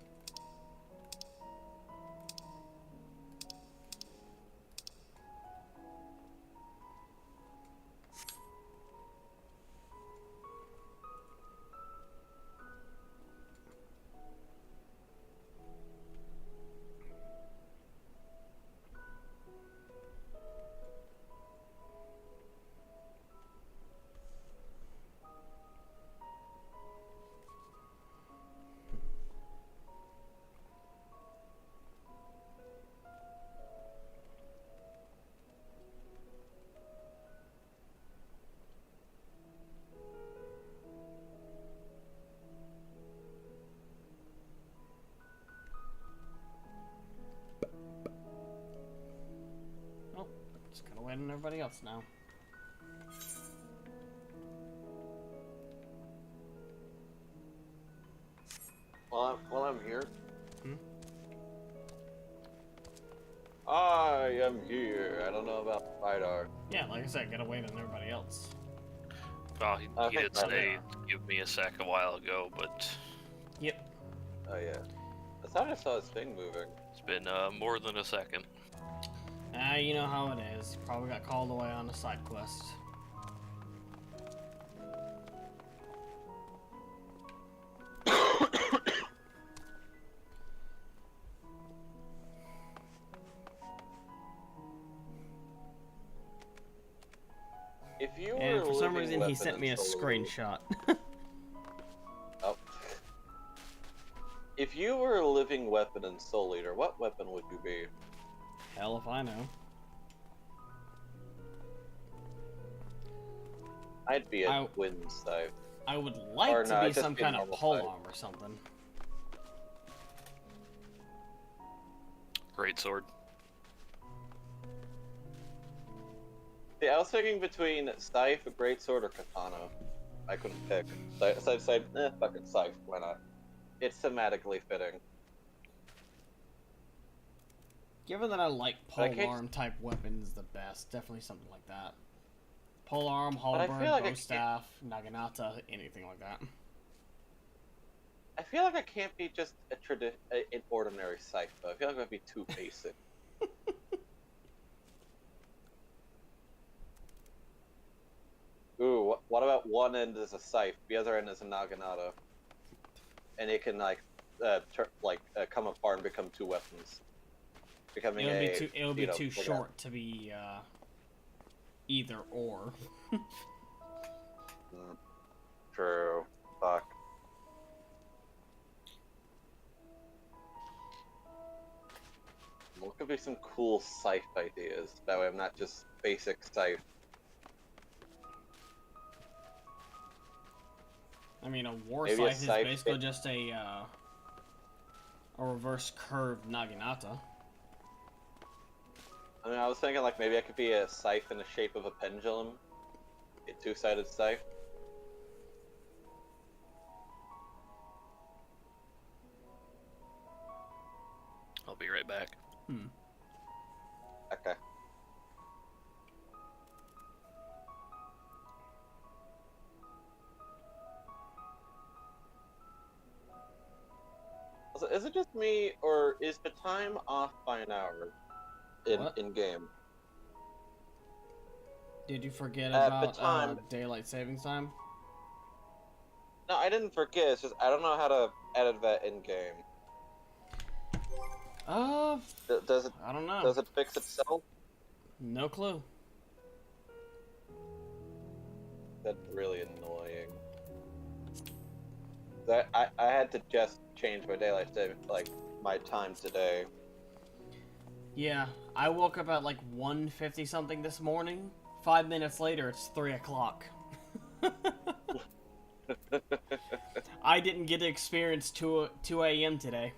Just gotta wait on everybody else now. While I'm here. Hmm? I am here. I don't know about Vidar. Yeah, like I said, gotta wait on everybody else. Well, he did say give me a sec a while ago, but... Yep. Oh yeah. I thought I saw his thing moving. It's been more than a second. You know how it is. Probably got called away on a side quest. If you were And for some living reason he sent me a weapon screenshot. Oh. If you were a living weapon in Soul Eater, what weapon would you be? Hell if I know. I'd be a wind scythe. I would like to be some kind of pole polearm or something. Great sword. See, I was thinking between scythe, greatsword, or katana. I couldn't pick. So I said, fucking scythe, why not? It's thematically fitting. Given that I like polearm type weapons the best, definitely something like that. Polearm, halberd, like bow staff, naginata, anything like that. I feel like I can't be just an ordinary scythe, though. I feel like I'd be too basic. Ooh, what about one end is a scythe, the other end is a naginata, and it can come apart and become 2 weapons, becoming it would be too short to be either or. True. Fuck. What could be some cool scythe ideas? That way I'm not just basic scythe. I mean, a war Maybe a scythe is scythe basically hit- just a reverse curved naginata. I mean, I was thinking like maybe I could be a scythe in the shape of a pendulum. A two-sided scythe. I'll be right back. Okay. Also, is it just me, or is the time off by an hour in game? Did you forget At about the time- daylight savings time? No, I didn't forget. It's just I don't know how to edit that in game. Does it? I don't know. Does it fix itself? No clue. That's really annoying. I had to just change my daylight saving, like my time today. Yeah, I woke up at like 1:50 something this morning. 5 minutes later, it's 3 o'clock. I didn't get to experience 2 a.m. today.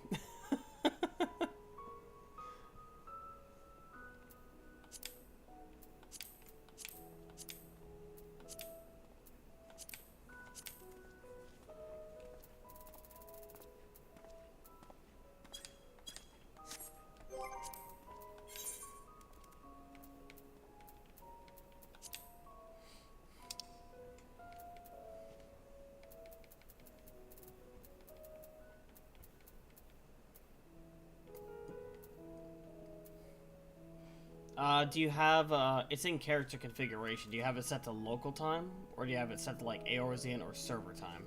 Do you have, it's in character configuration. Do you have it set to local time? Or do you have it set to, like, Eorzean or server time?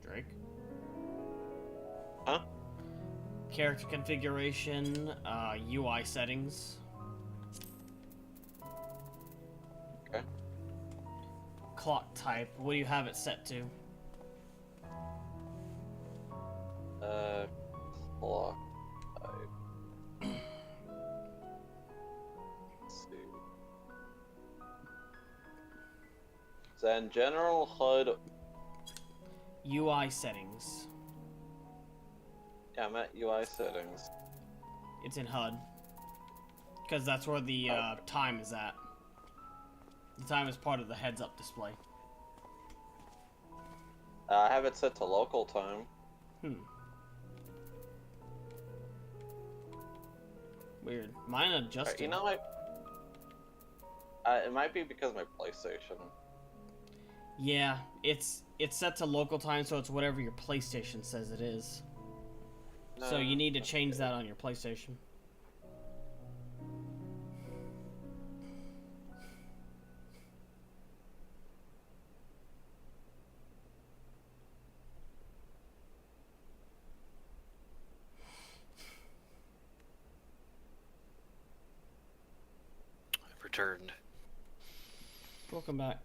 Drake? Huh? Character configuration, UI settings. Okay. Clock type, what do you have it set to? Clock type. Let's see. Then general HUD. UI settings. Yeah, I'm at UI settings. It's in HUD. Because that's where the time is at. The time is part of the heads-up display. I have it set to local time. Weird. Mine adjusted. You know, it might be because of my PlayStation. Yeah, it's set to local time, so it's whatever your PlayStation says it is. So you need to change that on your PlayStation. I've returned. Welcome back.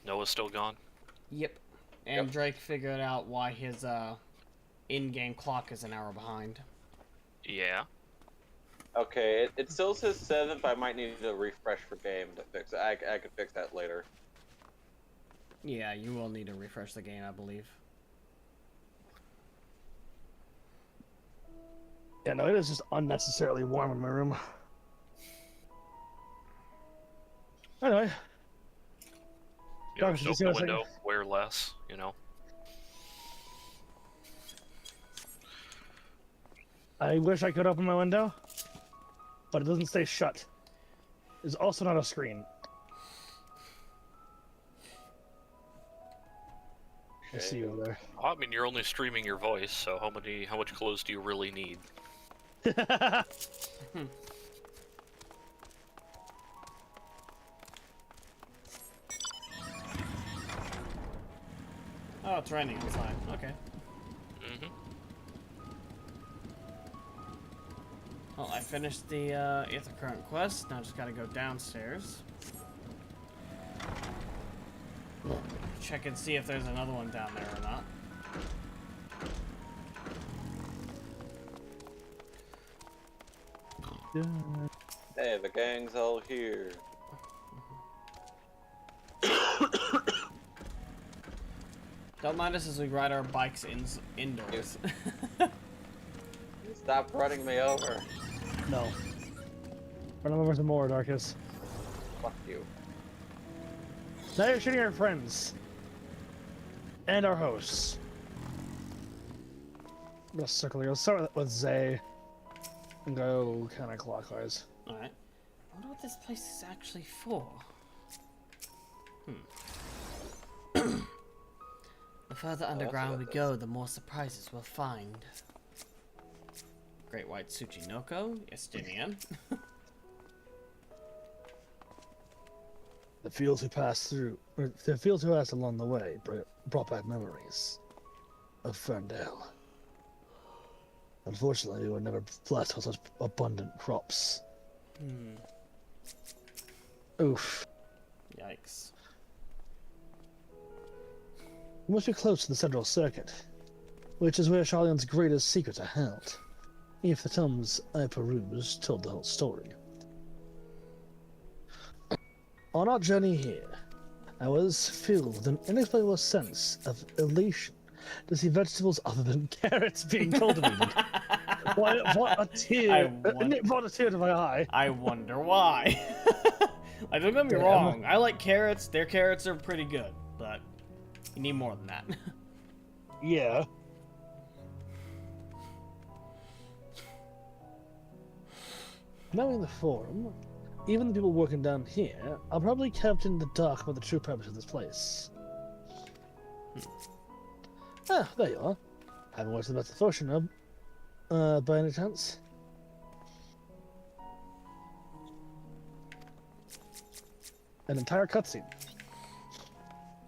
Noah's still gone? Yep. And Drake figured out why his in-game clock is an hour behind. Yeah. Okay, it still says 7, but I might need to refresh for game to fix it. I could fix that later. Yeah, you will need to refresh the game, I believe. Yeah, no, it is just unnecessarily warm in my room. Anyway. You know, Darkus, just open the window, wear less, you know. I wish I could open my window, but it doesn't stay shut. There's also not a screen. I see you over there. I mean, you're only streaming your voice, so how much clothes do you really need? Oh, it's raining outside. Okay. Mm-hmm. Well, I finished the Aether Current quest. Now I just gotta go downstairs. Check and see if there's another one down there or not. Hey, the gang's all here. Don't mind us as we ride our bikes indoors. Stop running me over. No. Run over some more, Darkus. Fuck you. Now you're shooting our friends. And our hosts. I'm gonna circle here. Let's start with Zay. And go counterclockwise. Alright. I wonder what this place is actually for. The further underground we go, the more surprises we'll find. Great White Tsuchinoko, Estinian. The fields we passed through, or the fields we passed along the way, brought back memories of Ferndale. Unfortunately, we were never blessed with such abundant crops. Oof. Yikes. We must be close to the Central Circuit, which is where Sharlayan's greatest secrets are held, if the tomes I perused told the whole story. On our journey here, I was filled with an inexplicable sense of elation to see vegetables other than carrots being cultivated. What a tear! It brought a tear to my eye. I wonder why. Like, don't get me wrong. I like carrots. Their carrots are pretty good, but you need more than that. Yeah. Knowing the forum, even the people working down here are probably kept in the dark about the true purpose of this place. Ah, there you are. Haven't watched the best of fortune, by any chance? An entire cutscene.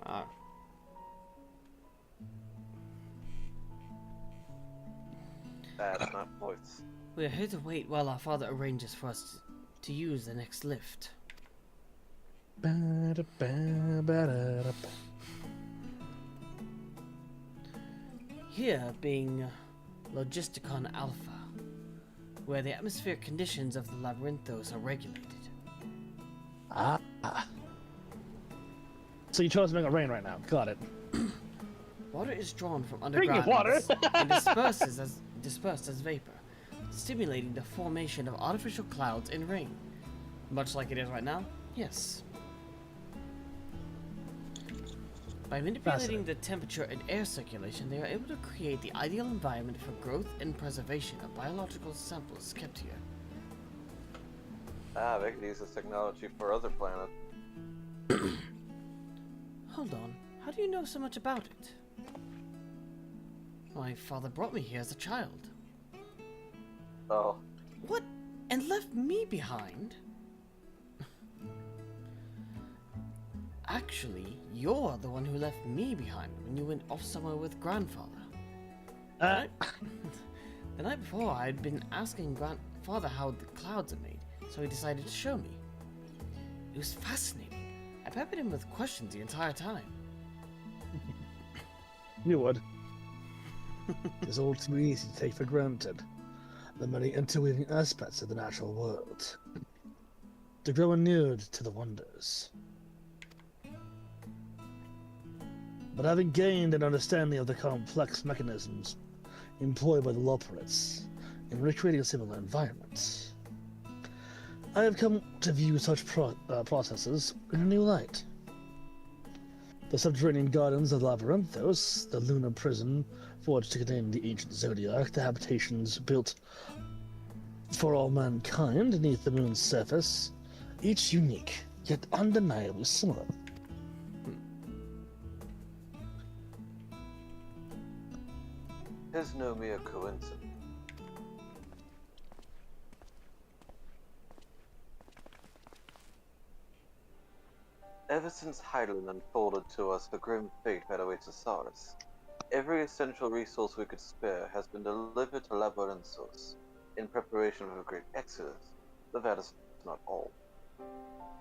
Ah. That's not voice. We are here to wait while our father arranges for us to use the next lift. Here being Logisticon Alpha, where the atmospheric conditions of the Labyrinthos are regulated. Ah. So you chose to make it rain right now. Got it. Water is drawn from underground water. and dispersed as vapor, stimulating the formation of artificial clouds and rain. Much like it is right now? Yes. By manipulating the temperature and air circulation, they are able to create the ideal environment for growth and preservation of biological samples kept here. Ah, they could use this technology for other planets. Hold on, how do you know so much about it? My father brought me here as a child. Oh. What? And left me behind? Actually, you're the one who left me behind when you went off somewhere with grandfather. The night before, I had been asking grandfather how the clouds are made, so he decided to show me. It was fascinating. I peppered him with questions the entire time. You would. It's all too easy to take for granted the many interweaving aspects of the natural world. To grow inured to the wonders. But having gained an understanding of the complex mechanisms employed by the Loperates in recreating similar environments, I have come to view such processes in a new light. The subterranean gardens of Labyrinthos, the lunar prison forged to contain the ancient Zodiac, the habitations built for all mankind beneath the moon's surface, each unique, yet undeniably similar. Is no mere coincidence. Ever since Hydaelyn unfolded to us the grim fate that awaits Osiris, every essential resource we could spare has been delivered to Labyrinthos in preparation for a great exodus, but that is not all.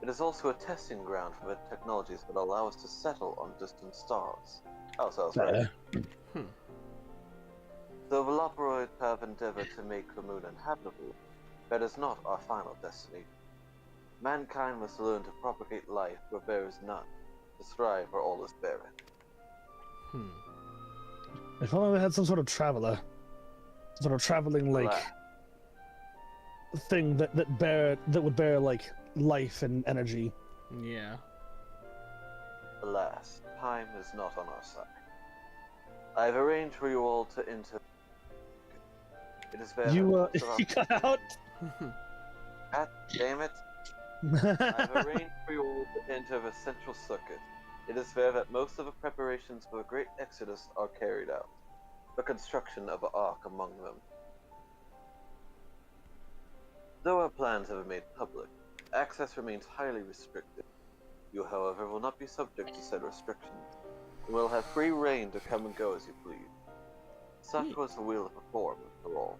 It is also a testing ground for the technologies that allow us to settle on distant stars. Oh, so I was right. Though the Loperoids have endeavored to make the moon inhabitable, that is not our final destiny. Mankind must learn to propagate life where there is none, to strive where all is barren. If only we had some sort of traveler. Some sort of traveling, like, thing that would bear, like, life and energy. Yeah. Alas, time is not on our side. I have arranged for you all to enter. It is there. You cut out? God damn it. I have arranged for you all to enter the central circuit. It is there that most of the preparations for the great exodus are carried out. The construction of the Ark among them. Though our plans have been made public, access remains highly restricted. You, however, will not be subject to said restrictions, and will have free reign to come and go as you please. Such was the will of the Forum, after all.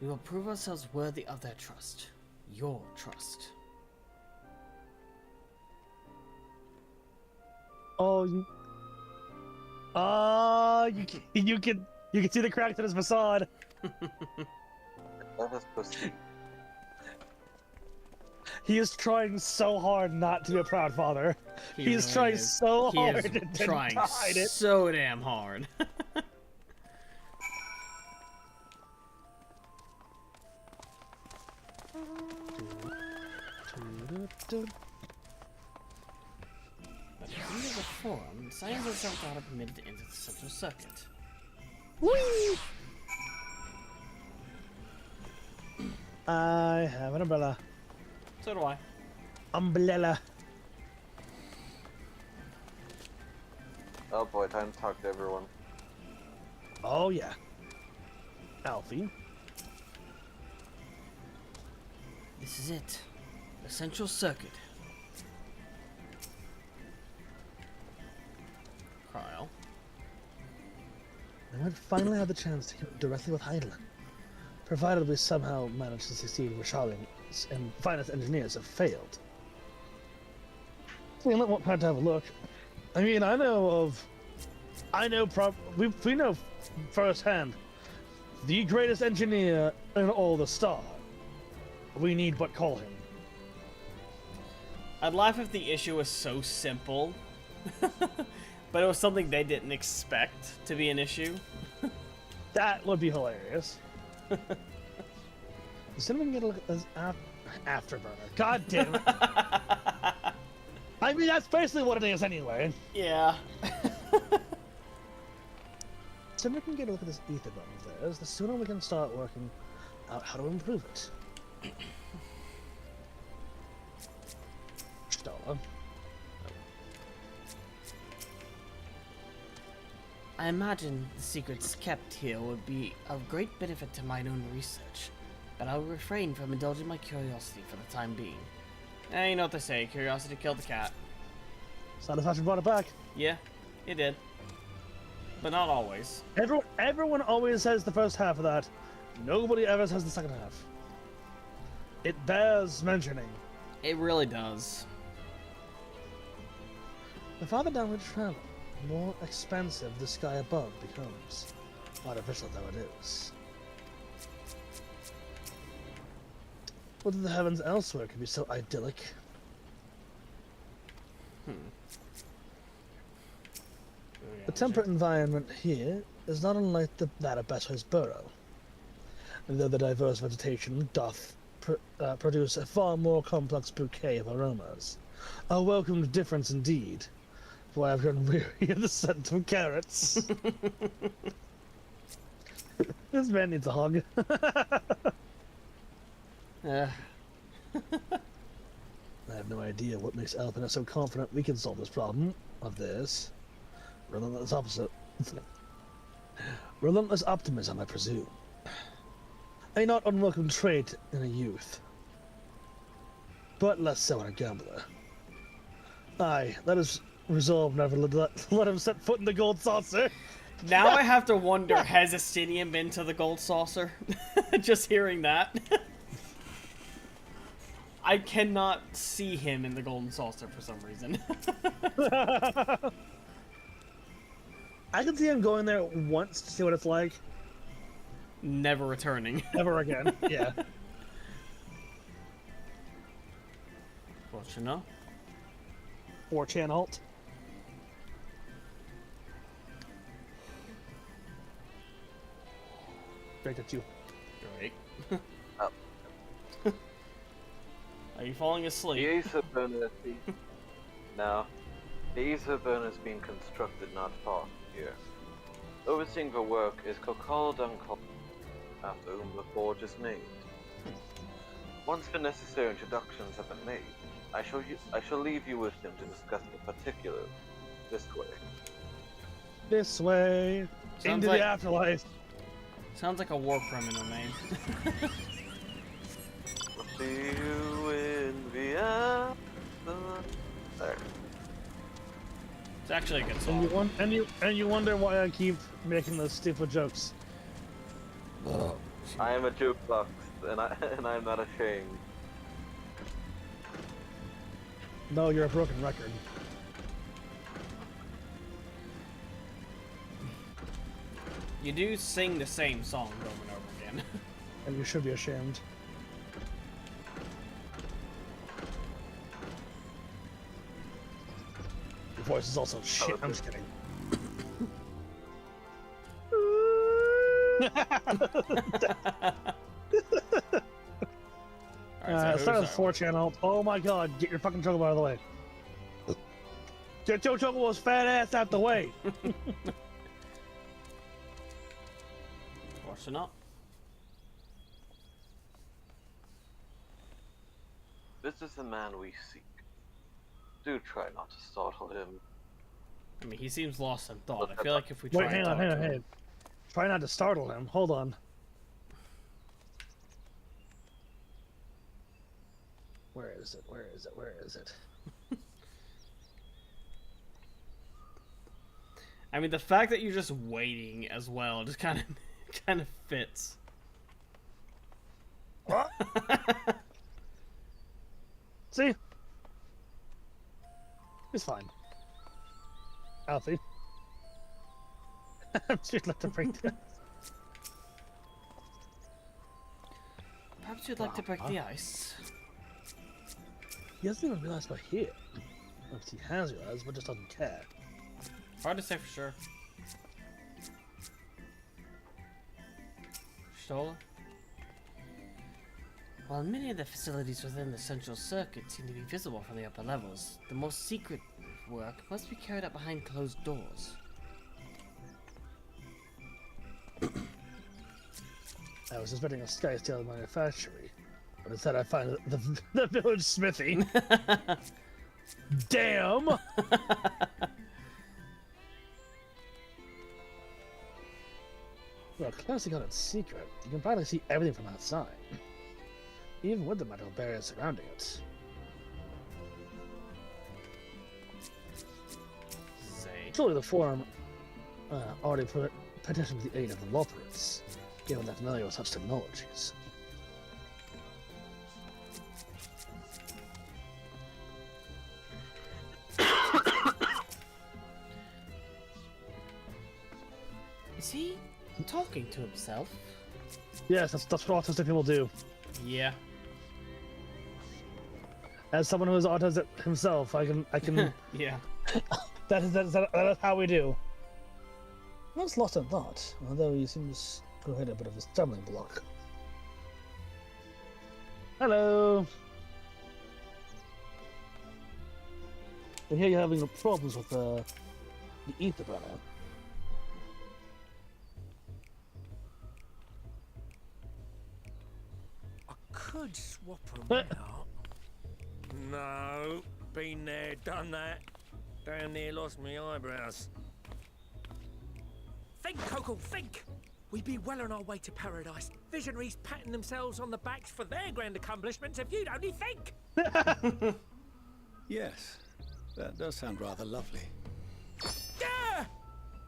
We will prove ourselves worthy of their trust. Your trust. Oh, you can see the cracks in his facade. Let us proceed. He is trying so hard not to be a proud father. He is trying so hard to hide it. So damn hard. Under the Forum, scientists are permitted to enter the central circuit. Whee! I have an umbrella. So do I. Umbrella. Oh boy, time to talk to everyone. Oh yeah. Alfie. This is it. The central circuit. Kyle. I might finally have the chance to connect directly with Hydaelyn. Provided we somehow manage to succeed with Charlie and finance engineers have failed. We might want time to have a look. I mean, we know firsthand the greatest engineer in all the star. We need but call him. I'd laugh if the issue was so simple, but it was something they didn't expect to be an issue. That would be hilarious. Does anyone get a look at this afterburner? God damn it! I mean, that's basically what it is anyway. Yeah. So we can get a look at this ether bomb of theirs. The sooner we can start working out how to improve it. Stola. I imagine the secrets kept here would be of great benefit to my own research, but I will refrain from indulging my curiosity for the time being. You know what they say, curiosity killed the cat. Satisfaction brought it back. Yeah, it did. But not always. Everyone always says the first half of that. Nobody ever says the second half. It bears mentioning. It really does. The farther down we travel, the more expansive the sky above becomes. Artificial though it is. Whether the heavens elsewhere could be so idyllic. The temperate environment here is not unlike that of Betway's Burrow, though the diverse vegetation doth produce a far more complex bouquet of aromas. A welcomed difference indeed, for I have grown weary of the scent of carrots. This man needs a hug. I have no idea what makes Alpina so confident we can solve this problem of theirs. Relentless optimism, I presume. A not unwelcome trait in a youth, but less so in a gambler. Aye, let us resolve never let him set foot in the gold saucer. Now I have to wonder, has Estinian been to the gold saucer? Just hearing that. I cannot see him in the golden saucer for some reason. I can see him going there once to see what it's like. Never returning. Never again, yeah. Well, you know. 4chan alt. Right at you. Great. Oh. Are you falling asleep? The Aether Burner No. The Aether Burner has been constructed not far from here. Overseeing the work is Kokal Dunkal, after whom the forge is named. Once the necessary introductions have been made, I shall leave you with him to discuss the particulars. This way. This way. Into the afterlife. Sounds like a war criminal name. I'll see you in the afterlife. There. It's actually a good song. And you wonder why I keep making those stupid jokes. I am a jukebox, and I'm not ashamed. No, you're a broken record. You do sing the same song over and over again. And you should be ashamed. Your voice is also shit. I'm just kidding. Start with 4chan alt. Oh my god, get your fucking chocobo out of the way. Get your chocobo's fat ass out the way. Washing up. This is the man we seek. Do try not to startle him. I mean, he seems lost in thought. I feel like if we try hang on. Try not to startle him. Hold on. Where is it? I mean, the fact that you're just waiting as well just kind of fits. What? See? It's fine. Alfie. I'm just let to break this. Perhaps you'd like to break the ice. He hasn't even realized we're here. If he has realized, but just doesn't care. Hard to say for sure. Stola? While many of the facilities within the central circuit seem to be visible from the upper levels, the most secret work must be carried out behind closed doors. I was suspecting a Skysteel manufactory, but instead I find the village smithy. Damn! Well, closely got its secret. You can probably see everything from outside, even with the metal barriers surrounding it. Surely the Forum already petitioned the aid of the Loperates, given they're familiar with such technologies. Is he talking to himself? Yes, that's what autistic people do. Yeah. As someone who is autistic himself, I can. Yeah. That is how we do. Not lost in thought, although he seems to hit a bit of a stumbling block. Hello. I hear you're having problems with the Aether Burner. I could swap them out. No, been there, done that. Damn near lost me eyebrows. Think, Coco, think! We'd be well on our way to paradise visionaries patting themselves on the backs for their grand accomplishments if you'd only think. Yes, that does sound rather lovely. Yeah!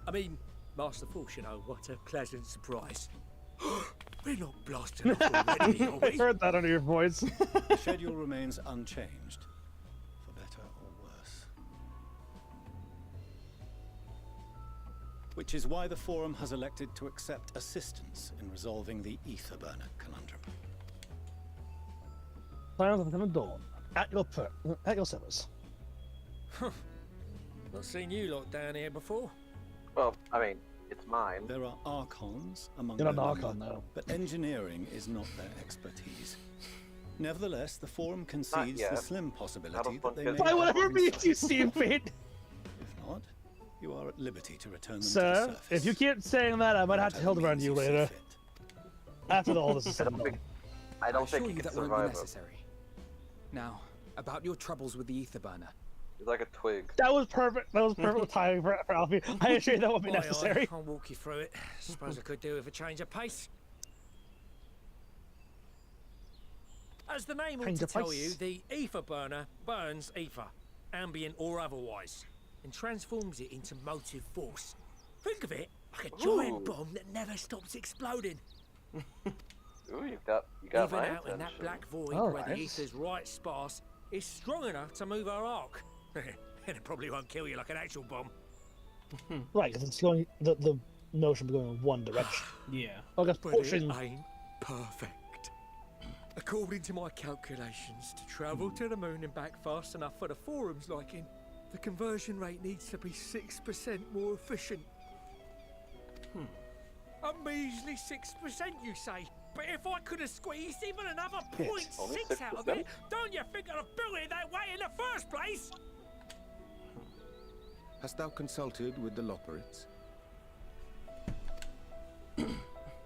I mean, Master Force, you know, what a pleasant surprise. We're not blasting off already, are I we? heard that under your voice. The schedule remains unchanged, for better or worse. Which is why the Forum has elected to accept assistance in resolving the ether burner conundrum. Plans of coming dawn. At your service. Not seen you lot down here before. Well, I mean, it's mine. There are Archons among You're them, not an Archon, though. but engineering is not their expertise. Nevertheless, the Forum concedes yet. the slim possibility that they may By have whatever been means you see fit. If not, you are at liberty to return them to the Sir, surface. if you keep saying that, I might have to Hildebrand you later. After all this is said and done. I don't assure think you you can that won't be survive it. necessary. Now, about your troubles with the ether burner. It's like a twig. That was perfect. That was perfect timing for Alfie. I assure you that won't be Aye, necessary. I'll walk you through it. Suppose I could do with a change of pace. As the name ought Change to of tell pace. you, the ether burner burns ether, ambient or otherwise, and transforms it into motive force. Think of it like a giant bomb that never stops exploding. Ooh, you got Even my out in that attention. black void All where the right. ether's right sparse, it's strong enough to move our arc. And it probably won't kill you like an actual bomb. Right, because it's going. The notion of going in one direction. Yeah. I guess But pushing. it ain't perfect. According to my calculations, to travel to the moon and back fast enough for the Forum's liking, the conversion rate needs to be 6% more efficient. A measly 6%, you say? But if I could have squeezed even another Yes, 0.6 out of it, don't you think I'd have built it that way in the first place? Hast thou consulted with the Loperites?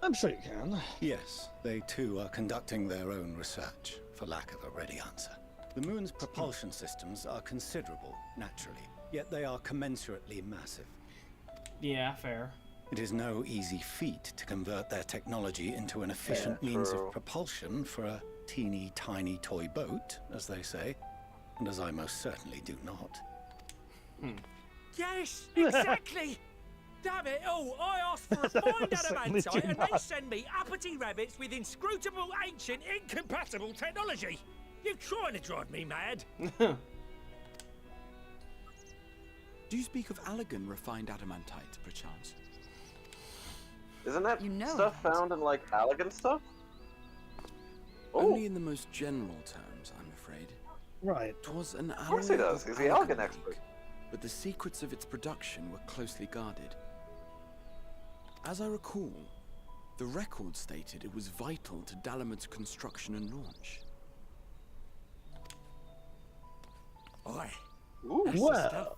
I'm sure you can. Yes, they too are conducting their own research, for lack of a ready answer. The moon's propulsion systems are considerable, naturally, yet they are commensurately massive. Yeah, fair. It is no easy feat to convert their technology into an efficient means true. of propulsion for a teeny tiny toy boat, as they say, and as I most certainly do not. Yes, exactly! Damn it all, I asked for a fine Certainly do adamantite and they not. send me uppity rabbits with inscrutable, ancient, incompatible technology! You're trying to drive me mad! Do you speak of Allegan refined adamantite, perchance? Isn't that You know stuff that. found in like Allegan stuff? Only in the most general terms, I'm afraid. Right. 'Twas an alloy course he does. of He's the Allegan Allegan expert. make, but the secrets of its production were closely guarded. As I recall, the record stated it was vital to Dalamud's construction and launch. Aye. Ooh. Well,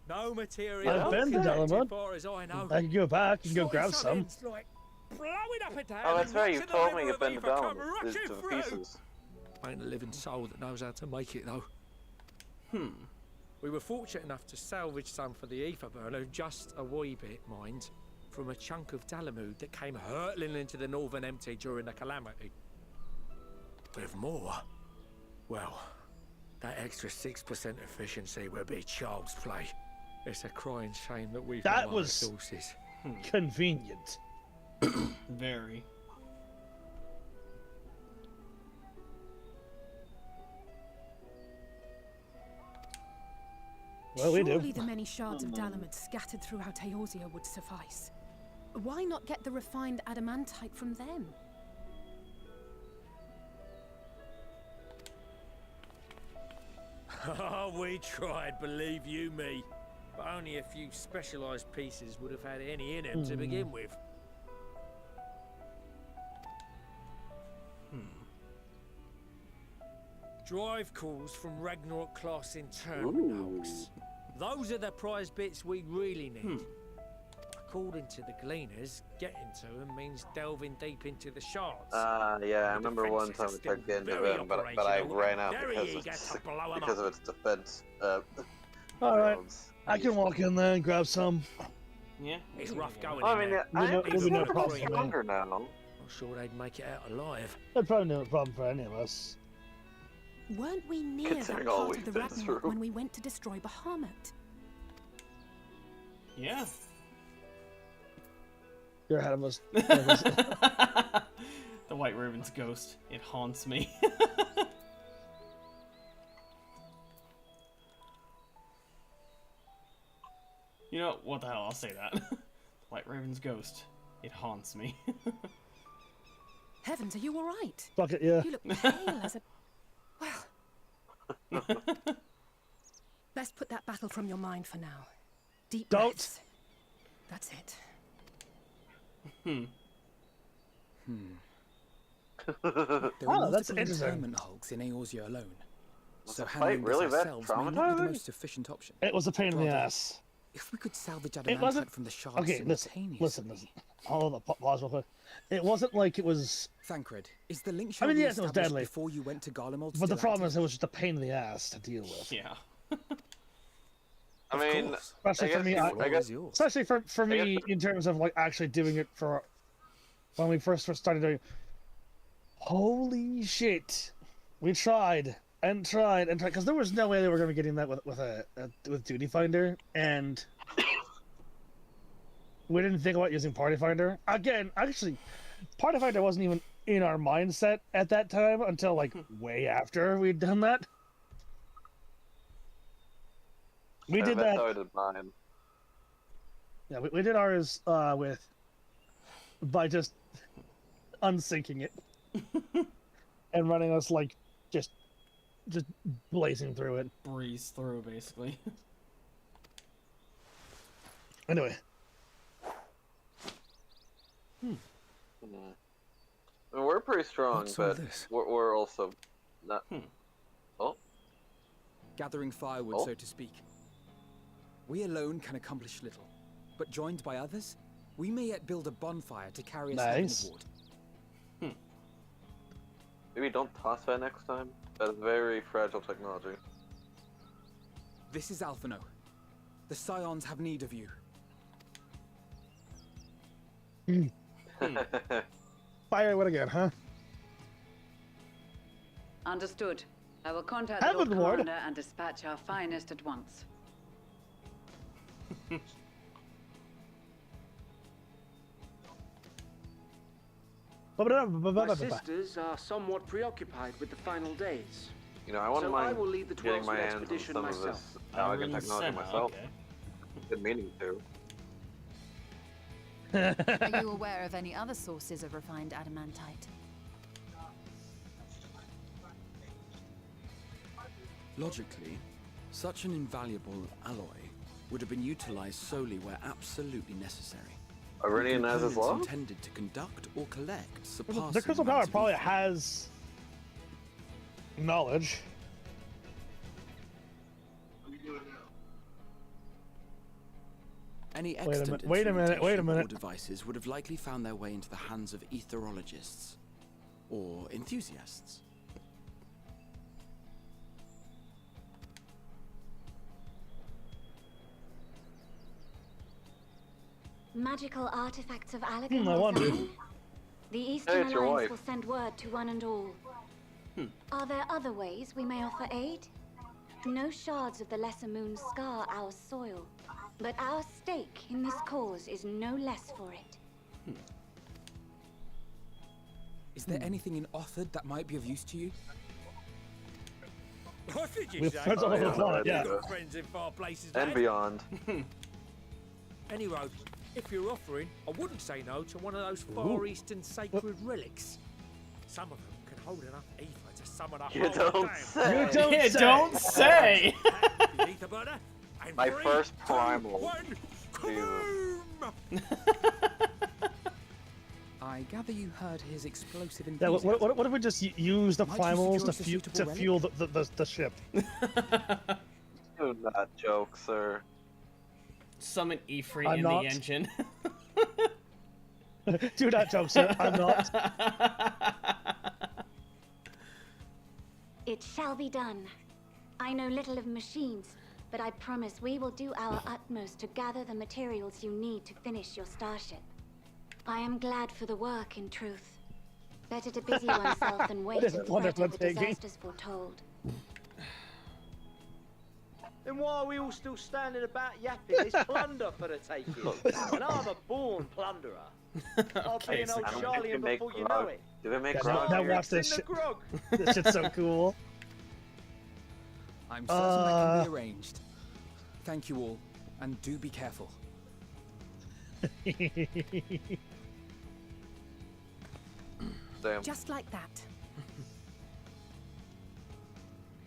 No material. I've been to as Dalamud. far as I know. I can go back and go grab some. Something's like blowing up and down. Oh, that's and right. You watching told the me river you've been to of ether come Dalamud rushing to through. pieces. Ain't a living soul that knows how to make it though. We were fortunate enough to salvage some for the ether burner, just a wee bit, mind, from a chunk of Dalamud that came hurtling into the Northern Empty during the calamity. With more, well, that extra 6% efficiency would be child's play. It's a crying shame that we've That no other was- sources. Convenient. Very. Well, we do. Surely the many shards of Dalamud scattered throughout Eorzea would suffice. Why not get the refined adamantite from them? Oh, we tried, believe you me. But only a few specialised pieces would have had any in them to begin with. Drive calls from Ragnarok class in terminals. Those are the prize bits we really need. According to the gleaners, getting to them means delving deep into the shards. Yeah, I remember one time I tried to get into very them, but I operational, ran out very because eager to of, blow 'em because up. of its defense. All right. rounds. I can walk in there and grab some. Yeah. It's rough going. I in mean, there. I We'll be no it's problem, man. stronger now. I'll sure they'd make it out alive. That's probably no problem for any of us. Weren't we near that Considering all part we've of the been Ragnarok through. when we went to destroy Bahamut? Yeah. You're ahead of us. The White Raven's ghost. It haunts me. You know, what the hell, I'll say that. The White Raven's ghost. It haunts me. Heavens, are you alright? Fuck it, yeah. You look pale as a... Well... Let's put that battle from your mind for now. Deep breaths. That's it. There are multiple internment hulks in Eorzea alone. So handling really this that ourselves may not be the traumatizing? most efficient option. It was a pain in the ass. If we could salvage It wasn't... adamantite from the shards Okay, simultaneously... listen. Hold on, pause real quick. It wasn't like it was... Thancred, is the link I mean, yes, it was established deadly. before you went to Garlemald But the still problem active? is it was just a pain in the ass to deal with. Yeah. I mean, Especially for me, especially for me in terms of like actually doing it for when we first started doing. Holy shit, we tried and tried and tried because there was no way they were going to be getting that with Duty Finder, and we didn't think about using Party Finder again. Actually, Party Finder wasn't even in our mindset at that time until like way after we'd done that. We did that. That's how I did mine. Yeah, we did ours by just unsyncing it and running us like just blazing through it. Breeze through, basically. Anyway. I mean, we're pretty strong, What's all but this? we're also not. Oh. Gathering firewood, so to speak. We alone can accomplish little, but joined by others, we may yet build a bonfire to carry us Nice. heavenward. Maybe don't toss that next time. That is very fragile technology. This is Alphino. The Scions have need of you. Firewood again, huh? Understood. I will contact the Lord Heavenward? Commander and dispatch our finest at once. My sisters are somewhat preoccupied with the final days. You know, I wouldn't So I mind will lead the getting 12th my hands on expedition some myself. of this elegant technology myself. Been meaning to. Are you aware of any other sources of refined adamantite? Logically, such an invaluable alloy would have been utilized solely where absolutely necessary. Iranian as Components well? intended to conduct or collect surpassing The crystal power probably has knowledge. Any Wait a extant minute, wait a instrumentation minute. or devices would have likely found their way into the hands of etherologists or enthusiasts. Magical artifacts of I Alagamon. wonder. The Eastern it's your Alliance wife. will send word to one and all. Are there other ways we may offer aid? No shards of the Lesser Moon scar our soil, but our stake in this cause is no less for it. Is there anything in Othard that might be of use to you? What did you We're say? friends all over the planet, yeah. We've got friends in far places, And lad. beyond. Anyway, if you're offering, I wouldn't say no to one of those Far Eastern sacred relics. Some of them can hold enough ether to summon a You whole don't dam. say. You don't say. The ether burner, and My three, first two, primal. one, Jesus. I gather you heard his explosive Yeah, enthusiasm. what if we just use the Might you primals secure us a suitable to relic? fuel the ship? Do not joke, sir. Summon Ifrit I'm in not. the engine. Do not joke, sir. I'm not. It shall be done. I know little of machines, but I promise we will do our utmost to gather the materials you need to finish your starship. I am glad for the work, in truth, Better to busy oneself than wait and fight the disasters foretold. Then why are we all still standing about yapping? There's plunder for the taking. And I'm a born plunderer. I'll be an old Charlie before you know it. Do they make grog? Now watch this shit. This shit's so cool. I'm certain that can be arranged. Thank you all, and do be careful. Just like that.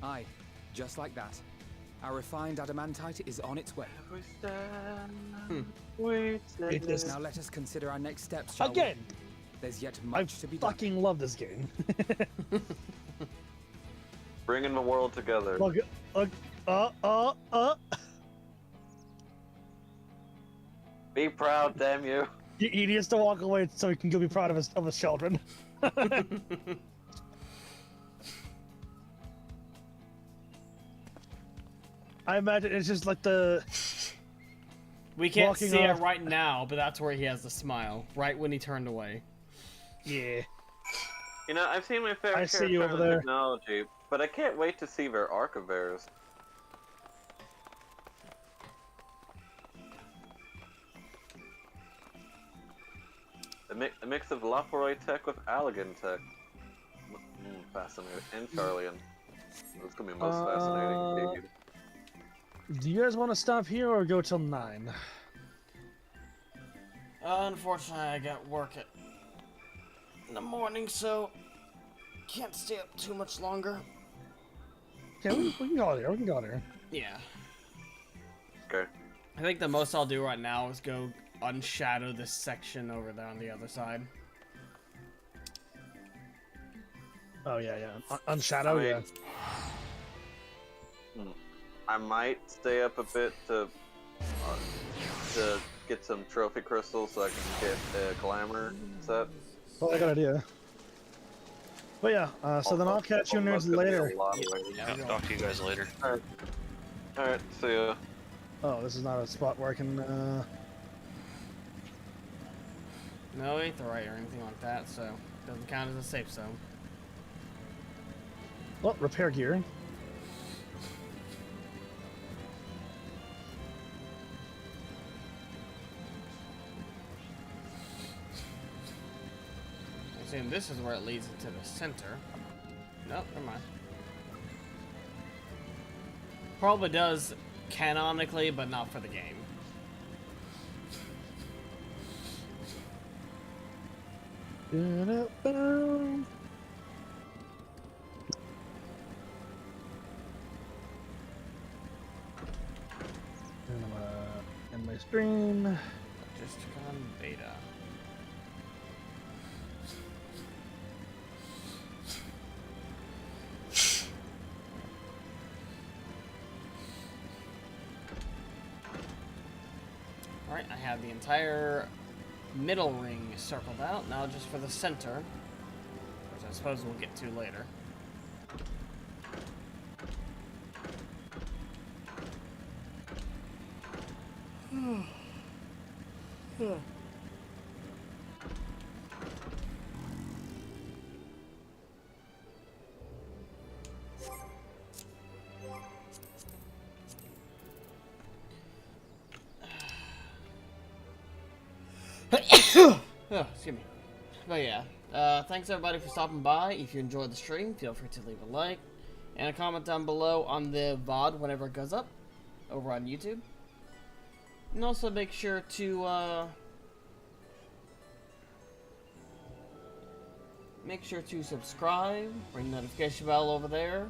Aye, just like that. Our refined adamantite is on its way. Now let us consider our next steps, shall Again. we? There's yet much to be done. I fucking love this game. Bringing the world together. Look, Be proud, damn you. He needs to walk away so he can go be proud of his children. I imagine it's just like the. We can't see it right now, but that's where he has the smile, right when he turned away. Yeah. You know, I've seen my fair share of technology, but I can't wait to see their archivaries. A mix of Laporite tech with Allegan tech. Fascinating. And Charlian. That's gonna be most fascinating. Do you guys want to stop here or go till 9? Unfortunately, I got work in the morning, so can't stay up too much longer. Okay, we can go there. We can go there. Yeah. Okay. I think the most I'll do right now is go unshadow this section over there on the other side. Oh yeah. Unshadow, yeah. I might stay up a bit to get some trophy crystals so I can get a glamour set. Well, I got an idea. But yeah, so then I'll catch you nerds later. Yeah, talk to you guys later. Alright, see ya. Oh, this is not a spot where I can, No, it ain't the right or anything like that, so it doesn't count as a safe zone. Well, repair gear. I assume this is where it leads into the center. Nope, never mind. Probably does canonically, but not for the game. End my stream. Just on beta. Alright, I have the entire middle ring circled out. Now just for the center, which I suppose we'll get to later. Oh, excuse me. But yeah, thanks everybody for stopping by. If you enjoyed the stream, feel free to leave a like and a comment down below on the VOD whenever it goes up over on YouTube. And also make sure to subscribe, ring the notification bell over there.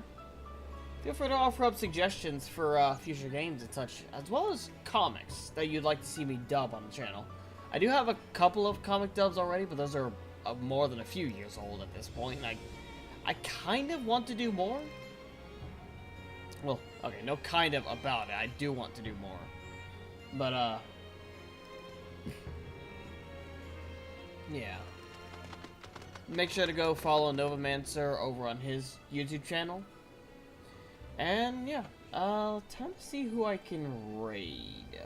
Feel free to offer up suggestions for future games and such, as well as comics that you'd like to see me dub on the channel. I do have a couple of comic dubs already, but those are more than a few years old at this point. I kind of want to do more. Well, okay, no kind of about it. I do want to do more. But, yeah. Make sure to go follow Novomancer over on his YouTube channel. And, yeah. Time to see who I can raid.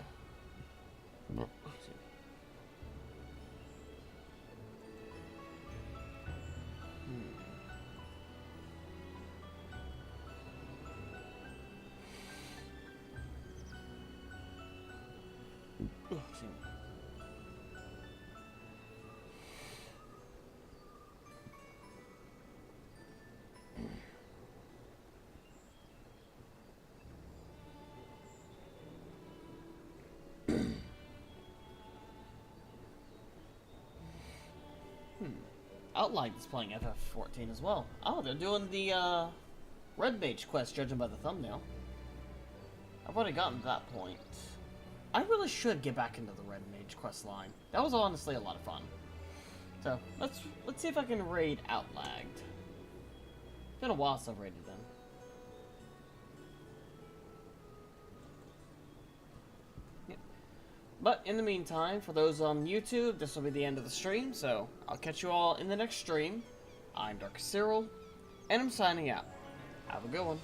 Outline is playing FF14 as well. Oh, they're doing the Red Mage quest, judging by the thumbnail. I've already gotten to that point. I really should get back into the Red Mage quest line. That was honestly a lot of fun. So let's see if I can raid Outlagged. It's been a while since I've raided them. Yep. But in the meantime, for those on YouTube, this will be the end of the stream. So I'll catch you all in the next stream. I'm darkus-cyril, and I'm signing out. Have a good one.